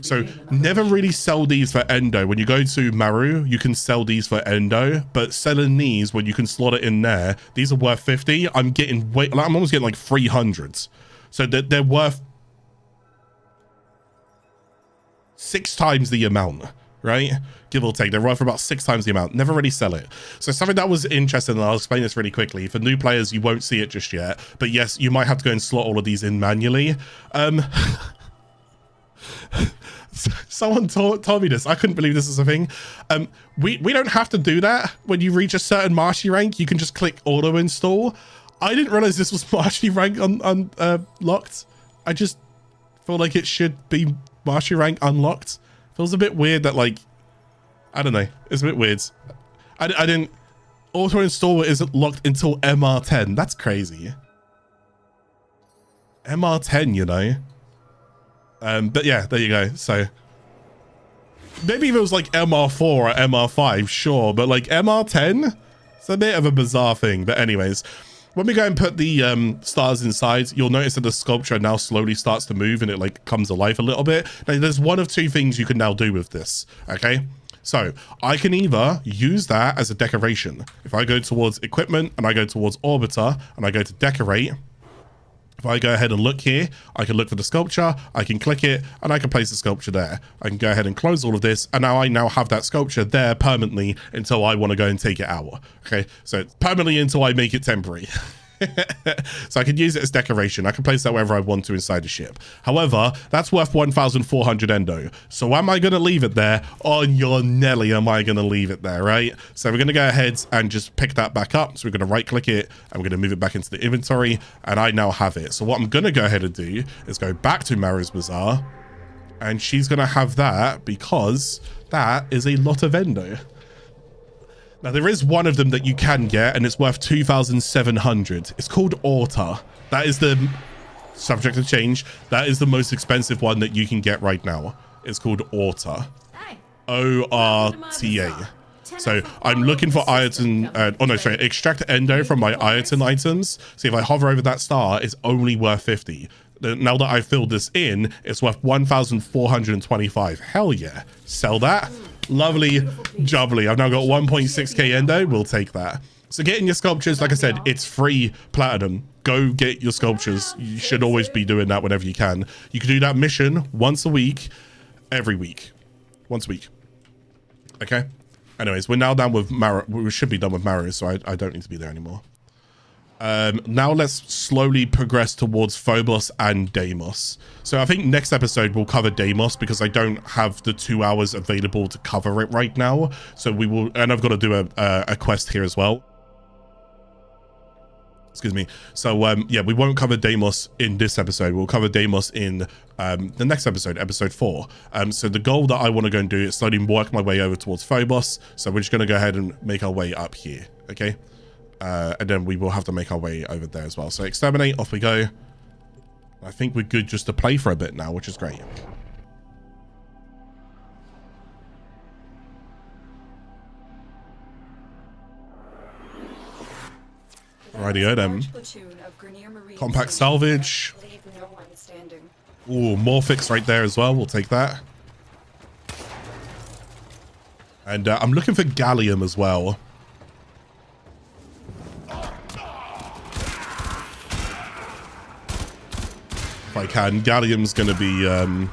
So never really sell these for endo. When you go to Maroo, you can sell these for endo, but selling these when you can slot it in there, these are worth 50. I'm almost getting like 300s. So they're worth 6 times the amount, right? Give or take. They're worth about 6 times the amount. Never really sell it. So something that was interesting, and I'll explain this really quickly. For new players, you won't see it just yet, but yes, you might have to go and slot all of these in manually. Someone told me this. I couldn't believe this is a thing. We don't have to do that. When you reach a certain Marshy rank, you can just click auto install. I didn't realize this was Marshy rank unlocked. I just feel like it should be Marshy rank unlocked. Feels a bit weird that, like, I don't know. It's a bit weird. I didn't. Auto install isn't locked until MR10. That's crazy. MR10, you know. But yeah, there you go. So maybe if it was like MR4 or MR5, sure, but like MR10, it's a bit of a bizarre thing. But anyways, when we go and put the stars inside, you'll notice that the sculpture now slowly starts to move and it like comes alive a little bit. Now, there's one of two things you can now do with this, okay? So I can either use that as a decoration. If I go towards equipment and I go towards orbiter and I go to decorate, if I go ahead and look here, I can look for the sculpture, I can click it, and I can place the sculpture there. I can go ahead and close all of this, and now I have that sculpture there permanently until I want to go and take it out. Okay, so it's permanently until I make it temporary. So I can use it as decoration. I can place that wherever I want to inside the ship. However, that's worth 1,400 endo. So am I going to leave it there? On your Nelly, am I going to leave it there, right? So we're going to go ahead and just pick that back up. So we're going to right click it and we're going to move it back into the inventory, and I now have it. So what I'm going to go ahead and do is go back to Maroo's Bazaar, and she's going to have that because that is a lot of endo. Now, there is one of them that you can get, and it's worth 2,700. It's called Orta. That is the subject to change. That is the most expensive one that you can get right now. It's called Orta. O-R-T-A. So I'm looking for Ayatan, extract endo from my Ayatan items. See, if I hover over that star, it's only worth 50. Now that I've filled this in, it's worth 1,425. Hell yeah. Sell that. Lovely jubbly. I've now got 1.6k endo. We'll take that. So getting your sculptures, like I said, it's free platinum. Go get your sculptures. You should always be doing that whenever you can. You can do that mission once a week, every week. Once a week. Okay? Anyways, we're now done with Maroo. We should be done with Maroo, so I don't need to be there anymore. Now let's slowly progress towards Phobos and Deimos. So I think next episode we'll cover Deimos because I don't have the 2 hours available to cover it right now. So we will, and I've got to do a quest here as well. Excuse me. So yeah, we won't cover Deimos in this episode. We'll cover Deimos in the next episode, episode 4. So the goal that I want to go and do is slowly work my way over towards Phobos. So we're just going to go ahead and make our way up here. Okay. And then we will have to make our way over there as well. So exterminate, off we go. I think we're good just to play for a bit now, which is great. Rightio then. Compact salvage. Ooh, Morphix right there as well. We'll take that. And I'm looking for gallium as well. If I can. Gallium's going to be an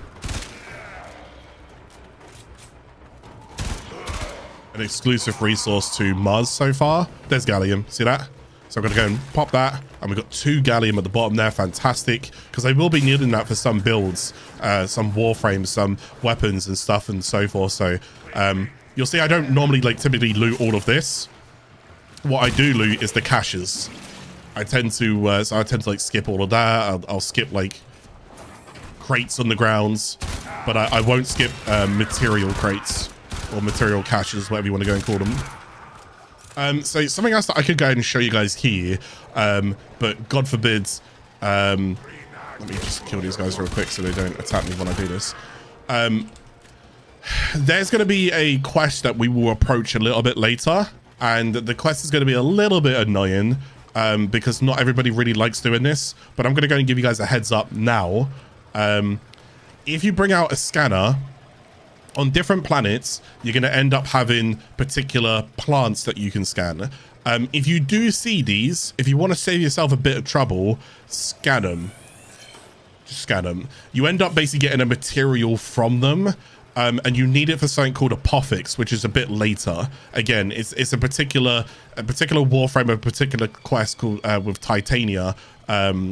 exclusive resource to Mars so far. There's gallium. See that? So I'm going to go and pop that. And we've got 2 gallium at the bottom there. Fantastic. Because I will be needing that for some builds, some warframes, some weapons and stuff and so forth. So you'll see I don't normally typically loot all of this. What I do loot is the caches. I tend to skip all of that. I'll skip crates on the grounds, but I won't skip material crates or material caches, whatever you want to go and call them. So something else that I could go and show you guys here, but God forbid, let me just kill these guys real quick so they don't attack me when I do this. There's going to be a quest that we will approach a little bit later, and the quest is going to be a little bit annoying because not everybody really likes doing this, but I'm going to go and give you guys a heads up now. If you bring out a scanner on different planets, you're going to end up having particular plants that you can scan. If you do see these, if you want to save yourself a bit of trouble, scan them. Just scan them. You end up basically getting a material from them. And you need it for something called Apophix, which is a bit later. Again, it's a particular warframe, a particular quest called with Titania,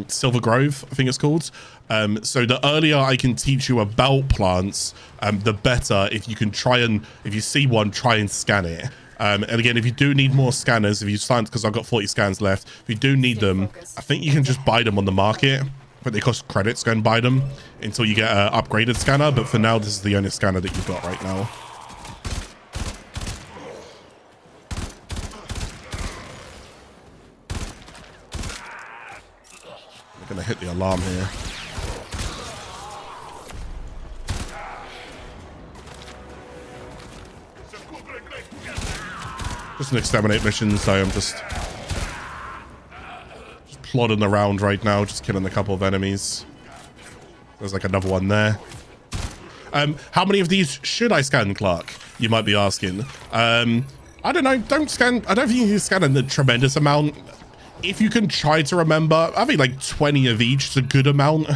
Silver Grove, I think it's called. So the earlier I can teach you about plants, the better. If you see one, try and scan it. And again, if you do need more scanners, if you stand, because I've got 40 scans left, if you do need them, I think you can just buy them on the market. But they cost credits. Go and buy them until you get an upgraded scanner. But for now, this is the only scanner that you've got right now. hit the alarm here. Just an exterminate mission, so I'm just plodding around right now, just killing a couple of enemies. There's like another one there. How many of these should I scan, Clarke? You might be asking. I don't know. Don't scan. I don't think you can scan a tremendous amount. If you can try to remember, I think like 20 of each is a good amount.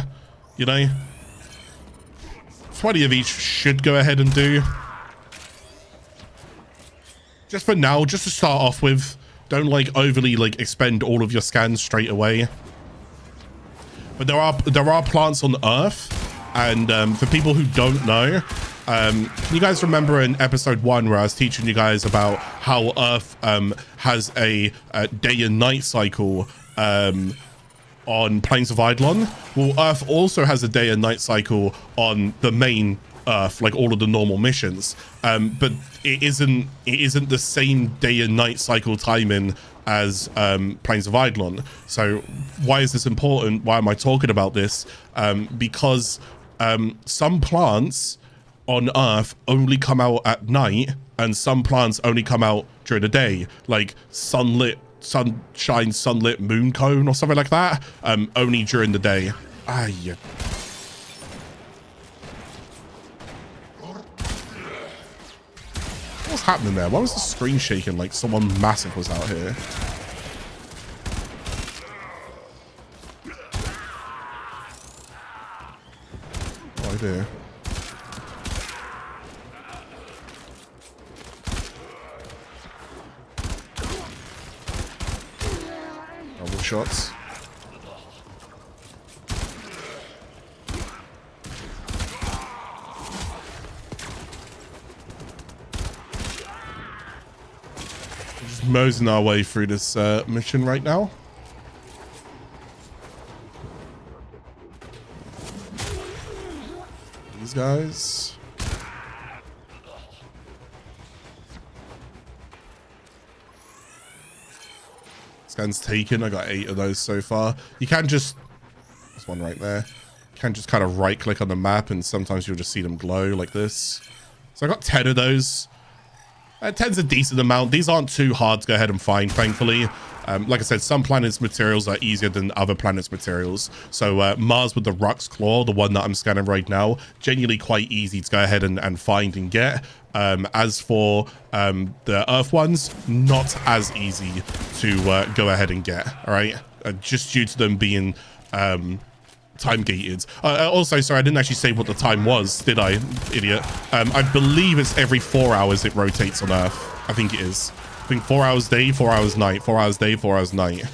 You know, 20 of each should go ahead and do. Just for now, just to start off with, don't like overly like expend all of your scans straight away. But there are plants on Earth, and for people who don't know, can you guys remember in episode 1 where I was teaching you guys about how Earth has a day and night cycle on Plains of Eidolon? Well, Earth also has a day and night cycle on the main Earth, like all of the normal missions, but it isn't the same day and night cycle timing as Plains of Eidolon. So why is this important? Why am I talking about this? Because some plants on Earth only come out at night, and some plants only come out during the day, like sunlit moon cone or something like that, only during the day. Yeah. What's happening there? Why was the screen shaking like someone massive was out here? Oh dear. Double shots. Moseying our way through this mission right now. These guys. Scans taken. I got 8 of those so far. You can just, there's one right there. You can just kind of right click on the map and sometimes you'll just see them glow like this. So I got 10 of those. 10's a decent amount. These aren't too hard to go ahead and find, thankfully. Like I said, some planets' materials are easier than other planets' materials. So Mars with the Rux Claw, the one that I'm scanning right now, genuinely quite easy to go ahead and find and get. As for the Earth ones, not as easy to go ahead and get, all right? Just due to them being time gated. Also, sorry, I didn't actually say what the time was, did I, idiot? I believe it's every 4 hours it rotates on Earth. I think it is. I think 4 hours day, 4 hours night, 4 hours day, 4 hours night.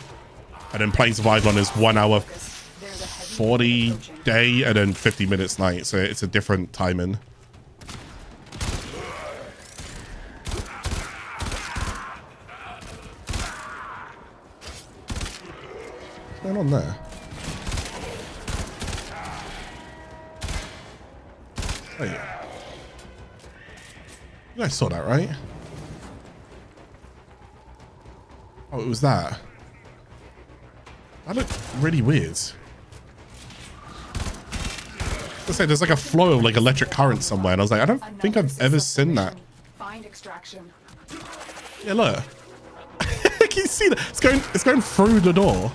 And then Plains of Eidolon is 1 hour 40 day and then 50 minutes night. So it's a different timing. What's going on there? Wait. You guys saw that, right? Oh, it was that. That looked really weird. Let's say there's like a flow of like electric current somewhere, and I was like, I don't think I've ever seen that. Find extraction. Yeah, look. Can you see that? It's going through the door.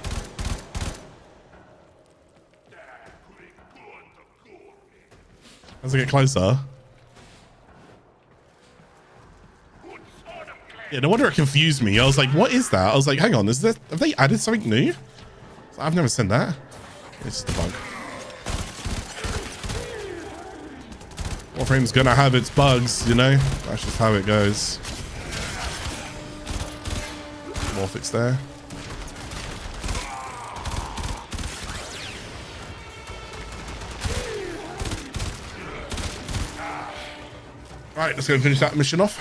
As I get closer. Yeah, no wonder it confused me. I was like, what is that? I was like, hang on, have they added something new? I've never seen that. It's just a bug. Warframe's gonna have its bugs, you know? That's just how it goes. Morphic's there. Right, let's go and finish that mission off.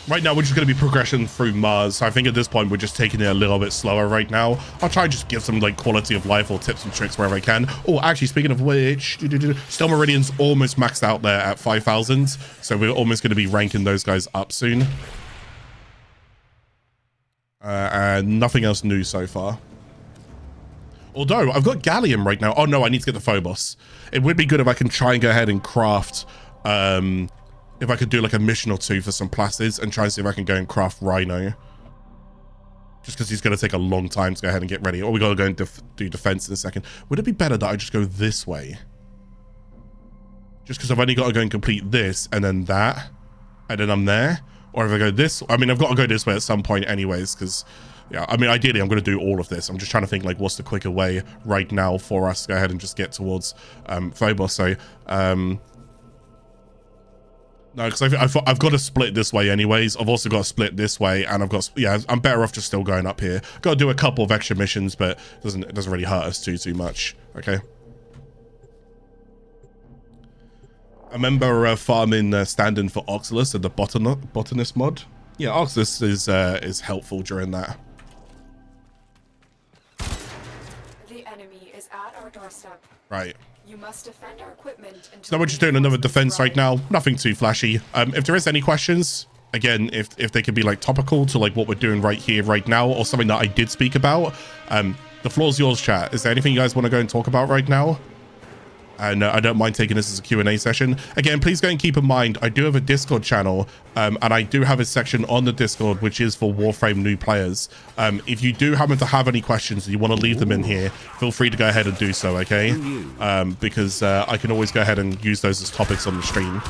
Right now, we're just going to be progressing through Mars. So I think at this point, we're just taking it a little bit slower right now. I'll try and just give some like quality of life or tips and tricks wherever I can. Oh, actually, speaking of which, Still Meridian's almost maxed out there at 5,000. So we're almost going to be ranking those guys up soon. And nothing else new so far. Although I've got gallium right now. Oh no, I need to get the Phobos. It would be good if I can try and go ahead and craft, if I could do like a mission or two for some plastids and try and see if I can go and craft Rhino. Just because he's going to take a long time to go ahead and get ready. Or we got to go and do defense in a second. Would it be better that I just go this way? Just because I've only got to go and complete this and then that. And then I'm there. Or if I go this, I mean, I've got to go this way at some point anyways. Because, yeah, I mean, ideally I'm going to do all of this. I'm just trying to think like what's the quicker way right now for us to go ahead and just get towards Phobos. So, no, because I've got to split this way anyways. I've also got to split this way, and I've got, yeah, I'm better off just still going up here. Got to do a couple of extra missions, but it doesn't really hurt us too much. Okay. I remember farming stand-in for Oxylus at the botanist mod. Yeah, Oxylus is helpful during that. The enemy is at our doorstep. Right. You must defend our equipment until So we're just doing another defense right now. Nothing too flashy. If there is any questions, again, if they could be like topical to like what we're doing right here, right now, or something that I did speak about, the floor's yours, chat. Is there anything you guys want to go and talk about right now? And I don't mind taking this as a Q&A session. Again, please go and keep in mind, I do have a Discord channel, and I do have a section on the Discord, which is for Warframe new players. If you do happen to have any questions and you want to leave them in here, feel free to go ahead and do so, okay? Because I can always go ahead and use those as topics on the stream.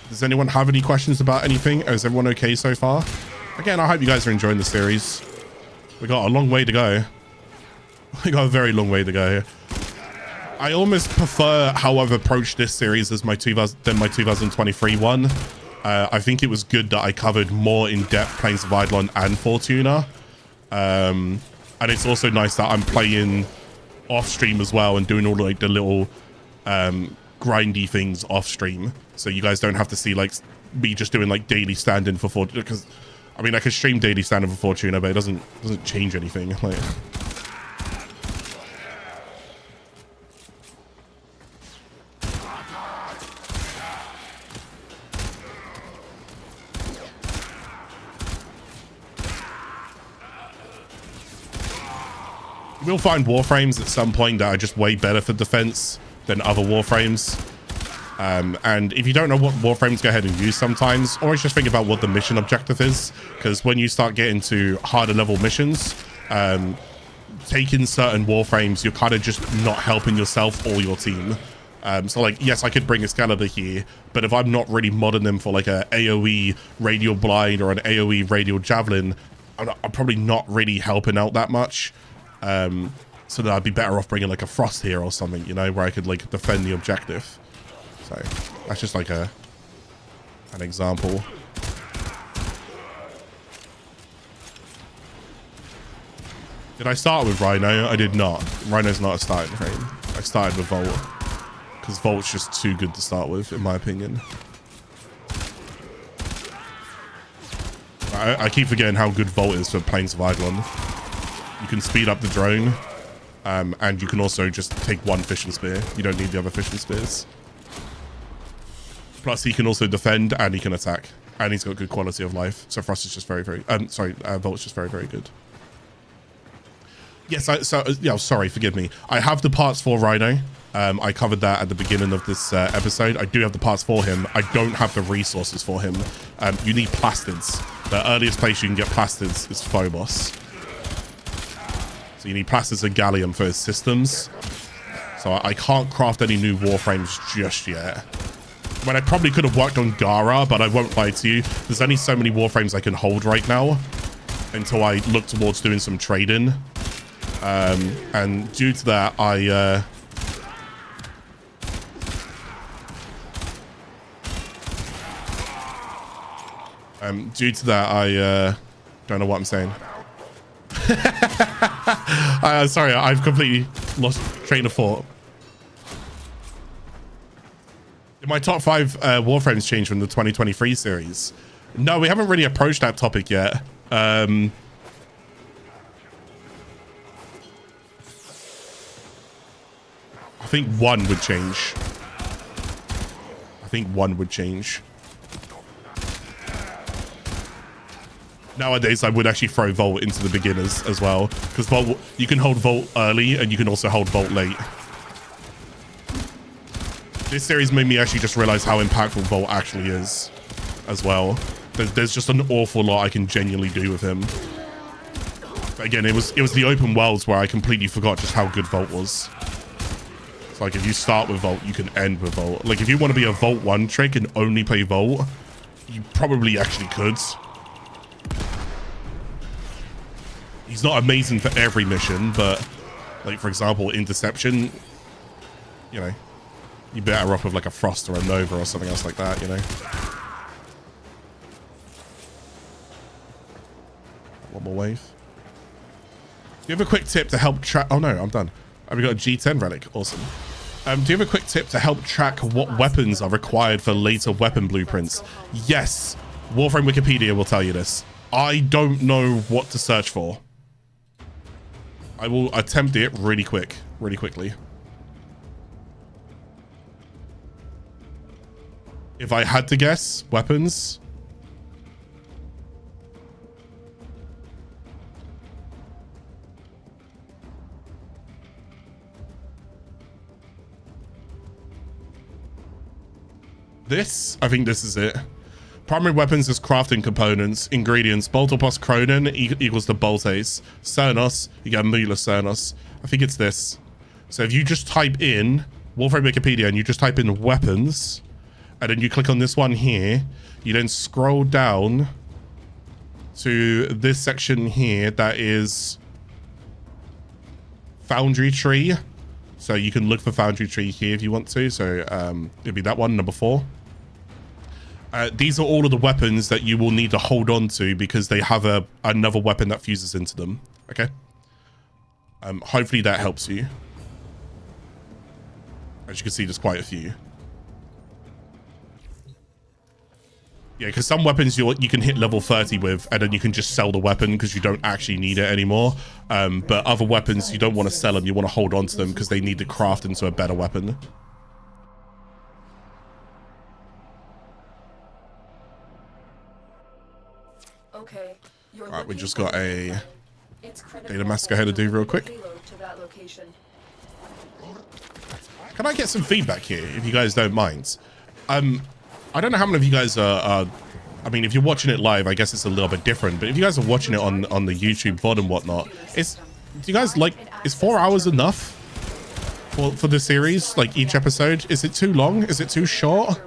Does anyone have any questions about anything? Is everyone okay so far? Again, I hope you guys are enjoying the series. We got a long way to go. We got a very long way to go. I almost prefer how I've approached this series as my 2023 one. I think it was good that I covered more in depth Planes of Eidolon and Fortuna. And it's also nice that I'm playing off stream as well and doing all like the little grindy things off stream. So you guys don't have to see like me just doing like daily stand-in for Fortuna, because I mean I can stream daily stand-in for Fortuna, but it doesn't change anything. Like, we'll find Warframes at some point that are just way better for defense than other Warframes. And if you don't know what Warframes, go ahead and use sometimes. Always just think about what the mission objective is. Because when you start getting to harder level missions, taking certain Warframes, you're kind of just not helping yourself or your team. So like, yes, I could bring Excalibur here, but if I'm not really modding them for like a AoE Radial Blind or an AoE Radial Javelin, I'm probably not really helping out that much. So that I'd be better off bringing like a Frost here or something, you know, where I could like defend the objective. So that's just like an example. Did I start with Rhino? I did not. Rhino's not a starting frame. I started with Volt because Volt's just too good to start with, in my opinion. I keep forgetting how good Volt is for Planes of Eidolon. You can speed up the drone, and you can also just take one fishing spear. You don't need the other fishing spears. Plus, he can also defend and he can attack, and he's got good quality of life. So Frost is just Volt's just very, very good. Yes, sorry, forgive me. I have the parts for Rhino. I covered that at the beginning of this episode. I do have the parts for him. I don't have the resources for him. You need plastids. The earliest place you can get plastids is Phobos. So you need plastids and gallium for his systems. So I can't craft any new Warframes just yet. I mean, I probably could have worked on Gara, but I won't lie to you. There's only so many Warframes I can hold right now until I look towards doing some trading. And due to that, I don't know what I'm saying. Sorry, I've completely lost train of thought. Did my top 5 Warframes change from the 2023 series? No, we haven't really approached that topic yet. I think one would change. Nowadays, I would actually throw Vault into the beginners as well, because Vault, you can hold Vault early and you can also hold Vault late. This series made me actually just realize how impactful Vault actually is as well. There's just an awful lot I can genuinely do with him. But again, it was the open worlds where I completely forgot just how good Vault was. It's like if you start with Vault, you can end with Vault. Like if you want to be a Vault 1 trick and only play Vault, you probably actually could. He's not amazing for every mission, but like for example, Interception, you know, you're better off with like a Frost or a Nova or something else like that, you know. One more wave. Do you have a quick tip to help track? Oh no, I'm done. Have we got a G10 relic? Awesome. Do you have a quick tip to help track what weapons are required for later weapon blueprints? Yes, Warframe Wikipedia will tell you this. I don't know what to search for. I will attempt it really quickly. If I had to guess, weapons. I think this is it. Primary weapons is crafting components. Ingredients. Boltopos Cronin equals to Boltace. Cernos, you get Mula Cernos. I think it's this. So if you just type in Warframe Wikipedia and you just type in weapons, and then you click on this one here, you then scroll down to this section here that is Foundry Tree. So you can look for Foundry Tree here if you want to. So it'll be that one, number 4. These are all of the weapons that you will need to hold on to because they have another weapon that fuses into them. Okay. Hopefully that helps you. As you can see, there's quite a few. Yeah, because some weapons you can hit level 30 with, and then you can just sell the weapon because you don't actually need it anymore. But other weapons, you don't want to sell them. You want to hold on to them because they need to craft into a better weapon. Okay. All right, we just got a data mask ahead to do real quick. Can I get some feedback here, if you guys don't mind? I don't know how many of you guys are I mean, if you're watching it live, I guess it's a little bit different. But if you guys are watching it on the YouTube VOD and whatnot, do you guys like, is 4 hours enough for the series? Like each episode? Is it too long? Is it too short?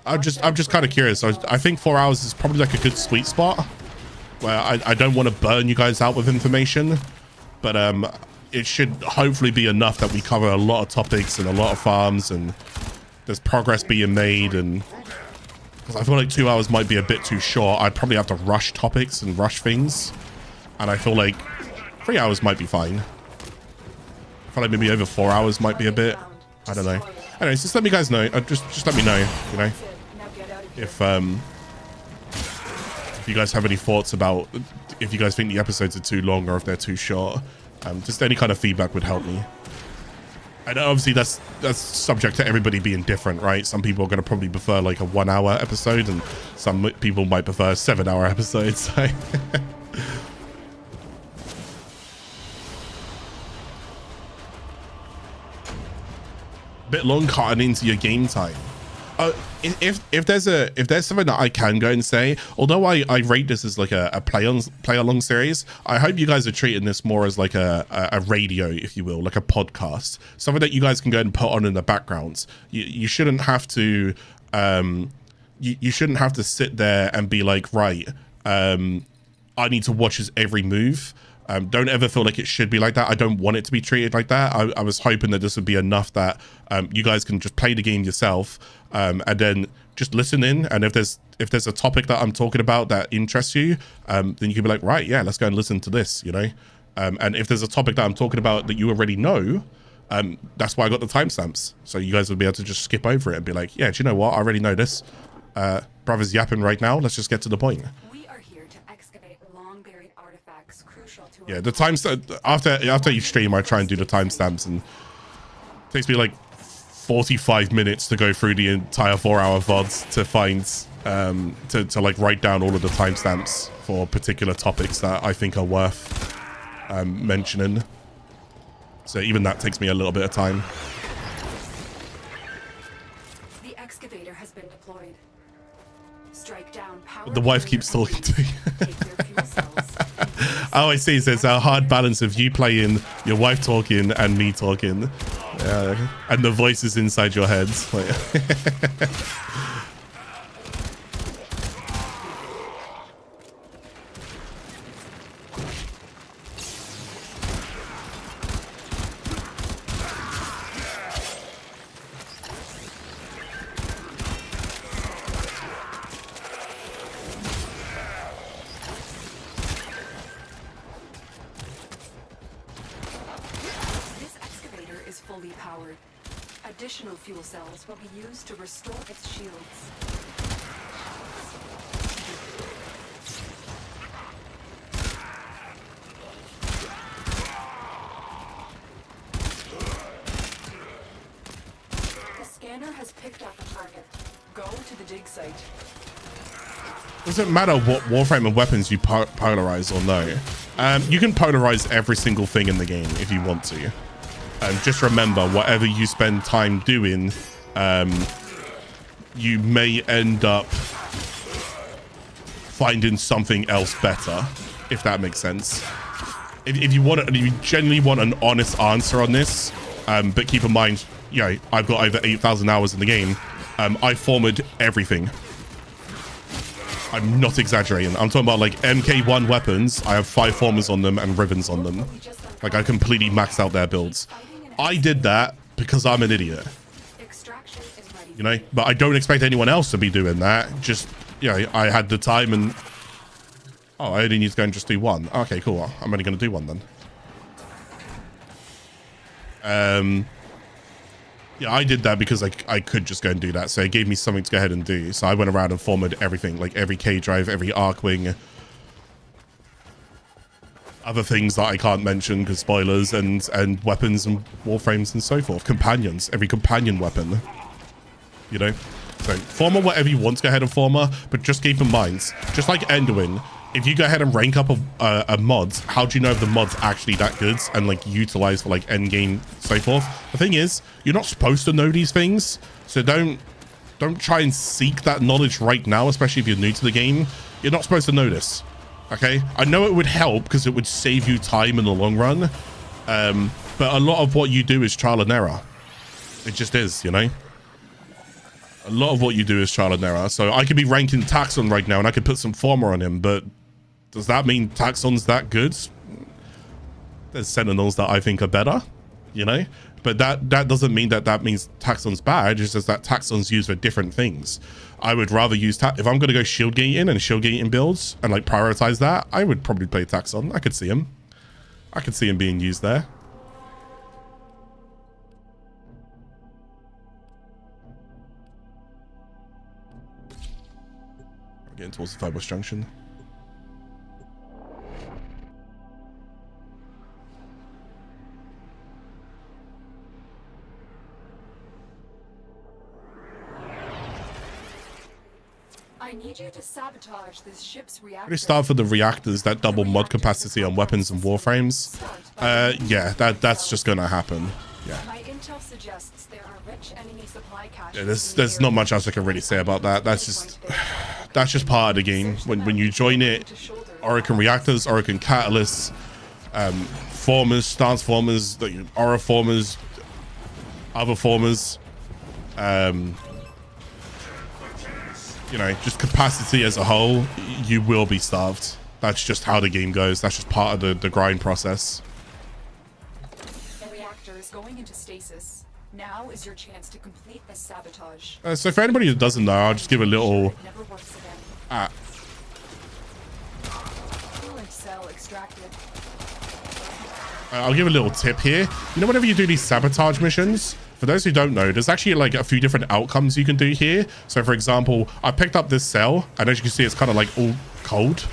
I'm just kind of curious. I think 4 hours is probably like a good sweet spot where I don't want to burn you guys out with information, but it should hopefully be enough that we cover a lot of topics and a lot of farms and there's progress being made. And because I feel like 2 hours might be a bit too short, I'd probably have to rush topics and rush things, and I feel like 3 hours might be fine. I feel like maybe over 4 hours might be a bit, I don't know. Anyways, just let me guys know. Just let me know, you know, if you guys have any thoughts about if you guys think the episodes are too long or if they're too short. Just any kind of feedback would help me. And obviously that's subject to everybody being different, right? Some people are going to probably prefer like a 1 hour episode, and some people might prefer 7 hour episodes. So. Bit long cutting into your game time. If there's something that I can go and say, although I rate this as like a play along series, I hope you guys are treating this more as like a radio, if you will, like a podcast, something that you guys can go and put on in the background. You shouldn't have to you shouldn't have to sit there and be like, right, I need to watch his every move. Don't ever feel like it should be like that. I don't want it to be treated like that. I was hoping that this would be enough that you guys can just play the game yourself, and then just listen in. And if there's a topic that I'm talking about that interests you, then you can be like, right, yeah, let's go and listen to this, you know. And if there's a topic that I'm talking about that you already know, that's why I got the timestamps. So you guys will be able to just skip over it and be like, yeah, do you know what? I already know this. Brother's yapping right now. Let's just get to the point. Yeah, the timestamp after each stream, I try and do the timestamps, and it takes me like 45 minutes to go through the entire 4-hour VODs to find to like write down all of the timestamps for particular topics that I think are worth mentioning. So even that takes me a little bit of time. The excavator has been deployed. Strike down power. The wife keeps talking to me. Take their fuel cells. Oh, I see. So it's a hard balance of you playing, your wife talking, and me talking. And the voices inside your heads. Like Additional fuel cells will be used to restore its shields. The scanner has picked up a target. Go to the dig site. Doesn't matter what Warframe and weapons you polarize or no. You can polarize every single thing in the game if you want to. Just remember, whatever you spend time doing, you may end up finding something else better, if that makes sense. If you genuinely want an honest answer on this, but keep in mind, you know, I've got over 8,000 hours in the game. I formatted everything. I'm not exaggerating. I'm talking about like MK1 weapons. I have 5 formers on them and ribbons on them. Like I completely maxed out their builds. I did that because I'm an idiot. You know, but I don't expect anyone else to be doing that. Just, you know, I had the time and... Oh, I only need to go and just do one. Okay, cool. I'm only going to do one then. Yeah, I did that because I could just go and do that. So it gave me something to go ahead and do. So I went around and formatted everything, like every K drive, every arc wing, other things that I can't mention because spoilers, and weapons and warframes and so forth. Companions, every companion weapon, you know. So former whatever you want to go ahead and former, but just keep in mind, just like Enderwin, if you go ahead and rank up a mod, how do you know if the mod's actually that good and like utilized for like end game so forth? The thing is, you're not supposed to know these things, so don't try and seek that knowledge right now, especially if you're new to the game. You're not supposed to know this. Okay, I know it would help because it would save you time in the long run, but a lot of what you do is trial and error. It just is, you know. A lot of what you do is trial and error. So I could be ranking Taxon right now and I could put some former on him, but does that mean Taxon's that good? There's Sentinels that I think are better, you know, but that doesn't mean that means Taxon's bad. It's just that Taxon's used for different things. I would rather use if I'm going to go shield gating and shield gating builds and like prioritize that, I would probably play Taxon. I could see him. I could see him being used there. Getting towards the Phobos Junction. I need you to sabotage this ship's reactor. Really start for the reactors that double mod capacity on weapons and warframes. Yeah, that's just gonna happen. Yeah. My intel suggests there are rich enemy supply caches. Yeah, there's not much else I can really say about that. That's just part of the game. When you join it, Orokin reactors, Orokin catalysts, formers, stance formers, aura formers, other formers, you know, just capacity as a whole, you will be starved. That's just how the game goes. That's just part of the grind process. The reactor is going into stasis. Now is your chance to complete this sabotage. So for anybody who doesn't know, I'll just give a little... Never works again. Ah. Coolant cell extracted. I'll give a little tip here. You know, whenever you do these sabotage missions, for those who don't know, there's actually like a few different outcomes you can do here. So for example, I picked up this cell, and as you can see, it's kind of like all cold.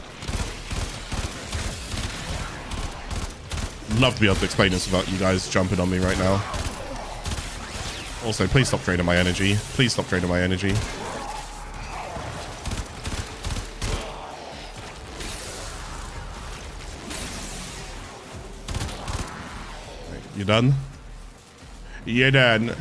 Love to be able to explain this without you guys jumping on me right now. Also, please stop draining my energy. Please stop draining my energy. You done? You're done.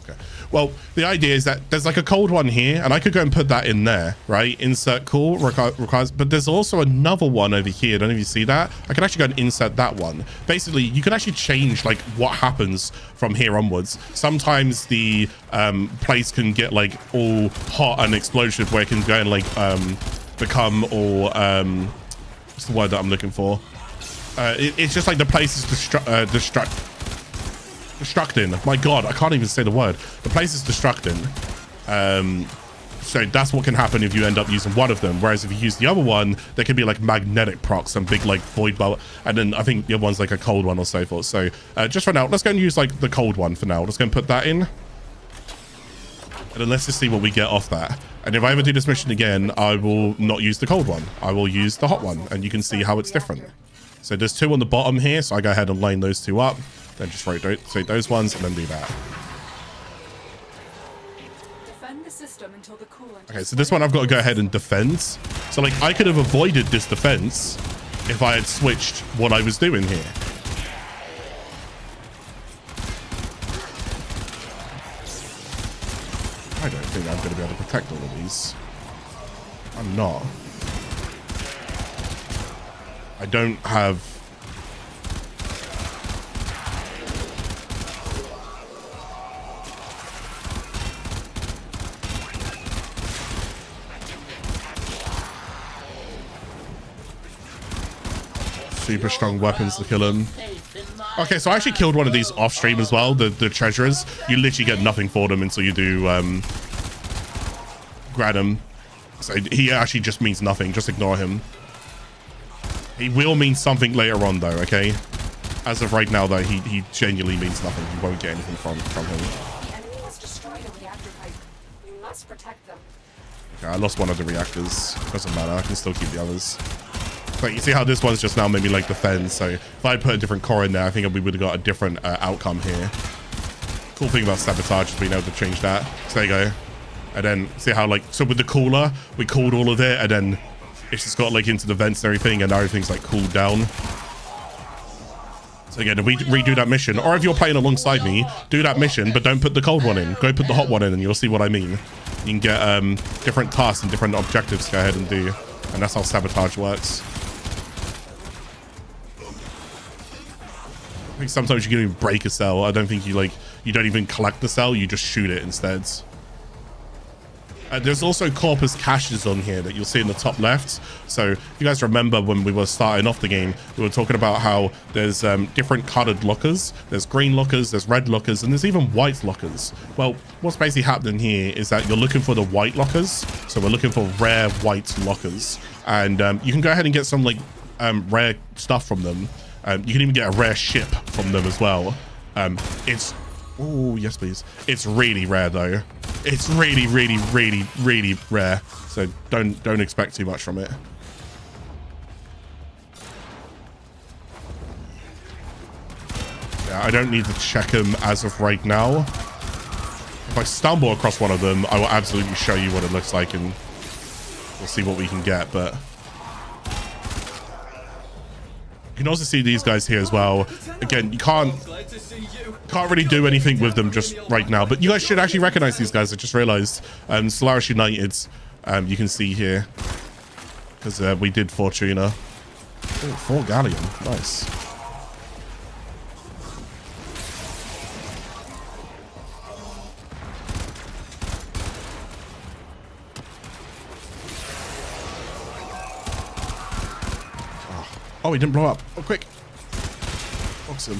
Okay. Well, the idea is that there's like a cold one here, and I could go and put that in there, right? Insert cool requires, but there's also another one over here. Don't know if you see that. I can actually go and insert that one. Basically, you can actually change like what happens from here onwards. Sometimes the place can get like all hot and explosive, where it can go and like become all what's the word that I'm looking for? It's just like the place is destructing. My god, I can't even say the word. The place is destructing. So that's what can happen if you end up using one of them. Whereas if you use the other one, there could be like magnetic procs, some big like void bubble, and then I think the other one's like a cold one or so forth. So just for now, let's go and use like the cold one for now. Let's go and put that in, and then let's just see what we get off that. And if I ever do this mission again, I will not use the cold one. I will use the hot one, and you can see how it's different. So there's two on the bottom here, so I go ahead and line those two up, then just rotate those ones, and then do that. Defend the system until the coolant. Okay, so this one I've got to go ahead and defend. So like I could have avoided this defense if I had switched what I was doing here. I don't think I'm going to be able to protect all of these. I'm not. I don't have... super strong weapons to kill him. Okay, so I actually killed one of these off stream as well, the treasurers. You literally get nothing for them until you do grab him. So he actually just means nothing. Just ignore him. He will mean something later on, though, okay? As of right now, though, he genuinely means nothing. You won't get anything from him. The enemy has destroyed a reactor pipe. You must protect them. Okay, I lost one of the reactors. Doesn't matter. I can still keep the others. But you see how this one's just now maybe like defend. So if I put a different core in there, I think we would have got a different outcome here. Cool thing about sabotage is being able to change that. So there you go. And then see how like, so with the cooler, we cooled all of it, and then it's just got like into the vents and everything, and now everything's like cooled down. So again, if we redo that mission, or if you're playing alongside me, do that mission, but don't put the cold one in. Go put the hot one in, and you'll see what I mean. You can get different tasks and different objectives to go ahead and do, and that's how sabotage works. I think sometimes you can even break a cell. I don't think you don't even collect the cell, you just shoot it instead. There's also corpus caches on here that you'll see in the top left. So if you guys remember when we were starting off the game, we were talking about how there's different colored lockers. There's green lockers, there's red lockers, and there's even white lockers. Well, what's basically happening here is that you're looking for the white lockers. So we're looking for rare white lockers. And you can go ahead and get some like rare stuff from them. You can even get a rare ship from them as well. It's... Oh, yes, please. It's really rare, though. It's really, really, really, really rare. So don't expect too much from it. Yeah, I don't need to check them as of right now. If I stumble across one of them, I will absolutely show you what it looks like, and we'll see what we can get. But you can also see these guys here as well. Again, you can't really do anything with them just right now, but you guys should actually recognize these guys. I just realized Solaris United, you can see here, because we did Fortuna. Oh, 4 galleon, nice. Oh, he didn't blow up. Oh, quick. Awesome.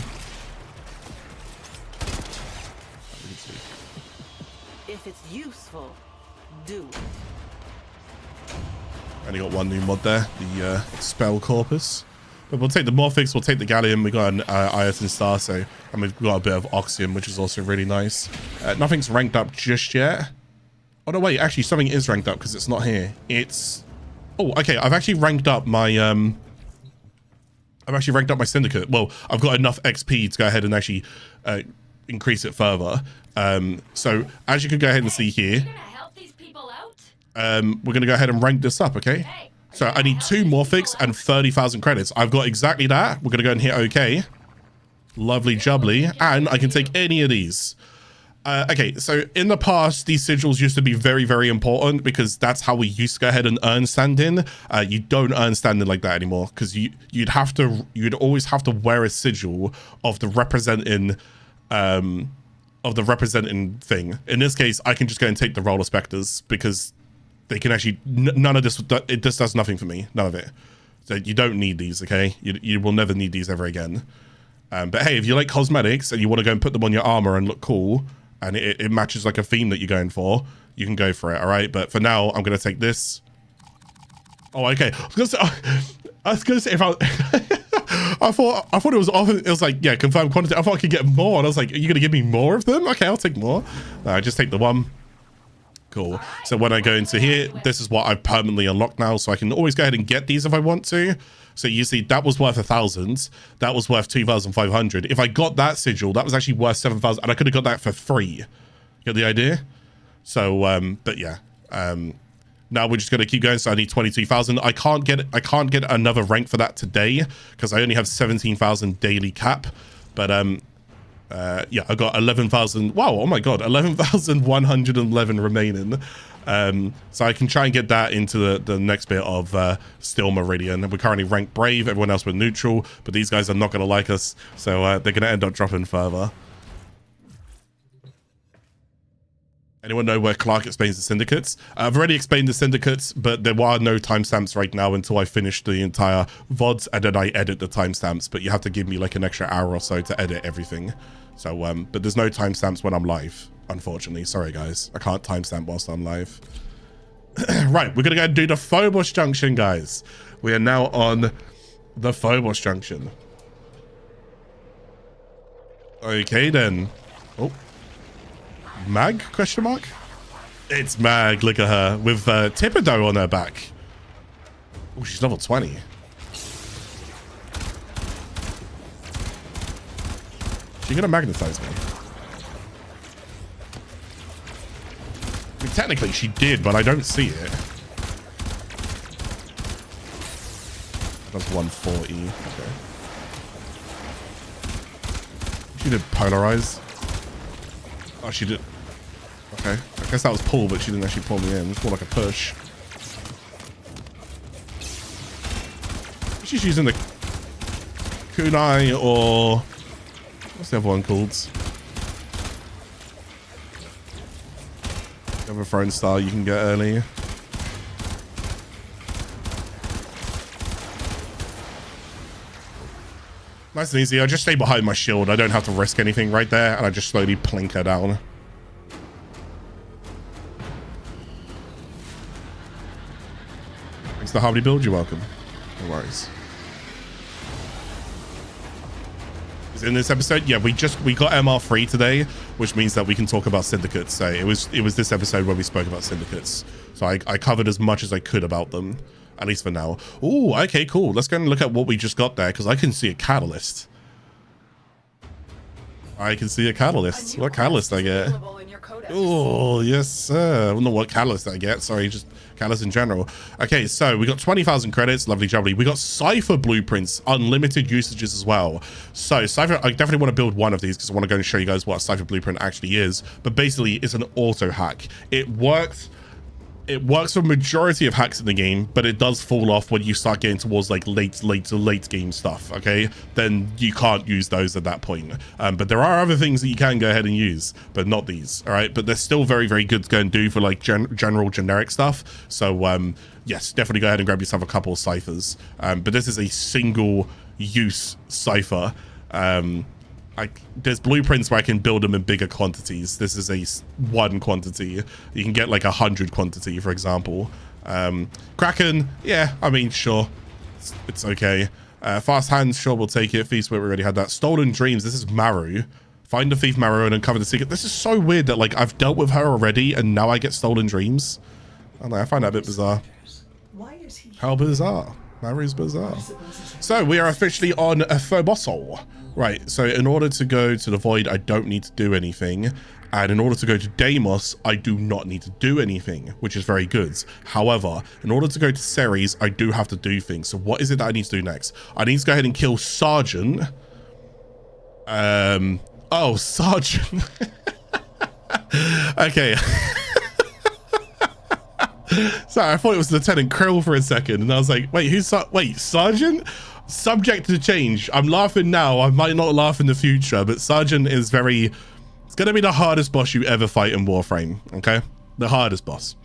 If it's useful, do it. Only got one new mod there, the spell corpus. But we'll take the morphics, we'll take the galleon. We got an Ayatan star, so, and we've got a bit of oxygen, which is also really nice. Nothing's ranked up just yet. Oh no, wait, actually something is ranked up because it's not here. It's... Oh, okay, I've actually ranked up my I've actually ranked up my Syndicate. Well, I've got enough XP to go ahead and actually increase it further. So as you can go ahead and see here, we're going to go ahead and rank this up, okay? So I need 2 Morphics and 30,000 credits. I've got exactly that. We're going to go and hit OK. Lovely jubbly. And I can take any of these. Okay, so in the past, these sigils used to be very, very important because that's how we used to go ahead and earn standing. You don't earn standing like that anymore because you'd always have to wear a sigil of the representing thing. In this case, I can just go and take the Roller Spectres because they can actually none of this. It just does nothing for me. None of it. So you don't need these. Okay, you will never need these ever again. But hey, if you like cosmetics and you want to go and put them on your armor and look cool, and it matches like a theme that you're going for, you can go for it, all right? But for now, I'm going to take this. Oh, okay. I was going to say if I... I thought it was often, it was like, yeah, confirmed quantity. I thought I could get more, and I was like, are you going to give me more of them? Okay, I'll take more. No, just take the one. Cool. So when I go into here, this is what I've permanently unlocked now, so I can always go ahead and get these if I want to. So you see, that was worth 1,000. That was worth 2,500. If I got that sigil, that was actually worth 7,000, and I could have got that for free. Get the idea? So, but yeah. Now we're just gonna keep going. So I need 22,000. I can't get another rank for that today because I only have 17,000 daily cap. But yeah, I got 11,000. Wow, oh my god, 11,111 remaining. So I can try and get that into the next bit of Steel Meridian. We're currently ranked Brave, everyone else we're neutral, but these guys are not going to like us, so they're going to end up dropping further. Anyone know where Clarke explains the Syndicates? I've already explained the Syndicates, but there are no timestamps right now until I finish the entire VODs, and then I edit the timestamps, but you have to give me like an extra hour or so to edit everything. So, but there's no timestamps when I'm live. Unfortunately, sorry guys, I can't timestamp whilst I'm live. Right, we're gonna go and do the Phobos Junction, guys. We are now on the Phobos Junction. Okay then. Oh, Mag? Question mark? It's Mag. Look at her with Thibodeau on her back. Oh, she's level 20. She's gonna magnetize me. I mean, technically she did, but I don't see it. That's 140. Okay. She did polarize. Oh, she did. Okay. I guess that was pull, but she didn't actually pull me in. It's more like a push. She's using the kunai or what's the other one called? The other throwing style you can get early. Nice and easy. I just stay behind my shield. I don't have to risk anything right there, and I just slowly plink her down. Thanks to Harmony Build. You're welcome. No worries. In this episode, yeah, we got MR3 today, which means that we can talk about Syndicates. So it was this episode where we spoke about Syndicates. So I covered as much as I could about them, at least for now. Oh, okay, cool. Let's go and look at what we just got there, because I can see a catalyst. I can see a catalyst. What catalyst I get? Oh, yes, sir. I don't know what catalyst I get. Sorry, just catalyst in general. Okay, so we got 20,000 credits. Lovely jubbly. We got Cypher blueprints, unlimited usages as well. So Cypher, I definitely want to build one of these because I want to go and show you guys what a Cypher blueprint actually is. But basically, it's an auto hack. It works for majority of hacks in the game, but it does fall off when you start getting towards like late game stuff. Okay, then you can't use those at that point. But there are other things that you can go ahead and use, but not these. All right, but they're still very, very good to go and do for like general generic stuff. So yes, definitely go ahead and grab yourself a couple of ciphers. But this is a single use cipher. There's blueprints where I can build them in bigger quantities. This is a one quantity. You can get like 100 quantity, for example. Kraken, yeah, I mean, sure, it's okay. Fast hands, sure, we'll take it. Feast, we already had that. Stolen dreams, this is Maroo. Find the thief Maroo and uncover the secret. This is so weird that like I've dealt with her already and now I get stolen dreams. I don't know, I find that a bit bizarre. Why is he? How bizarre. Maroo's Bazaar. So we are officially on a Phobos. Right, so in order to go to the Void, I don't need to do anything. And in order to go to Deimos, I do not need to do anything, which is very good. However, in order to go to Ceres, I do have to do things. So what is it that I need to do next? I need to go ahead and kill Sergeant. Oh, Sergeant. Okay. Sorry, I thought it was Lieutenant Krill for a second, and I was like, wait, wait, Sergeant? Subject to change. I'm laughing now. I might not laugh in the future, but Sergeant is very... It's going to be the hardest boss you ever fight in Warframe, okay? The hardest boss.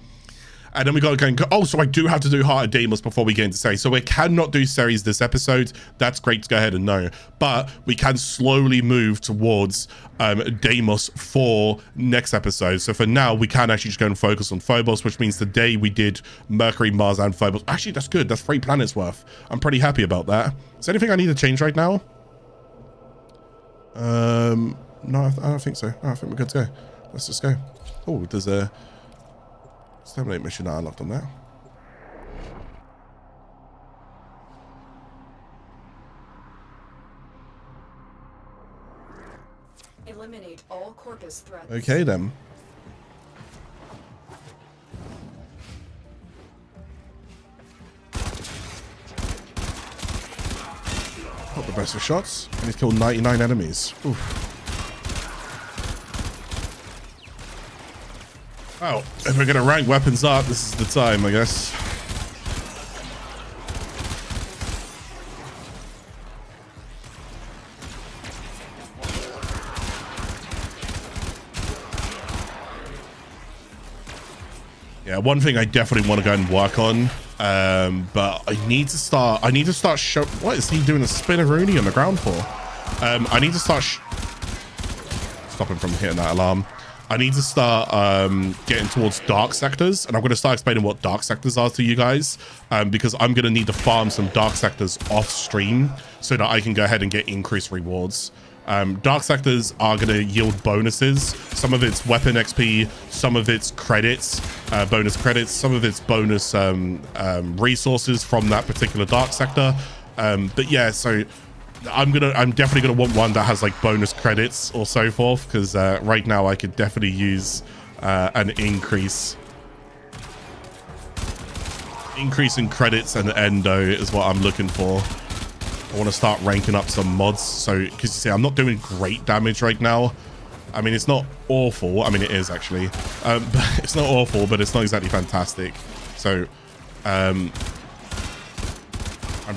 And then we got to go, oh, so I do have to do Heart of Deimos before we get into Ceres. So we cannot do Ceres this episode. That's great to go ahead and know. But we can slowly move towards Deimos for next episode. So for now, we can actually just go and focus on Phobos, which means today we did Mercury, Mars, and Phobos. Actually, that's good. That's 3 planets worth. I'm pretty happy about that. Is there anything I need to change right now? No, I don't think so. No, I think we're good to go. Let's just go. Oh, there's a Exterminate mission that I unlocked on that. Eliminate all corpus threats. Okay then. Not the best of shots. And he's killed 99 enemies. Oof. Oh, if we're gonna rank weapons up, this is the time, I guess. Yeah, one thing I definitely want to go and work on, but I need to start show. What is he doing a spinneroonie on the ground for? I need to start stop him from hitting that alarm. I need to start getting towards dark sectors, and I'm going to start explaining what dark sectors are to you guys, because I'm going to need to farm some dark sectors off stream so that I can go ahead and get increased rewards. Dark sectors are going to yield bonuses. Some of it's weapon XP, some of it's credits, bonus credits, some of it's bonus resources from that particular dark sector. But yeah, so I'm definitely gonna want one that has like bonus credits or so forth, because right now I could definitely use an increase in credits and endo is what I'm looking for. I want to start ranking up some mods, so because you see I'm not doing great damage right now. I mean, it's not awful. I mean, it is actually, but it's not awful, but it's not exactly fantastic. So I'm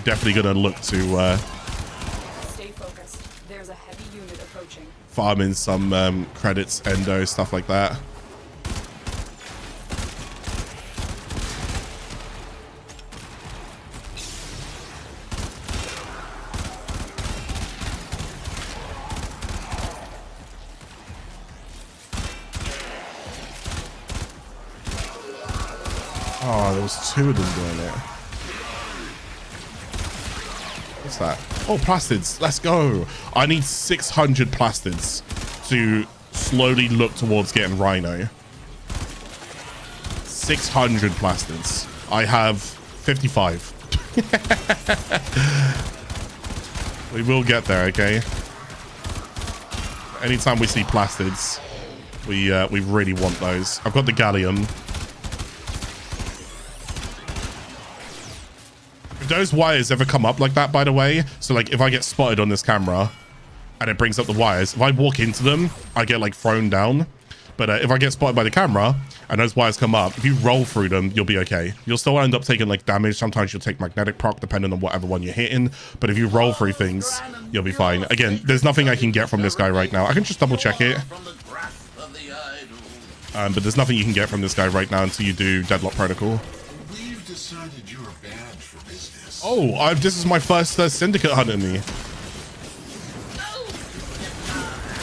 definitely gonna look to There's a heavy unit approaching. Farm in some credits, endo, stuff like that. Oh, there was 2 of them doing it. What's that? Oh, plastids. Let's go. I need 600 plastids to slowly look towards getting Rhino. 600 plastids. I have 55. We will get there, okay? Anytime we see plastids, we really want those. I've got the gallium. Those wires ever come up like that, by the way, so like if I get spotted on this camera and it brings up the wires, if I walk into them I get like thrown down, but if I get spotted by the camera and those wires come up, if you roll through them you'll be okay. You'll still end up taking like damage. Sometimes you'll take magnetic proc depending on whatever one you're hitting, but if you roll through things you'll be fine. Again, there's nothing I can get from this guy right now. I can just double check it, but there's nothing you can get from this guy right now until you do Deadlock Protocol. We've decided you're bad for business. Oh, this is my first Syndicate hunting me.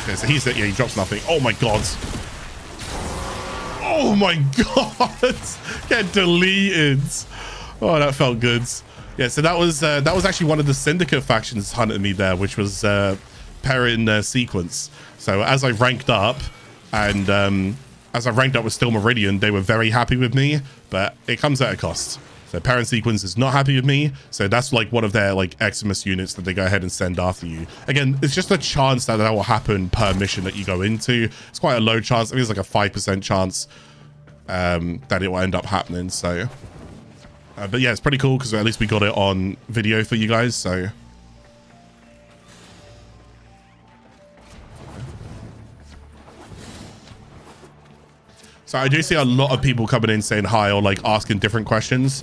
Okay, so he's yeah, he drops nothing. Oh my god. Oh my god. Get deleted. Oh, that felt good. Yeah, so that was actually one of the Syndicate factions hunting me there, which was Perrin Sequence. So as I ranked up and as I ranked up with Still Meridian, they were very happy with me, but it comes at a cost. So Parent Sequence is not happy with me. So that's like one of their like Eximus units that they go ahead and send after you. Again, it's just a chance that will happen per mission that you go into. It's quite a low chance. I think it's like a 5% chance that it will end up happening. So, but yeah, it's pretty cool because at least we got it on video for you guys. So. So I do see a lot of people coming in saying hi or like asking different questions.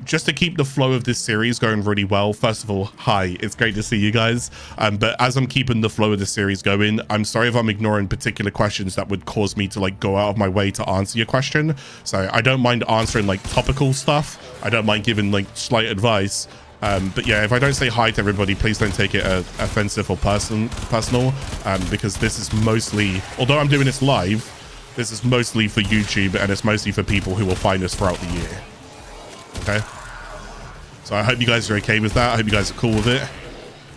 Just to keep the flow of this series going really well. First of all, hi, it's great to see you guys. But as I'm keeping the flow of the series going, I'm sorry if I'm ignoring particular questions that would cause me to like go out of my way to answer your question. So I don't mind answering like topical stuff. I don't mind giving like slight advice. But yeah, if I don't say hi to everybody, please don't take it offensive or personal, because this is mostly, although I'm doing this live, this is mostly for YouTube, and it's mostly for people who will find us throughout the year. Okay? So I hope you guys are okay with that. I hope you guys are cool with it.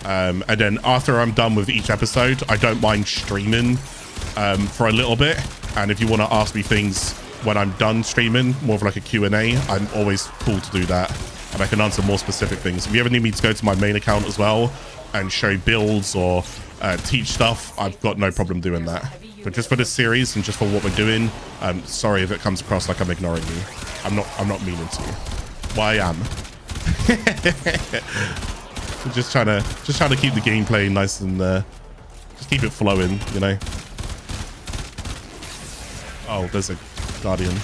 And then after I'm done with each episode, I don't mind streaming for a little bit. And if you want to ask me things when I'm done streaming, more of like a Q&A, I'm always cool to do that. And I can answer more specific things. If you ever need me to go to my main account as well and show builds or teach stuff, I've got no problem doing that. But just for this series and just for what we're doing, sorry if it comes across like I'm ignoring you. I'm not meaning to. Well, I am. just trying to keep the gameplay nice and just keep it flowing, you know. Oh, there's a Guardian.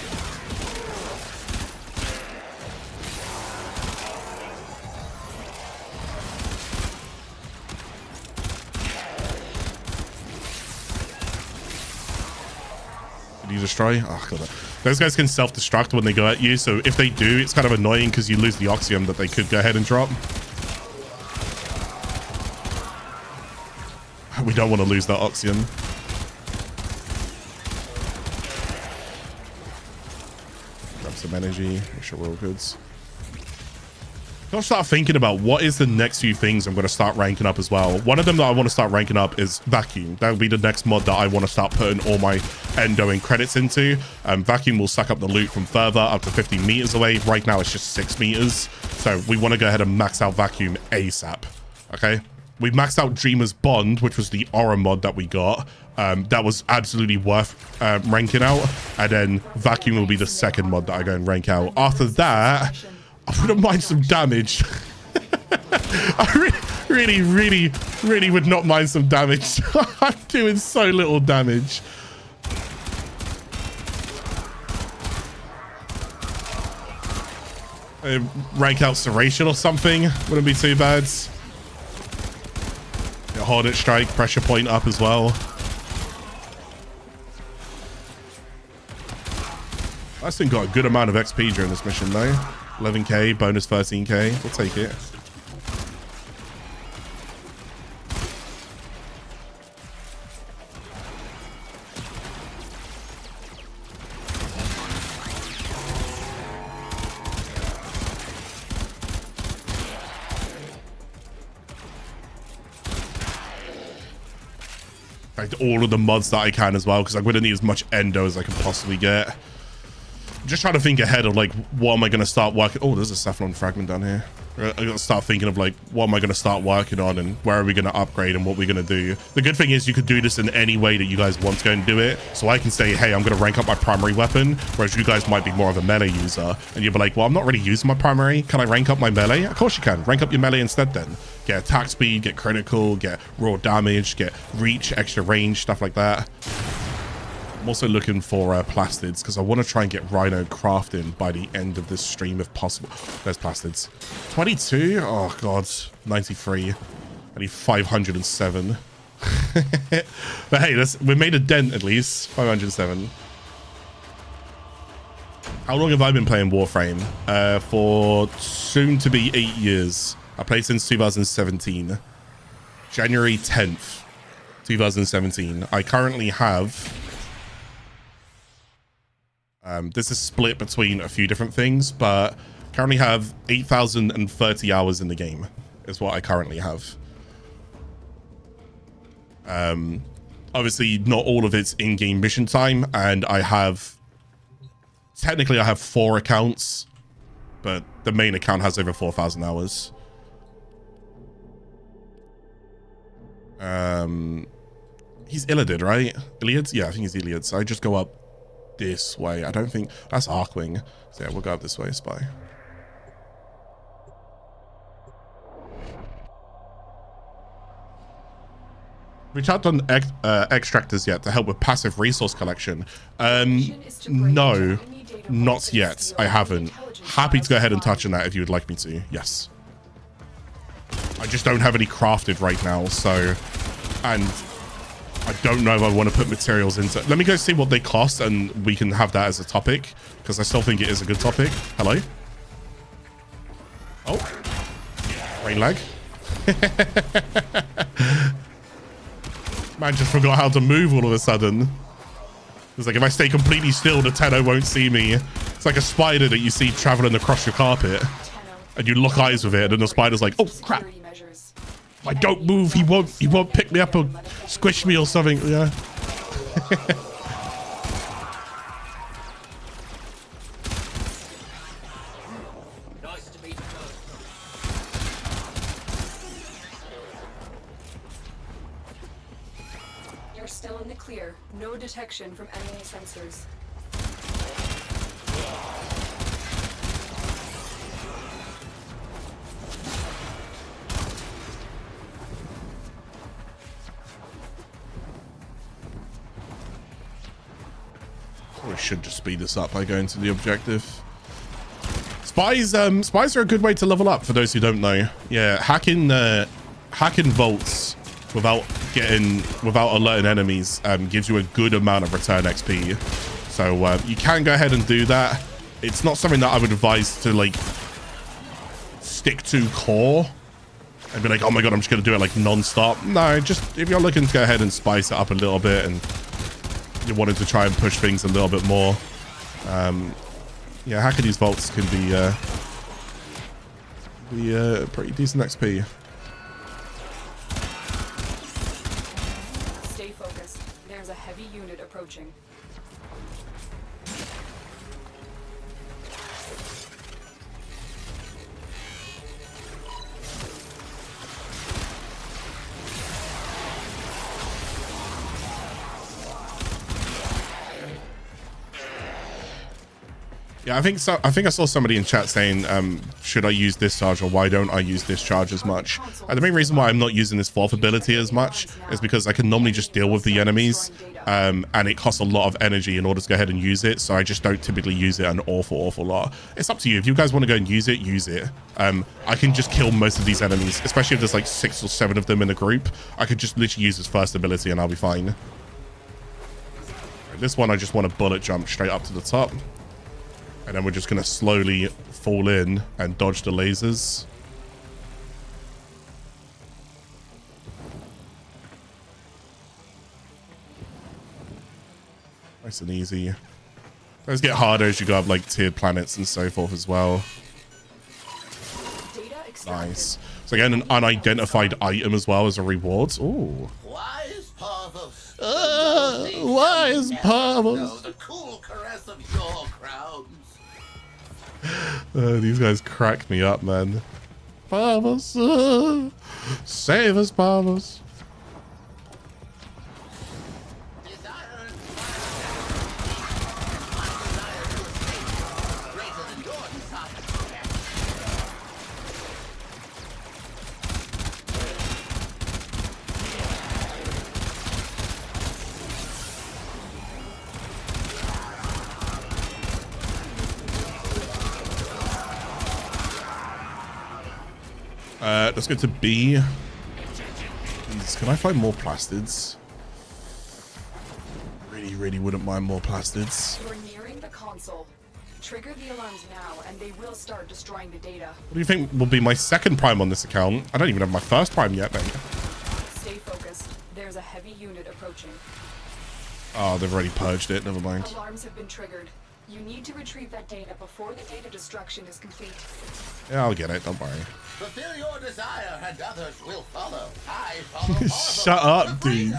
You destroy? Oh god, those guys can self-destruct when they go at you, so if they do, it's kind of annoying because you lose the oxium that they could go ahead and drop. We don't want to lose that oxium. Grab some energy, make sure we're all good. I'll start thinking about what is the next few things I'm going to start ranking up as well. One of them that I want to start ranking up is Vacuum. That will be the next mod that I want to start putting all my endo and credits into. Vacuum will suck up the loot from further up to 50 meters away. Right now it's just 6 meters. So we want to go ahead and max out Vacuum ASAP. Okay. We maxed out Dreamer's Bond, which was the aura mod that we got. That was absolutely worth ranking out. And then Vacuum will be the second mod that I go and rank out. After that, I wouldn't mind some damage. I really would not mind some damage. I'm doing so little damage. Rank out Serration or something. Wouldn't be too bad. Yeah, Hornet Strike, pressure point up as well. I think got a good amount of XP during this mission though. 11k, bonus 13k. We'll take it. Like all of the mods that I can as well, because I'm going to need as much endo as I can possibly get. Just trying to think ahead of like what am I going to start working. Oh, there's a Cephalon fragment down here. I got to start thinking of like what am I going to start working on and where are we going to upgrade and what we're going to do. The good thing is you could do this in any way that you guys want to go and do it. So I can say, hey, I'm going to rank up my primary weapon, whereas you guys might be more of a melee user and you'll be like, well, I'm not really using my primary. Can I rank up my melee? Of course you can. Rank up your melee instead then. Get attack speed, get critical, get raw damage, get reach, extra range, stuff like that. I'm also looking for plastids because I want to try and get Rhino crafting by the end of this stream if possible. There's plastids. 22? Oh god. 93. I need 507. But hey, we made a dent at least. 507. How long have I been playing Warframe? For soon to be 8 years. I played since 2017. January 10th, 2017. I currently have... this is split between a few different things, but currently have 8,030 hours in the game is what I currently have. Obviously not all of it's in-game mission time, and technically I have 4 accounts, but the main account has over 4,000 hours. He's Iliad, right? Iliad? Yeah, I think he's Iliad. So I just go up this way. I don't think that's Arkwing. So yeah, we'll go up this way, Spy. Reach out on extractors yet to help with passive resource collection? No, not yet. I haven't. Happy to go ahead and touch on that if you would like me to. Yes. I just don't have any crafted right now, so, and I don't know if I want to put materials into. Let me go see what they cost, and we can have that as a topic, because I still think it is a good topic. Hello. Oh, rain lag. Man just forgot how to move all of a sudden. It's like if I stay completely still, the Tenno won't see me. It's like a spider that you see traveling across your carpet, and you lock eyes with it, and then the spider's like, "Oh crap! If I don't move, he won't pick me up or squish me or something." Yeah. You're still in the clear. No detection from enemy sensors. I should just speed this up by going to the objective. Spies are a good way to level up for those who don't know. Yeah, hacking vaults without alerting enemies gives you a good amount of return XP. So you can go ahead and do that. It's not something that I would advise to like stick to core and be like, oh my god, I'm just gonna do it like non-stop. No, just if you're looking to go ahead and spice it up a little bit and you wanted to try and push things a little bit more, yeah, hacking these vaults can be pretty decent XP. Stay focused. There's a heavy unit approaching. Yeah, I think so. I think I saw somebody in chat saying, should I use this charge or why don't I use this charge as much? And the main reason why I'm not using this fourth ability as much is because I can normally just deal with the enemies, and it costs a lot of energy in order to go ahead and use it. So I just don't typically use it an awful lot. It's up to you. If you guys want to go and use it, use it. I can just kill most of these enemies, especially if there's like 6 or 7 of them in a group. I could just literally use his first ability and I'll be fine. This one, I just want to bullet jump straight up to the top. And then we're just going to slowly fall in and dodge the lasers. Nice and easy. Those get harder as you go up like tiered planets and so forth as well. Nice. So again, an unidentified item as well as a reward. Ooh. Why is Phobos? Why is Phobos? The cool caress of your crowns. These guys crack me up, man. Phobos, save us, Phobos. Let's go to B. Jeez, can I find more plastids? Really wouldn't mind more plastids. You're nearing the console. Trigger the alarms now, and they will start destroying the data. What do you think will be my second prime on this account? I don't even have my first prime yet, mate. Stay focused. There's a heavy unit approaching. Oh, they've already purged it. Never mind. Alarms have been triggered. You need to retrieve that data before the data destruction is complete. Yeah, I'll get it. Don't worry. Fulfill your desire, and others will follow. I follow. Shut up, dude.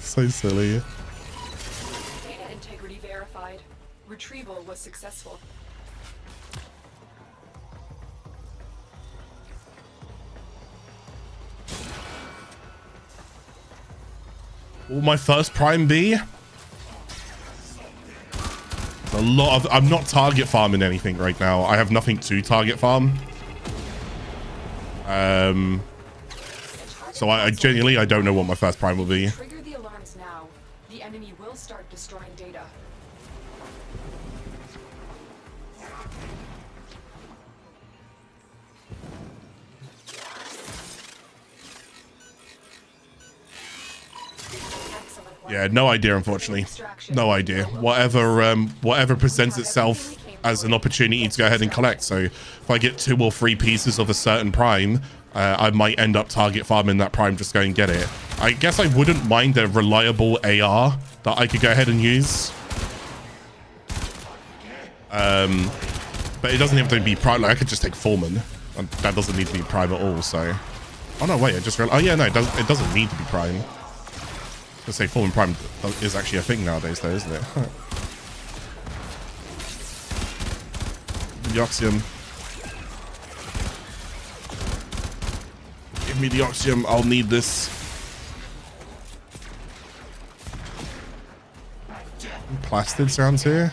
So silly. Data integrity verified. Retrieval was successful. Will my first prime be? A lot of... I'm not target farming anything right now. I have nothing to target farm. So I genuinely, I don't know what my first prime will be. Trigger the alarms now. The enemy will start destroying data. Yeah, no idea, unfortunately. No idea. Whatever presents itself as an opportunity to go ahead and collect. So if I get 2 or 3 pieces of a certain prime, I might end up target farming that prime, just go and get it. I guess I wouldn't mind a reliable AR that I could go ahead and use. But it doesn't have to be prime. Like, I could just take Foreman. And that doesn't need to be prime at all, so... Oh, no, wait, I just realized... Oh, yeah, no, it doesn't need to be prime. Let's say Foreman Prime is actually a thing nowadays, though, isn't it? The Oxium. Give me the Oxium. I'll need this. Plastids around here.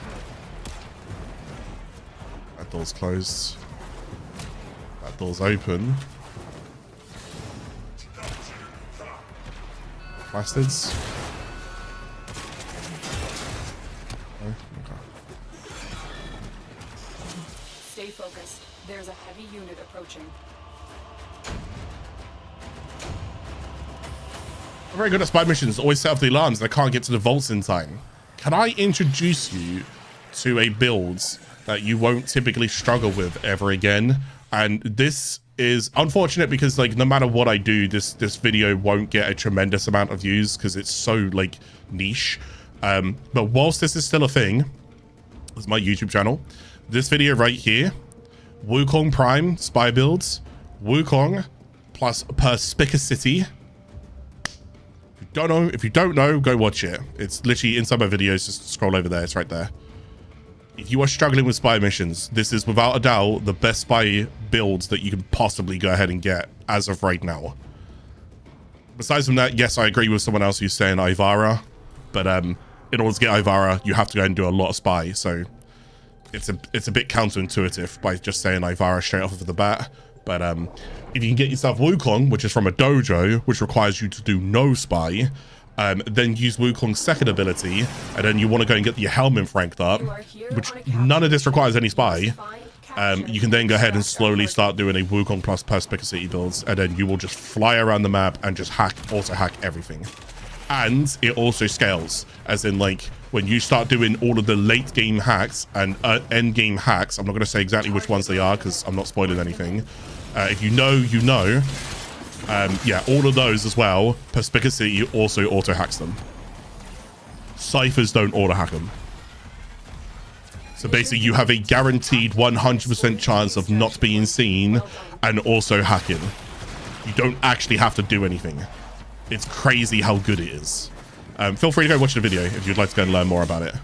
That door's closed. That door's open. Plastids. Oh, okay. Stay focused. There's a heavy unit approaching. I'm very good at spy missions. Always set off the alarms and I can't get to the vaults in time. Can I introduce you to a build that you won't typically struggle with ever again? And this is unfortunate because, like, no matter what I do, this video won't get a tremendous amount of views because it's so, like, niche. But whilst this is still a thing, this is my YouTube channel. This video right here, Wukong Prime spy builds, Wukong plus Perspicacity. If you don't know, go watch it. It's literally inside my videos. Just scroll over there. It's right there. If you are struggling with spy missions, this is without a doubt the best spy builds that you can possibly go ahead and get as of right now. Besides from that, yes, I agree with someone else who's saying Ivara, but in order to get Ivara, you have to go and do a lot of spy. So it's a bit counterintuitive by just saying Ivara straight off of the bat. But if you can get yourself Wukong, which is from a dojo, which requires you to do no spy, then use Wukong's second ability, and then you want to go and get your helmet ranked up, which none of this requires any spy. You can then go ahead and slowly start doing a Wukong plus Perspicacity builds, and then you will just fly around the map and just auto hack everything. And it also scales, as in, like, when you start doing all of the late game hacks and end game hacks, I'm not going to say exactly which ones they are because I'm not spoiling anything. If you know, you know. Yeah, all of those as well. Perspicacity also auto hacks them. Ciphers don't auto hack them. So basically, you have a guaranteed 100% chance of not being seen and also hacking. You don't actually have to do anything. It's crazy how good it is. Feel free to go watch the video if you'd like to go and learn more about it.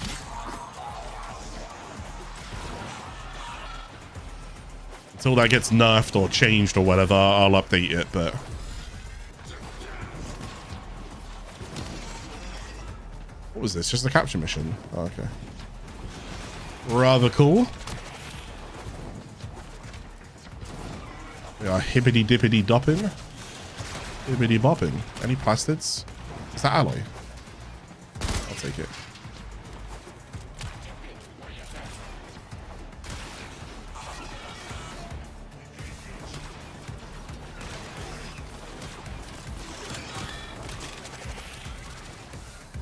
Until that gets nerfed or changed or whatever, I'll update it, but... What was this? Just a capture mission? Oh, okay. Rather cool. Yeah, hippity dippity dopping. Hippity bopping. Any plastids? Is that alloy? I'll take it.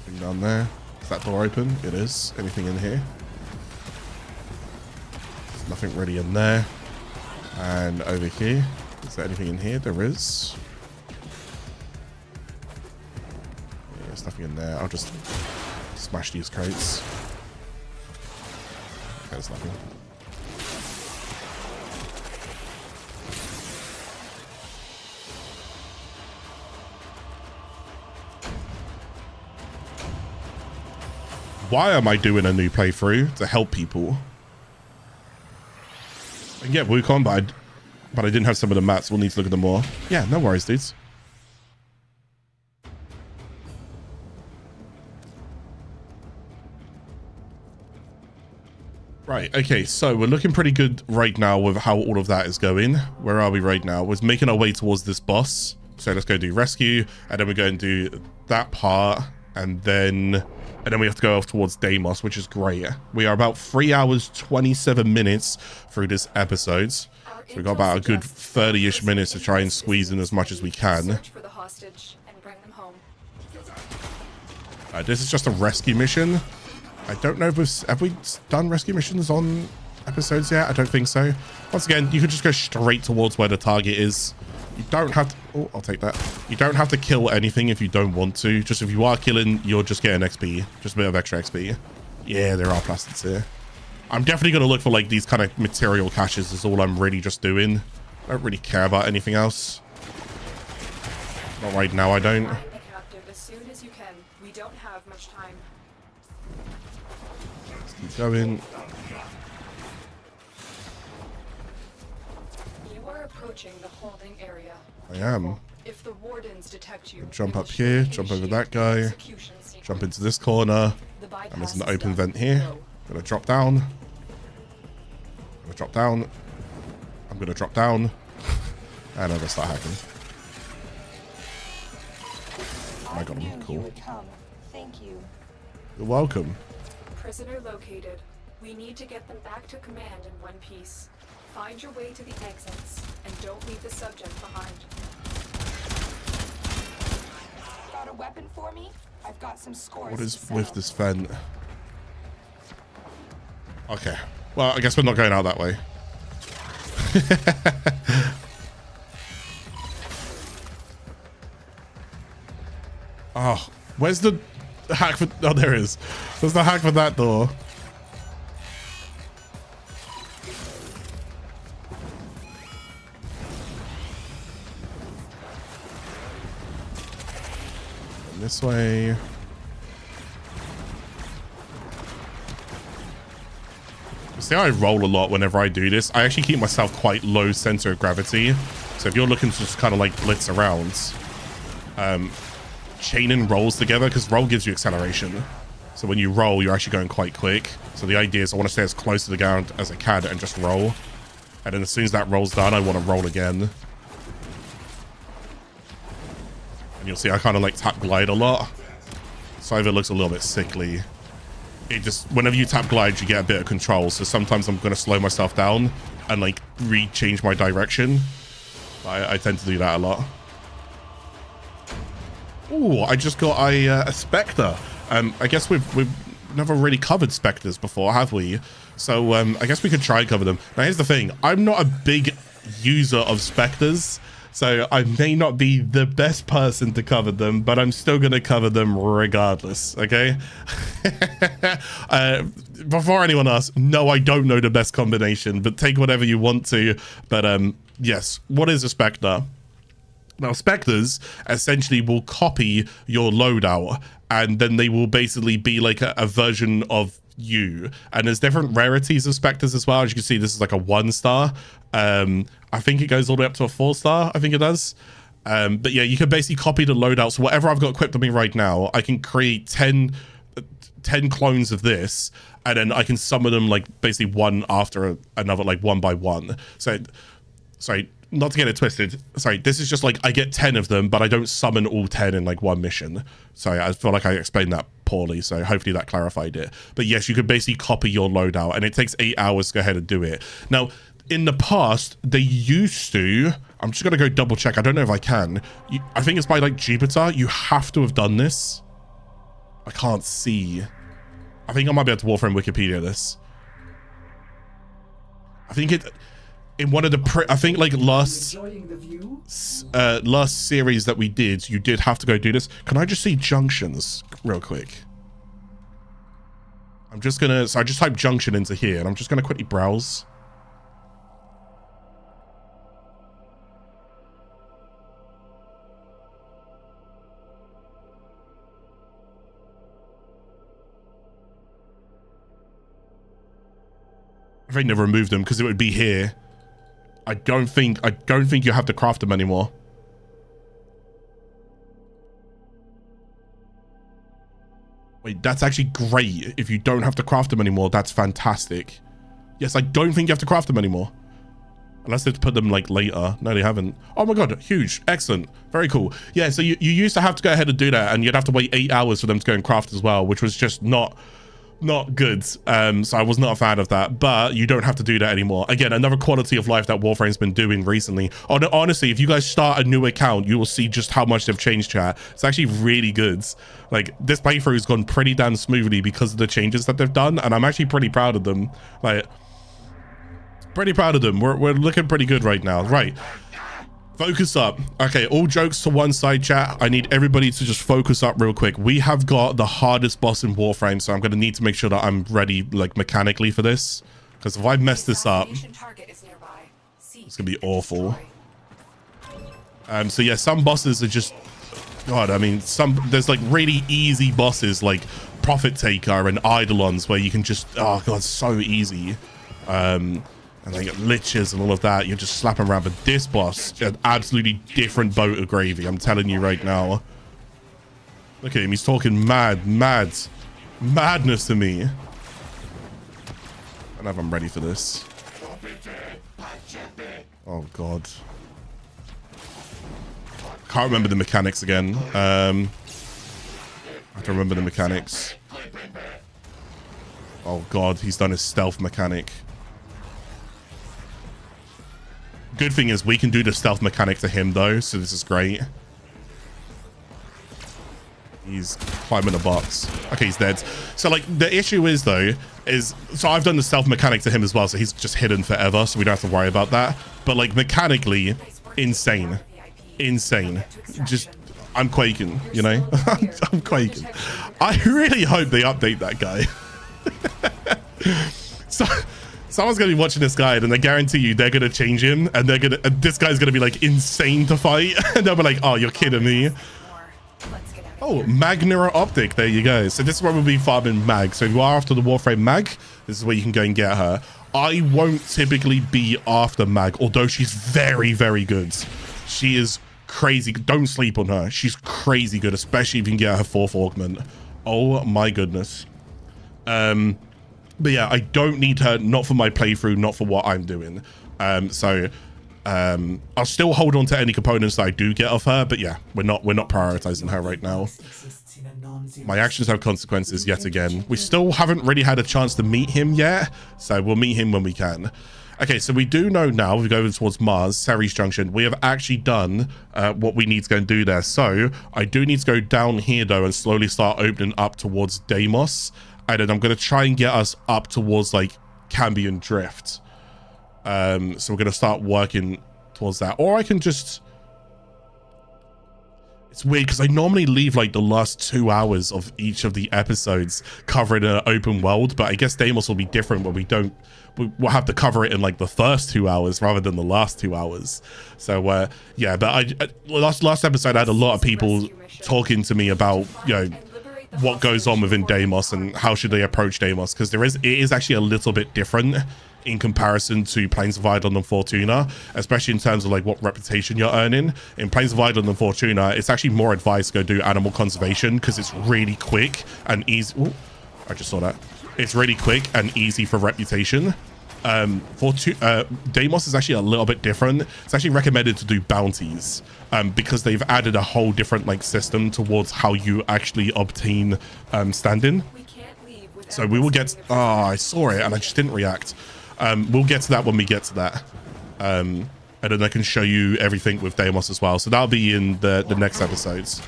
Anything down there? Is that door open? It is. Anything in here? There's nothing really in there. And over here, is there anything in here? There is. Yeah, there's nothing in there. I'll just smash these crates. Okay, there's nothing. why am I doing a new playthrough? To help people. And yeah, Wukong, but I didn't have some of the mats. We'll need to look at them more. Yeah, no worries, dudes. Right, okay, so we're looking pretty good right now with how all of that is going. Where are we right now? We're making our way towards this boss. So let's go do rescue, and then we go and do that part, and then we have to go off towards Deimos, which is great. We are about 3 hours, 27 minutes through this episode. So we've got about a good 30-ish minutes to try and squeeze in as much as we can. This is just a rescue mission. I don't know if have we done rescue missions on episodes yet? I don't think so. Once again, you could just go straight towards where the target is. You don't have to... Oh, I'll take that. You don't have to kill anything if you don't want to. Just if you are killing, you're just getting XP. Just a bit of extra XP. Yeah, there are plastids here. I'm definitely going to look for like these kind of material caches is all I'm really just doing. I don't really care about anything else. Not right now, I don't. As soon as you can. We don't have much time. Let's keep going. You are approaching the holding area. I am. If the wardens detect you, Jump up here, jump over that guy, jump into this corner, and there's an open vent here. I'm gonna drop down. I'm gonna drop down. I'm gonna drop down. And I'm gonna start hacking. I got him. Cool. Thank you. You're welcome. Prisoner located. We need to get them back to command in one piece. Find your way to the exits, and don't leave the subject behind. Got a weapon for me? I've got some scores. What is with this vent? Okay. Well, I guess we're not going out that way. Oh, where's the hack for... Oh, there is. There's the hack for that door. This way. See how I roll a lot whenever I do this? I actually keep myself quite low center of gravity. So if you're looking to just kind of like blitz around, chaining rolls together, because roll gives you acceleration. So when you roll, you're actually going quite quick. So the idea is I want to stay as close to the ground as I can and just roll. And then as soon as that roll's done, I want to roll again. And you'll see I kind of like tap glide a lot. So if it looks a little bit sickly, it just, whenever you tap glide, you get a bit of control. So sometimes I'm going to slow myself down and like re-change my direction. I tend to do that a lot. Ooh, I just got a Spectre. I guess we've never really covered Spectres before, have we? So I guess we could try and cover them. Now here's the thing. I'm not a big user of Spectres. So I may not be the best person to cover them, but I'm still going to cover them regardless, okay? Before anyone asks, no, I don't know the best combination, but take whatever you want to. But yes, what is a Spectre? Now, Spectres essentially will copy your loadout, and then they will basically be like a version of you. And there's different rarities of Spectres as well. As you can see, this is like a 1-star. I think it goes all the way up to a 4-star. I think it does. But yeah, you can basically copy the loadout. So whatever I've got equipped on me right now, I can create 10 clones of this, and then I can summon them like basically one after another, like one by one. So, sorry, not to get it twisted. Sorry, this is just like I get 10 of them, but I don't summon all 10 in like one mission. Sorry, I feel like I explained that poorly, so hopefully that clarified it. But yes, you could basically copy your loadout, and it takes 8 hours to go ahead and do it. Now, in the past, they used to... I'm just going to go double check. I don't know if I can. I think it's by like Jupiter. You have to have done this. I can't see. I think I might be able to Warframe Wikipedia this. I think it... In one of the... I think like last series that we did, you did have to go do this. Can I just see junctions real quick? I'm just going to... So I just type junction into here, and I'm just going to quickly browse. I think they've removed them because it would be here. I don't think you have to craft them anymore. Wait, that's actually great. If you don't have to craft them anymore, that's fantastic. Yes, I don't think you have to craft them anymore. Unless they've put them like later. No, they haven't. Oh my god, huge. Excellent. Very cool. Yeah, so you used to have to go ahead and do that, and you'd have to wait 8 hours for them to go and craft as well, which was just not good. So I was not a fan of that, but you don't have to do that anymore. Again, another quality of life that Warframe's been doing recently. Honestly, if you guys start a new account, you will see just how much they've changed, chat. It's actually really good. Like, this playthrough has gone pretty damn smoothly because of the changes that they've done, and I'm actually pretty proud of them. Like, pretty proud of them. We're looking pretty good right now. Right, focus up. Okay, all jokes to one side, chat. I need everybody to just focus up real quick. We have got the hardest boss in Warframe, so I'm going to need to make sure that I'm ready, like, mechanically for this, because if I mess this up, it's going to be awful. So yeah, some bosses are just, god, I mean, there's like really easy bosses like Prophet Taker and Eidolons where you can just, oh god, so easy. And they get liches and all of that. You're just slapping around. But this boss, an absolutely different boat of gravy. I'm telling you right now. Look at him. He's talking madness to me. I don't know if I'm ready for this. Oh, God. Can't remember the mechanics again. I have to remember the mechanics. Oh, God. He's done his stealth mechanic. Good thing is we can do the stealth mechanic to him though, so this is great. He's climbing a box. Okay, he's dead. So like the issue is though, so I've done the stealth mechanic to him as well, so he's just hidden forever, so we don't have to worry about that. But like mechanically, insane. Just, I'm quaking, you know? I'm quaking. I really hope they update that guy. So someone's gonna be watching this guide and I guarantee you they're gonna change him and this guy's gonna be like insane to fight and they'll be like, oh, you're kidding me. Oh, Magna Optic, there you go. So this is where we'll be farming Mag. So if you are after the Warframe Mag, this is where you can go and get her. I won't typically be after Mag, although she's very, very good. She is crazy. Don't sleep on her. She's crazy good, especially if you can get her 4th augment. Oh my goodness. But yeah, I don't need her, not for my playthrough, not for what I'm doing. I'll still hold on to any components that I do get of her, but yeah, we're not prioritizing her right now. My actions have consequences yet again. We still haven't really had a chance to meet him yet, so we'll meet him when we can. Okay, so we do know now, we're going towards Mars, Ceres Junction. We have actually done what we need to go and do there. So I do need to go down here though and slowly start opening up towards Deimos. And then I'm going to try and get us up towards like Cambion Drift. So we're going to start working towards that. Or I can just... It's weird because I normally leave like the last 2 hours of each of the episodes covering an open world. But I guess Deimos will be different where we'll have to cover it in like the first 2 hours rather than the last 2 hours. So yeah, but last episode I had a lot of people talking to me about, you know, what goes on within Deimos and how should they approach Deimos, because it is actually a little bit different in comparison to Plains of Eidolon and Fortuna, especially in terms of like what reputation you're earning. In Plains of Eidolon and Fortuna, it's actually more advised to go do animal conservation because it's really quick and easy. Ooh, I just saw that. It's really quick and easy for reputation. Deimos is actually a little bit different. It's actually recommended to do bounties because they've added a whole different like system towards how you actually obtain standing. So we will get, oh, I saw it and I just didn't react. We'll get to that when we get to that. And then I can show you everything with Deimos as well. So that'll be in the next episodes.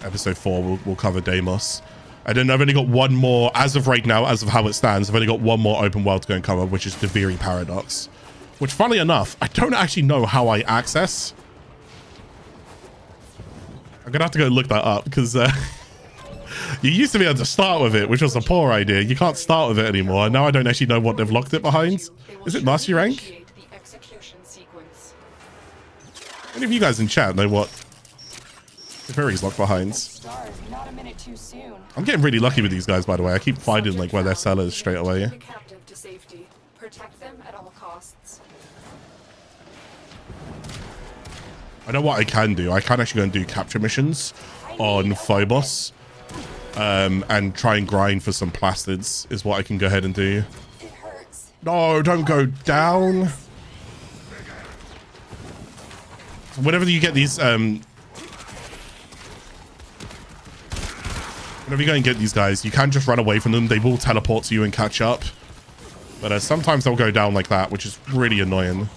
Episode 4, we'll cover Deimos. And then I've only got one more, as of right now, as of how it stands, I've only got one more open world to go and cover, which is the Deviri Paradox. Which, funnily enough, I don't actually know how I access. I'm going to have to go look that up, because you used to be able to start with it, which was a poor idea. You can't start with it anymore. Now I don't actually know what they've locked it behind. Is it Mastery Rank? Any of you guys in chat know what Deviri's locked behind? I'm getting really lucky with these guys, by the way. I keep finding like where their sellers straight away. I know what I can do. I can actually go and do capture missions on Phobos. And try and grind for some plastids is what I can go ahead and do. No, don't go down. Whenever you get these, whenever you go and get these guys, you can just run away from them. They will teleport to you and catch up. But sometimes they'll go down like that, which is really annoying.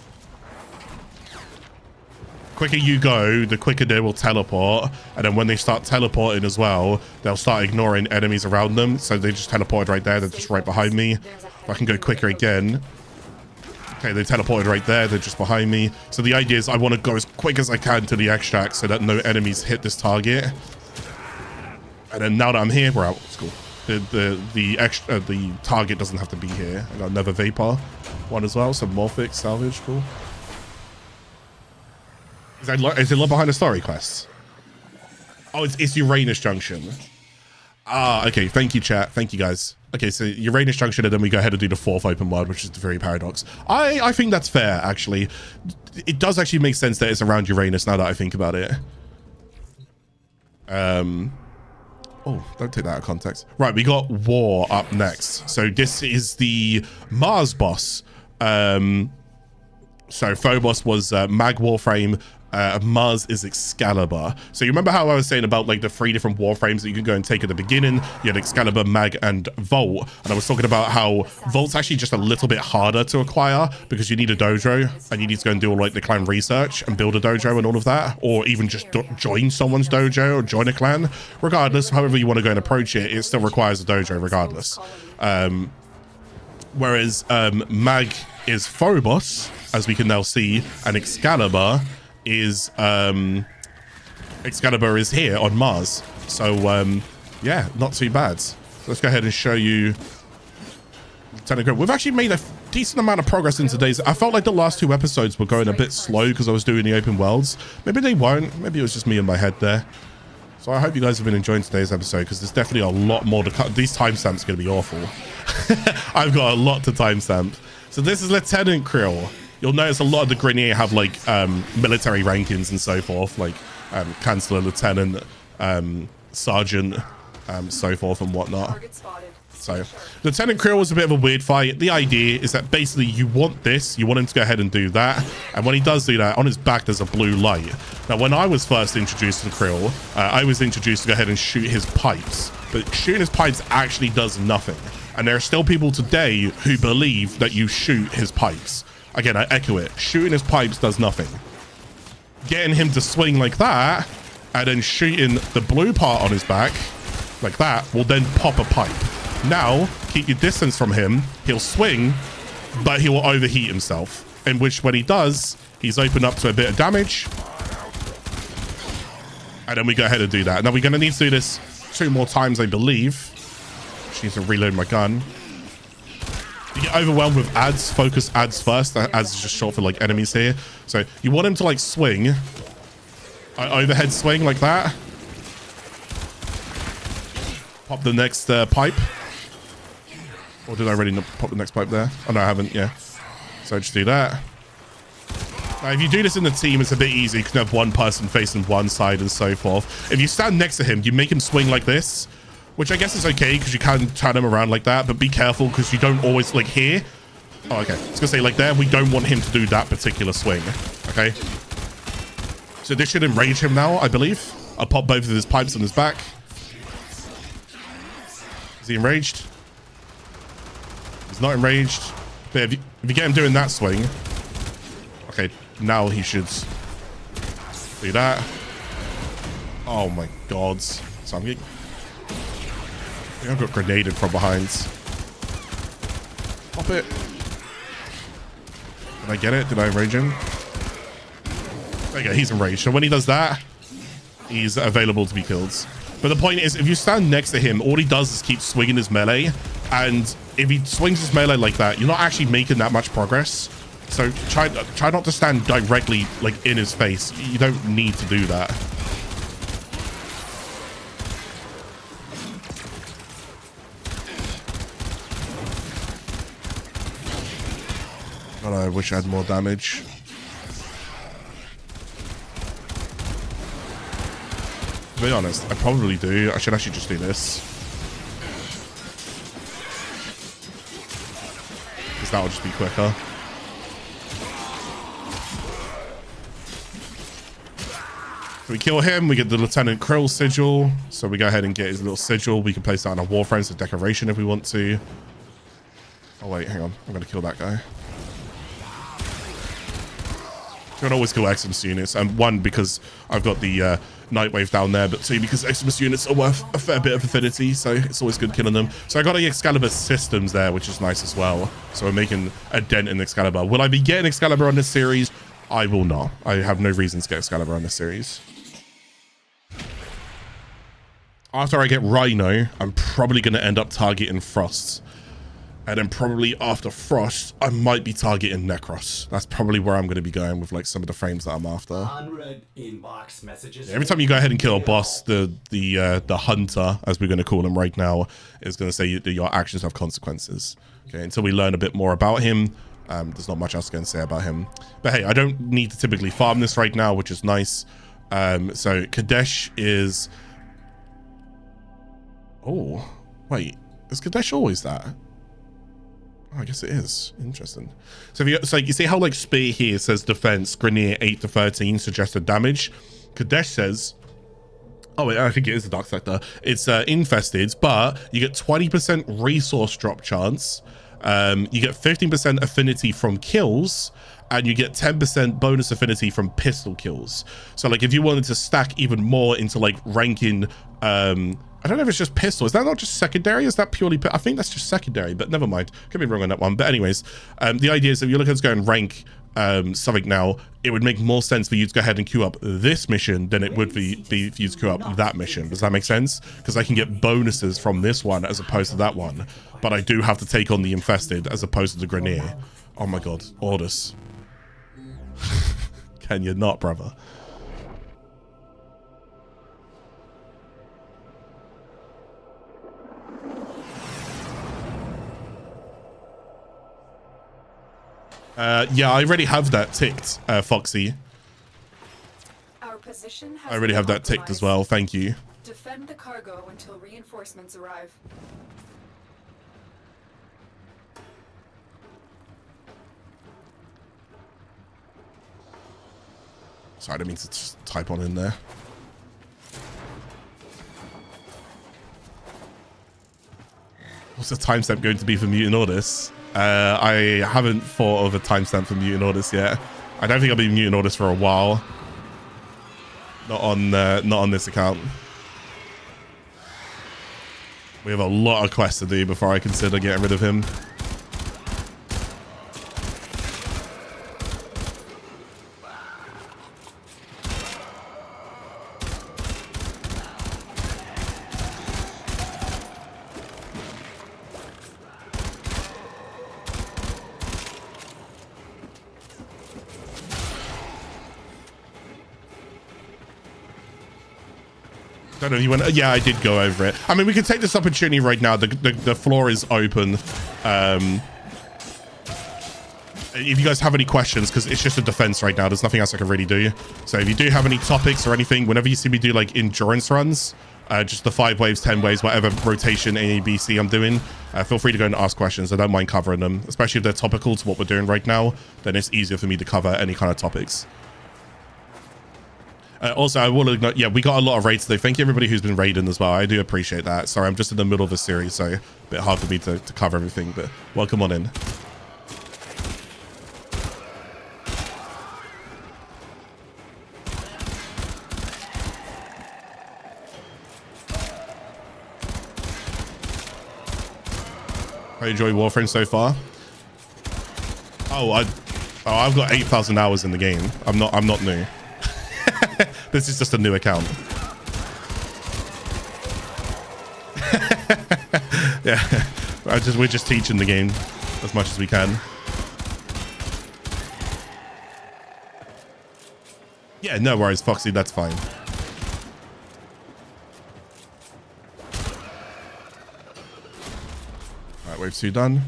Quicker you go, the quicker they will teleport, and then when they start teleporting as well, they'll start ignoring enemies around them. So they just teleported right there. They're just right behind me. If I can go quicker again. Okay, they teleported right there. They're just behind me. So the idea is I want to go as quick as I can to the extract so that no enemies hit this target. And then now that I'm here, we're out. It's cool. The target doesn't have to be here. I got another Vapor one as well. Some Morphic salvage. Cool. Is it behind the story quest? Oh, it's Uranus Junction. Ah, okay. Thank you, chat. Thank you, guys. Okay, so Uranus Junction, and then we go ahead and do the 4th open world, which is the very Paradox. I think that's fair, actually. It does actually make sense that it's around Uranus now that I think about it. Oh, don't take that out of context. Right, we got War up next. So this is the Mars boss. So Phobos was Mag Warframe. Mars is Excalibur. So you remember how I was saying about like the 3 different Warframes that you can go and take at the beginning? You had Excalibur, Mag, and Volt. And I was talking about how Volt's actually just a little bit harder to acquire because you need a dojo and you need to go and do all like the clan research and build a dojo and all of that, or even just join someone's dojo or join a clan. Regardless, however you want to go and approach it, it still requires a dojo regardless. Whereas Mag is Phobos, as we can now see, and Excalibur is here on Mars. So yeah, not too bad. So let's go ahead and show you Lieutenant Colonel. We've actually made a decent amount of progress in today's. I felt like the last 2 episodes were going a bit slow because I was doing the open worlds. Maybe they won't. Maybe it was just me in my head there. So I hope you guys have been enjoying today's episode because there's definitely a lot more to cut. These timestamps are going to be awful. I've got a lot to timestamp. So this is Lieutenant Krill. You'll notice a lot of the Grenier have like military rankings and so forth, like Chancellor, Lieutenant, Sergeant, so forth and whatnot. So Lieutenant Krill was a bit of a weird fight. The idea is that basically you want this, you want him to go ahead and do that. And when he does do that, on his back, there's a blue light. Now, when I was first introduced to Krill, I was introduced to go ahead and shoot his pipes. But shooting his pipes actually does nothing. And there are still people today who believe that you shoot his pipes. Again, I echo it. Shooting his pipes does nothing. Getting him to swing like that and then shooting the blue part on his back like that will then pop a pipe. Now, keep your distance from him. He'll swing, but he will overheat himself. In which, when he does, he's opened up to a bit of damage. And then we go ahead and do that. Now, we're going to need to do this 2 more times, I believe. Just need to reload my gun. You get overwhelmed with ads. Focus ads first. Ads is just short for like enemies here. So you want him to like swing. Overhead swing like that. Pop the next pipe. Or did I already pop the next pipe there? Oh no, I haven't. Yeah. So just do that. Now, if you do this in the team, it's a bit easy. You can have one person facing one side and so forth. If you stand next to him, you make him swing like this. Which I guess is okay because you can turn him around like that, but be careful because you don't always like here. Oh, okay. I was gonna say like there, we don't want him to do that particular swing. Okay. So this should enrage him now, I believe. I'll pop both of his pipes on his back. Is he enraged? He's not enraged. But if you get him doing that swing, okay, now he should do that. Oh my god. So I'm getting. I got grenaded from behind. Pop it. Did I get it? Did I enrage him? There you go, he's enraged. So when he does that, he's available to be killed. But the point is, if you stand next to him, all he does is keep swinging his melee. And if he swings his melee like that, you're not actually making that much progress. So try not to stand directly like in his face. You don't need to do that. God, I wish I had more damage. be honest, I probably do. I should actually just do this. Because that'll just be quicker. We kill him, we get the Lieutenant Krill sigil. So we go ahead and get his little sigil. We can place that on our Warframe as a decoration if we want to. Oh wait, hang on. I'm going to kill that guy. You can always kill Eximus units. And one, because I've got the Nightwave down there, but two, because Eximus units are worth a fair bit of affinity, so it's always good killing them. So I got the Excalibur systems there, which is nice as well. So we're making a dent in Excalibur. Will I be getting Excalibur on this series? I will not. I have no reason to get Excalibur on this series. After I get Rhino, I'm probably going to end up targeting Frost. And then probably after Frost, I might be targeting Necros. That's probably where I'm going to be going with like some of the frames that I'm after. Unread inbox messages. Every time you go ahead and kill a boss, the hunter, as we're going to call him right now, is going to say that your actions have consequences. Okay, until we learn a bit more about him, there's not much else going to say about him. But hey, I don't need to typically farm this right now, which is nice. So Kadesh is... Oh, wait, is Kadesh always that? Oh, I guess it is. Interesting. So if you see how like Spear here says defense, Grenier 8 to 13 suggested damage. Kadesh says, oh wait, I think it is the Dark Sector. It's Infested, but you get 20% resource drop chance. You get 15% affinity from kills, and you get 10% bonus affinity from pistol kills. So like if you wanted to stack even more into like ranking, I don't know if it's just pistol. Is that not just secondary? Is that purely... I think that's just secondary, but never mind. Could be wrong on that one. But anyways, the idea is if you're looking to go and rank something now, it would make more sense for you to go ahead and queue up this mission than it would be for you to queue up that mission. Does that make sense? Because I can get bonuses from this one as opposed to that one. But I do have to take on the Infested as opposed to the Grenier. Oh my god. Orders. Can you not, brother? Yeah, I already have that ticked, Foxy. Our position has I already have that ticked as well. Thank you. Defend the cargo until reinforcements arrive. Sorry, I didn't mean to just type on in there. What's the timestamp going to be for Mutant Orders? I haven't thought of a timestamp for Mutant Orders yet. I don't think I'll be Mutant Orders for a while. Not on this account. We have a lot of quests to do before I consider getting rid of him. I don't know if you went. Yeah, I did go over it. I mean, we can take this opportunity right now. The floor is open. If you guys have any questions, because it's just a defense right now, there's nothing else I can really do. So if you do have any topics or anything, whenever you see me do like endurance runs, just the 5 waves, 10 waves, whatever rotation AABC I'm doing, feel free to go and ask questions. I don't mind covering them, especially if they're topical to what we're doing right now. Then it's easier for me to cover any kind of topics. Also, I will acknowledge, yeah, we got a lot of raids today. Thank you everybody who's been raiding as well. I do appreciate that. Sorry, I'm just in the middle of a series, so a bit hard for me to cover everything, but welcome on in. I enjoy Warframe so far. Oh, I've got 8,000 hours in the game. I'm not new. This is just a new account. Yeah, we're just teaching the game as much as we can. Yeah, no worries, Foxy. That's fine. All right, wave 2 done.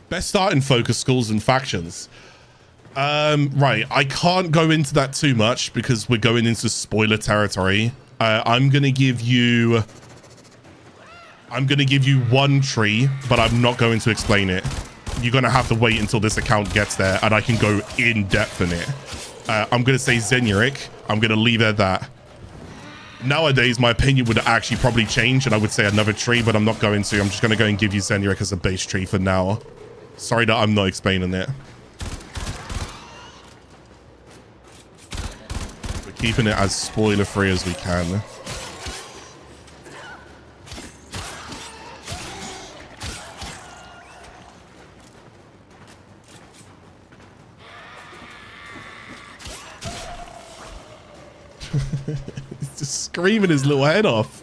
Best starting focus schools and factions. Right, I can't go into that too much because we're going into spoiler territory. I'm gonna give you one tree, but I'm not going to explain it. You're gonna have to wait until this account gets there and I can go in depth in it. I'm gonna say Zenuric. I'm gonna leave it at that. Nowadays, my opinion would actually probably change and I would say another tree, but I'm not going to. I'm just gonna go and give you Zenuric as a base tree for now. Sorry that I'm not explaining it. We're keeping it as spoiler free as we can. He's just screaming his little head off.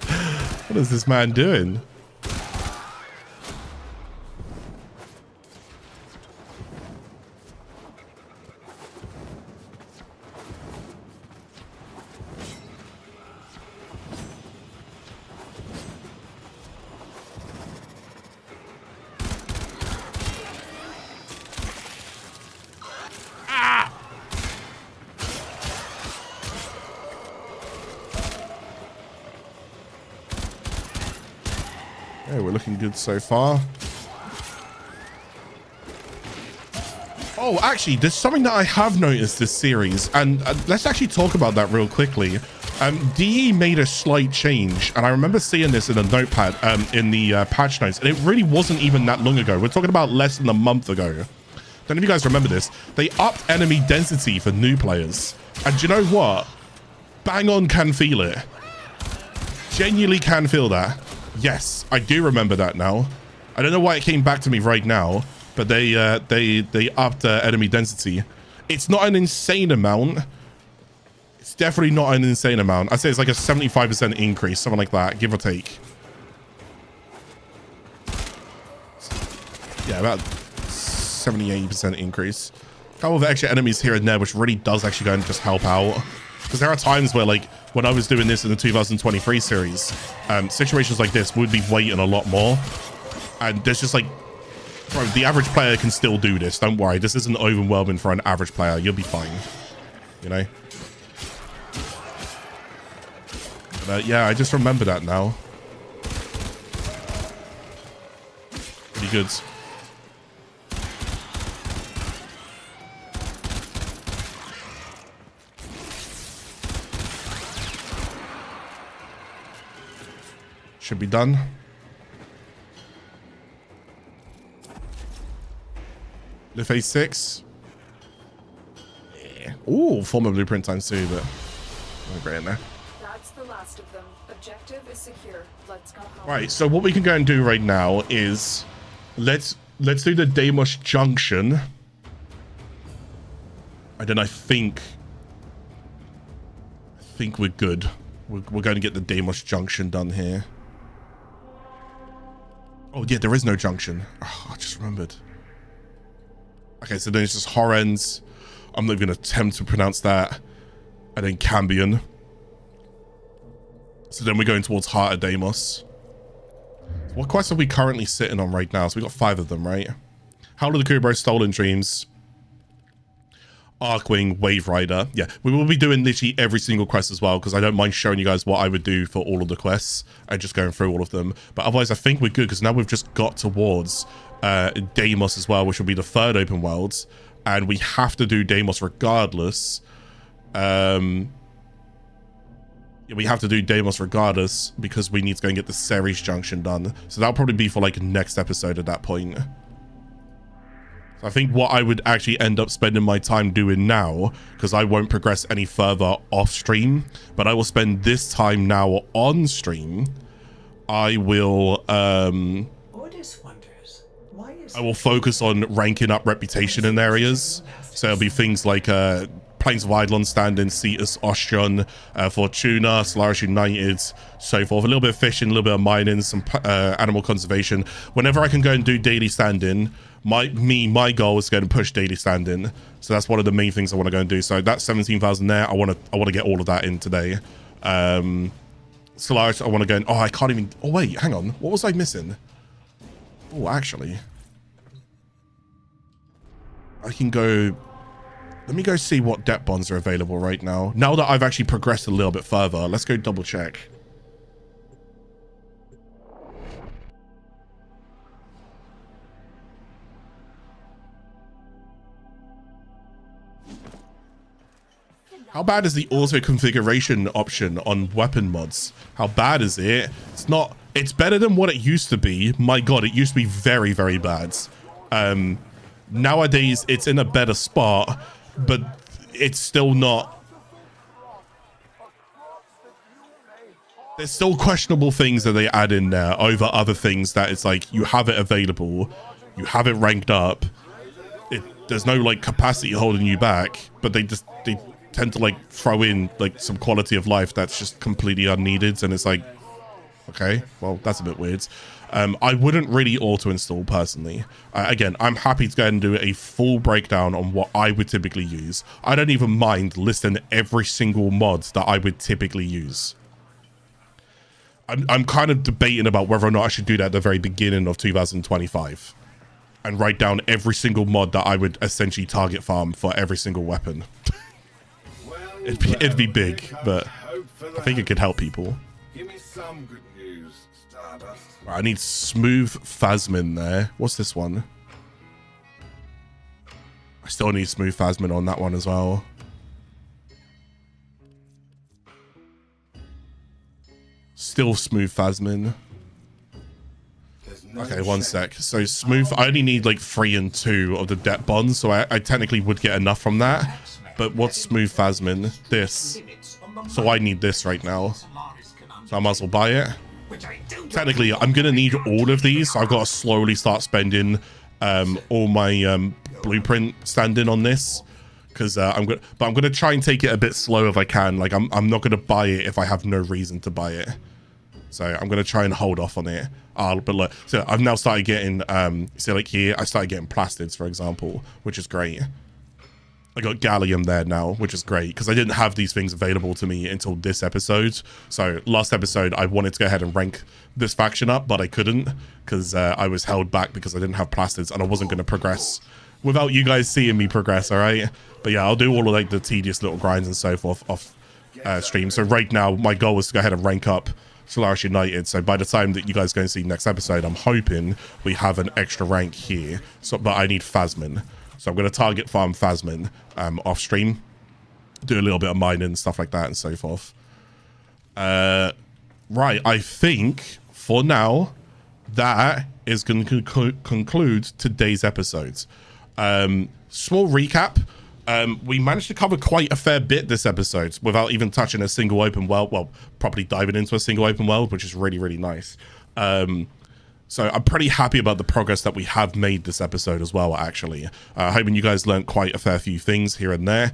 What is this man doing? Hey, we're looking good so far. Oh, actually, there's something that I have noticed this series, and let's actually talk about that real quickly. DE made a slight change, and I remember seeing this in a notepad in the patch notes, and it really wasn't even that long ago. We're talking about less than a month ago. Don't know if you guys remember this. They upped enemy density for new players, and do you know what? Bang on can feel it. Genuinely can feel that. Yes, I do remember that now. I don't know why it came back to me right now, but they upped enemy density. It's not an insane amount. It's definitely not an insane amount. I'd say it's like a 75% increase, something like that, give or take. Yeah, about 70-80% increase. A couple of extra enemies here and there, which really does actually go and just help out. Because there are times where, like, when I was doing this in the 2023 series, situations like this would be waiting a lot more. And there's just like, bro, the average player can still do this. Don't worry. This isn't overwhelming for an average player. You'll be fine. You know? But, yeah, I just remember that now. Pretty good. Should be done. The phase 6. Yeah. Ooh, former blueprint times 2, but not great in there. That's the last of them. Objective is secure. Let's go home. Right, so what we can go and do right now is let's do the Deimos Junction. And then I think we're good. We're going to get the Deimos Junction done here. Oh, yeah, there is no junction. Oh, I just remembered. Okay, so then it's just Horrens. I'm not even going to attempt to pronounce that. And then Cambion. So then we're going towards Heart of Deimos. What quests are we currently sitting on right now? So we got 5 of them, right? Howl of the Kubro, Stolen Dreams, Arcwing, Wave Rider. Yeah, we will be doing literally every single quest as well, because I don't mind showing you guys what I would do for all of the quests and just going through all of them. But otherwise, I think we're good, because now we've just got towards Deimos as well, which will be the 3rd open world, and we have to do Deimos regardless. Yeah, we have to do Deimos regardless because we need to go and get the Ceres Junction done. So that'll probably be for like next episode at that point. I think what I would actually end up spending my time doing now, because I won't progress any further off stream, but I will spend this time now on stream. I will I will focus on ranking up reputation in areas. So it'll be things like Plains of Eidolon stand-in, Cetus, Ostron, Fortuna, Solaris United, so forth. A little bit of fishing, a little bit of mining, some animal conservation. Whenever I can go and do daily stand-in, my goal is to go and push daily stand-in. So that's one of the main things I want to go and do. So that's 17,000 there. I want to get all of that in today. Solaris, I want to go and, oh, I can't even, oh wait, hang on. What was I missing? Oh, actually, I can go Let me go see what debt bonds are available right now. Now that I've actually progressed a little bit further, let's go double check. How bad is the auto configuration option on weapon mods? How bad is it? It's not, it's better than what it used to be. My God, it used to be very, very bad. Nowadays it's in a better spot, but it's still not. There's still questionable things that they add in there over other things that it's like, you have it available, you have it ranked up. There's no like capacity holding you back, but they tend to like throw in like some quality of life that's just completely unneeded, and it's like, okay, well, that's a bit weird. I wouldn't really auto install personally. Again, I'm happy to go ahead and do a full breakdown on what I would typically use. I don't even mind listing every single mod that I would typically use. I'm kind of debating about whether or not I should do that at the very beginning of 2025 and write down every single mod that I would essentially target farm for every single weapon. It'd be big, but I think it could help people. Give me some good news, Stardust. I need smooth Phasmin there. What's this one? I still need smooth Phasmin on that one as well. Still smooth Phasmin. Okay, one sec. So smooth, I only need like 3 and 2 of the debt bonds, so I technically would get enough from that. But what's smooth Phasmin? This. So I need this right now. So I might as well buy it. Technically, I'm going to need all of these, so I've got to slowly start spending all my blueprint standing on this. Because I'm going to try and take it a bit slow if I can. Like, I'm not going to buy it if I have no reason to buy it. So I'm going to try and hold off on it. But look, so I've now started getting, so like here, I started getting plastids, for example, which is great. I got gallium there now, which is great, because I didn't have these things available to me until this episode. So last episode, I wanted to go ahead and rank this faction up, but I couldn't, because I was held back because I didn't have plastids, and I wasn't going to progress without you guys seeing me progress, all right? But yeah, I'll do all of like the tedious little grinds and so forth off stream. So right now, my goal is to go ahead and rank up Solaris United. So by the time that you guys go and see next episode, I'm hoping we have an extra rank here. So, but I need Phasmin. So I'm going to target farm Phasmin off stream, do a little bit of mining and stuff like that and so forth. Right, I think for now, that is going to conclude today's episodes. Small recap. We managed to cover quite a fair bit this episode without even touching a single open world. Well, properly diving into a single open world, which is really, really nice. So I'm pretty happy about the progress that we have made this episode as well, actually. Hoping you guys learned quite a fair few things here and there.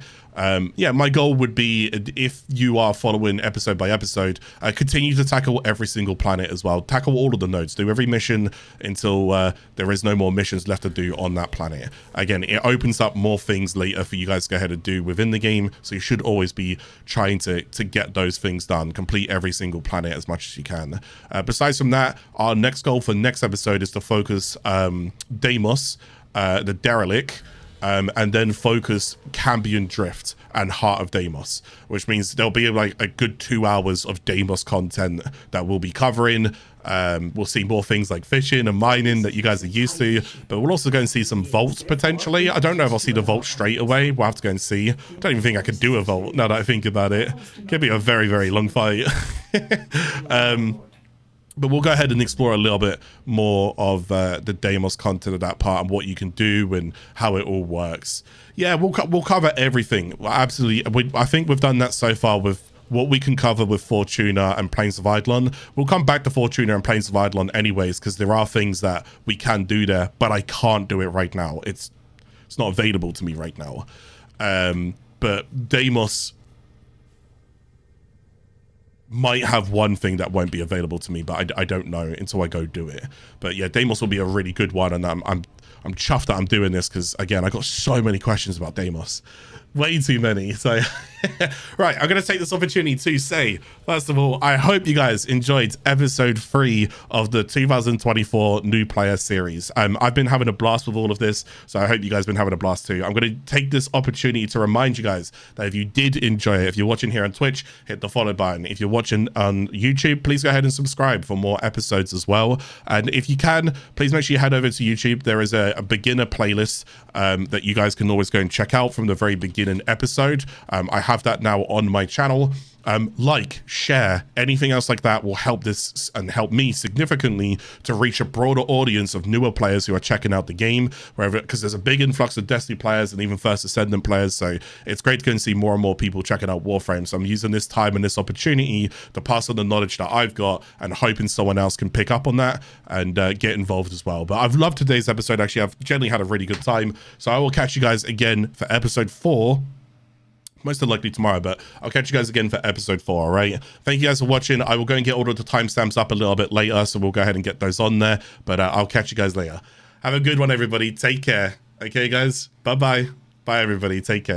Yeah, my goal would be, if you are following episode by episode, continue to tackle every single planet as well. Tackle all of the nodes. Do every mission until there is no more missions left to do on that planet. Again, it opens up more things later for you guys to go ahead and do within the game, so you should always be trying to get those things done. Complete every single planet as much as you can. Besides from that, our next goal for next episode is to focus Deimos, the Relic, and then focus Cambion Drift and Heart of Deimos, which means there'll be like a good 2 hours of Deimos content that we'll be covering. We'll see more things like fishing and mining that you guys are used to, but we'll also go and see some vaults potentially. I don't know if I'll see the vault straight away. We'll have to go and see. I don't even think I could do a vault now that I think about it. Could be a very, very long fight. But we'll go ahead and explore a little bit more of the Deimos content of that part and what you can do and how it all works. Yeah, we'll cover everything. Absolutely. I think we've done that so far with what we can cover with Fortuna and Plains of Eidolon. We'll come back to Fortuna and Plains of Eidolon anyways, because there are things that we can do there, but I can't do it right now. It's not available to me right now. But Deimos might have one thing that won't be available to me, but I don't know until I go do it. But yeah, Deimos will be a really good one, and I'm chuffed that I'm doing this, because again, I got so many questions about Deimos. Way too many. So right, I'm going to take this opportunity to say, first of all, I hope you guys enjoyed episode 3 of the 2024 new player series. I've been having a blast with all of this, so I hope you guys have been having a blast too. I'm going to take this opportunity to remind you guys that if you did enjoy it, if you're watching here on Twitch, hit the follow button. If you're watching on YouTube, please go ahead and subscribe for more episodes as well. And if you can, please make sure you head over to YouTube. There is a beginner playlist that you guys can always go and check out from the very beginning episode. I have that now on my channel. Like, share, anything else like that will help this and help me significantly to reach a broader audience of newer players who are checking out the game, wherever, because there's a big influx of Destiny players and even First Ascendant players. So it's great to go and see more and more people checking out Warframe. So I'm using this time and this opportunity to pass on the knowledge that I've got and hoping someone else can pick up on that and get involved as well. But I've loved today's episode. Actually, I've generally had a really good time. So I will catch you guys again for episode 4. Most likely tomorrow, but I'll catch you guys again for episode 4. All right, thank you guys for watching. I will go and get all of the timestamps up a little bit later, so we'll go ahead and get those on there, but I'll catch you guys later. Have a good one, everybody. Take care. Okay, guys, bye everybody. Take care.